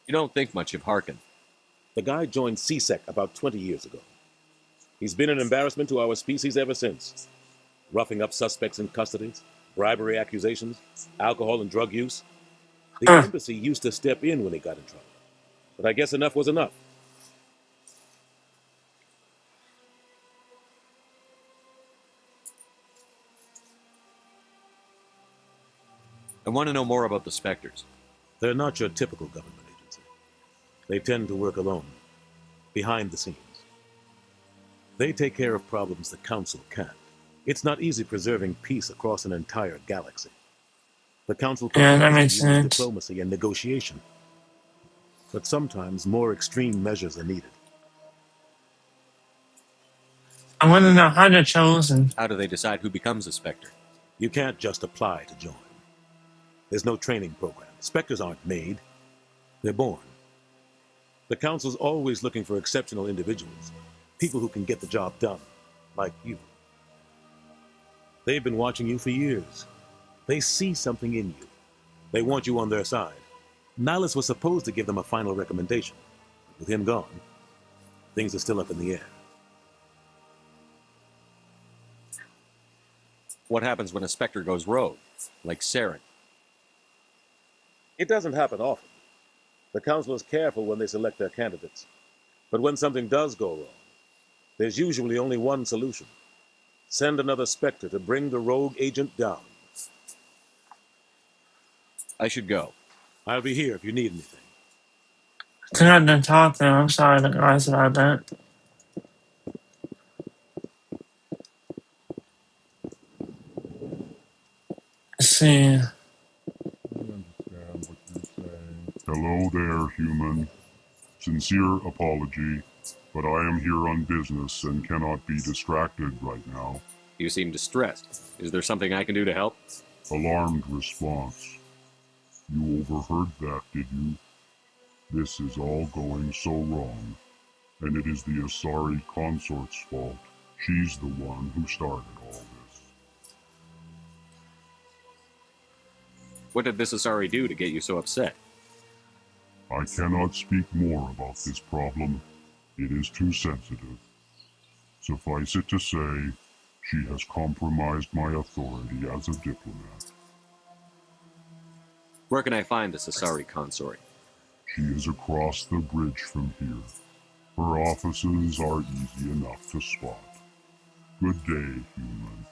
You don't think much of Harkin. The guy joined CSEC about 20 years ago. He's been an embarrassment to our species ever since. Roughing up suspects in custody, bribery accusations, alcohol and drug use. The embassy used to step in when he got in trouble. But I guess enough was enough. I want to know more about the Spectres. They're not your typical government agency. They tend to work alone, behind the scenes. They take care of problems the Council can't. It's not easy preserving peace across an entire galaxy. The Council prefers to use diplomacy and negotiation. But sometimes more extreme measures are needed. I want to know how they're chosen. How do they decide who becomes a Spectre? You can't just apply to join. There's no training program. Spectres aren't made. They're born. The Council's always looking for exceptional individuals. People who can get the job done. Like you. They've been watching you for years. They see something in you. They want you on their side. Nihilus was supposed to give them a final recommendation. With him gone, things are still up in the air. What happens when a Spectre goes rogue, like Saren? It doesn't happen often. The Council is careful when they select their candidates. But when something does go wrong, there's usually only one solution. Send another Spectre to bring the rogue agent down. I should go. I'll be here if you need anything. I think I've been talking. I'm sorry, the guys about that. Let's see. Hello there, human. Sincere apology, but I am here on business and cannot be distracted right now. You seem distressed. Is there something I can do to help? Alarmed response. You overheard that, did you? This is all going so wrong, and it is the Asari consort's fault. She's the one who started all this. What did this Asari do to get you so upset? I cannot speak more about this problem. It is too sensitive. Suffice it to say, she has compromised my authority as a diplomat. Where can I find this Asari consort? She is across the bridge from here. Her offices are easy enough to spot. Good day, human.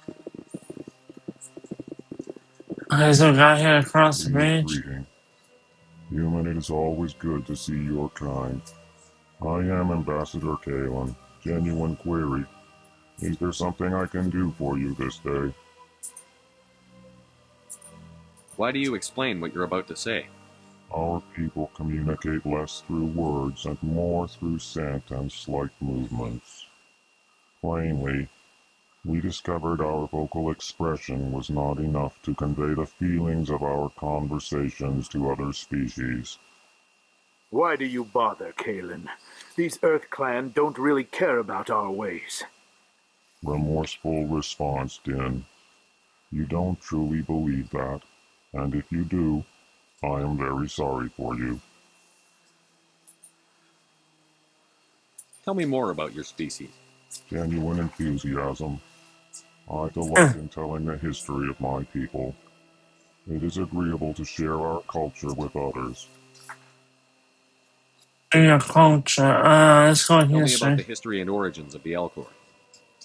Okay, so we got here across the bridge. Greeting. Human, it is always good to see your kind. I am Ambassador Kalen. Genuine query. Is there something I can do for you this day? Why do you explain what you're about to say? Our people communicate less through words and more through scent and slight movements. Plainly, we discovered our vocal expression was not enough to convey the feelings of our conversations to other species. Why do you bother, Kalen? These Earth Clan don't really care about our ways. Remorseful response, Din. You don't truly believe that, and if you do, I am very sorry for you. Tell me more about your species. Genuine enthusiasm. I delight in telling the history of my people. It is agreeable to share our culture with others. Your culture. Let's go Tell me about history. the history and origins of the Elcor.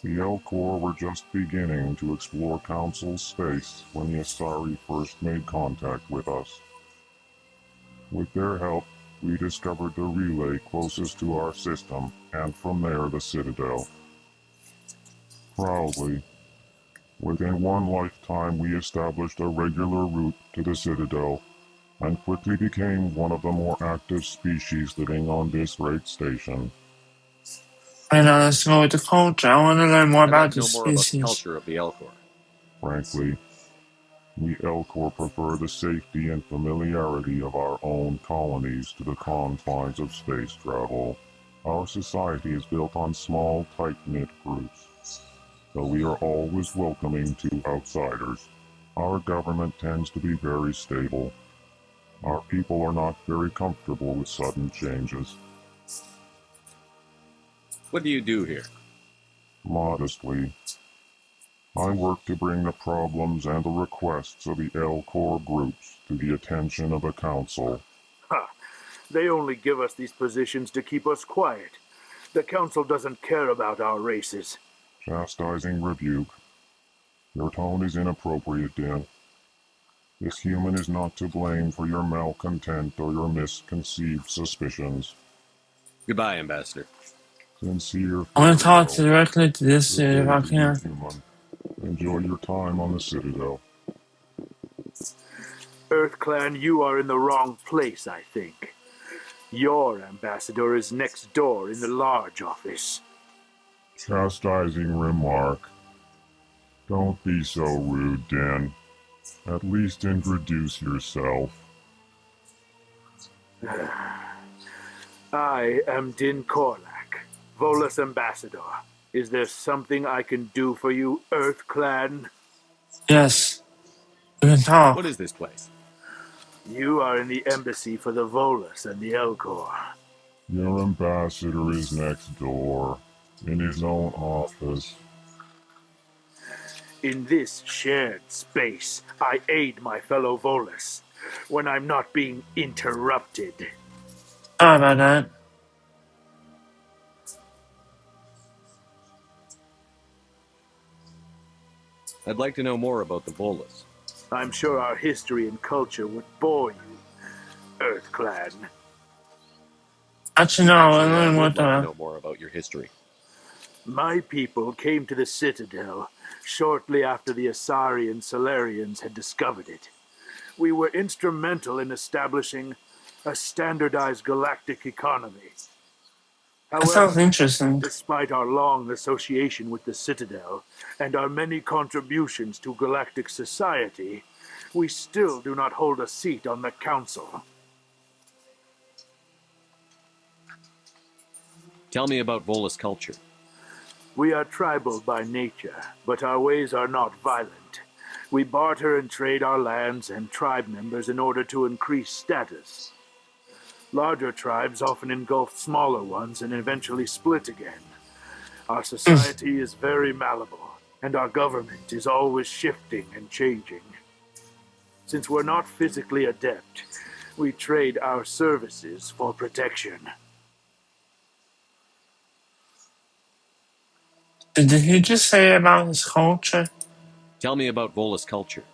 The Elcor were just beginning to explore Council space when the Asari first made contact with us. With their help, we discovered the relay closest to our system, and from there the Citadel. Proudly, within one lifetime we established a regular route to the Citadel, and quickly became one of the more active species living on this great station. Right now, let's go with the culture. I want to learn more I'd about like to the know more about the species. culture of the Elcor. Frankly, we Elcor prefer the safety and familiarity of our own colonies to the confines of space travel. Our society is built on small, tight-knit groups, though we are always welcoming to outsiders. Our government tends to be very stable. Our people are not very comfortable with sudden changes. What do you do here? Modestly, I work to bring the problems and the requests of the L-Corps groups to the attention of the Council. Ha! They only give us these positions to keep us quiet. The Council doesn't care about our races. Chastising rebuke. Your tone is inappropriate, Din. This human is not to blame for your malcontent or your misconceived suspicions. Goodbye, Ambassador. Sincere I want to talk farewell. directly to this Good dude if day I to you, can. human. Enjoy your time on the Citadel. EarthClan, you are in the wrong place, I think. Your ambassador is next door in the large office. Chastising remark. Don't be so rude, Din. At least introduce yourself. I am Din Korlak, Volus ambassador. Is there something I can do for you, EarthClan? Yes, we can talk. What is this place? You are in the embassy for the Volus and the Elcor. Your ambassador is next door, in his own office. In this shared space, I aid my fellow Volus when I'm not being interrupted. Sorry about that. I'd like to know more about the Volus. I'm sure our history and culture would bore you, EarthClan. Actually, no, Actually, I I learned would what like to know more about your history. My people came to the Citadel shortly after the Asari Solarians had discovered it. We were instrumental in establishing a standardized galactic economy. That sounds However, interesting. despite our long association with the Citadel and our many contributions to galactic society, we still do not hold a seat on the Council. Tell me about Volus culture. We are tribal by nature, but our ways are not violent. We barter and trade our lands and tribe members in order to increase status. Larger tribes often engulf smaller ones and eventually split again. Our society is very malleable, and our government is always shifting and changing. Since we're not physically adept, we trade our services for protection. Did he just say about his culture? Tell me about Volus culture.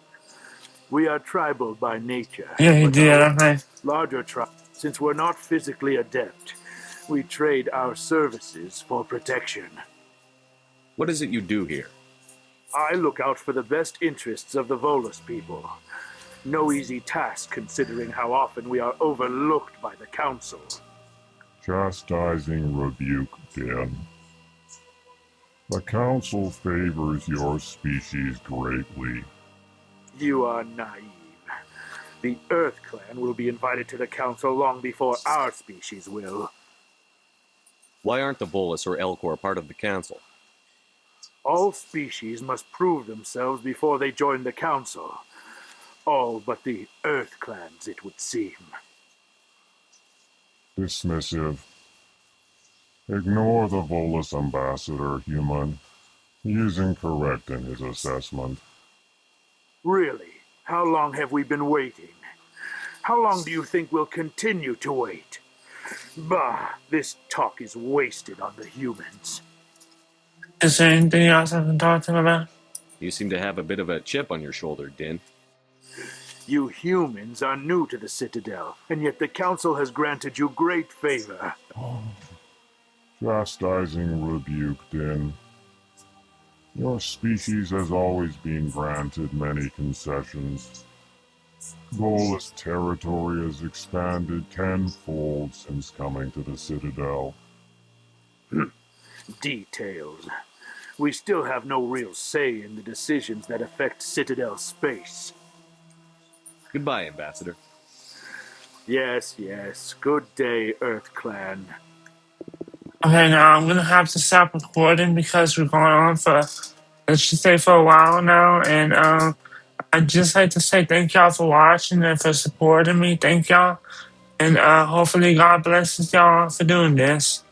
We are tribal by nature. Yeah, he but did, our okay. larger tribes, since we're not physically adept, we trade our services for protection. What is it you do here? I look out for the best interests of the Volus people. No easy task considering how often we are overlooked by the Council. Chastising rebuke, Din. The Council favors your species greatly. You are naive. The EarthClan will be invited to the Council long before our species will. Why aren't the Volus or Elcor part of the Council? All species must prove themselves before they join the Council. All but the EarthClans, it would seem. Dismissive. Ignore the Volus ambassador, human. He is incorrect in his assessment. Really? How long have we been waiting? How long do you think we'll continue to wait? Bah, this talk is wasted on the humans. Is there anything else I can talk to him about? You seem to have a bit of a chip on your shoulder, Din. You humans are new to the Citadel, and yet the Council has granted you great favor. Chastising rebuke, Din. Your species has always been granted many concessions. Volus territory has expanded tenfold since coming to the Citadel. Details. We still have no real say in the decisions that affect Citadel space. Goodbye, Ambassador. Yes, yes. Good day, EarthClan. Okay, now I'm gonna have to stop recording because we're going on for, let's just say, for a while now. And I'd just like to say thank y'all for watching and for supporting me. Thank y'all. And hopefully God blesses y'all for doing this.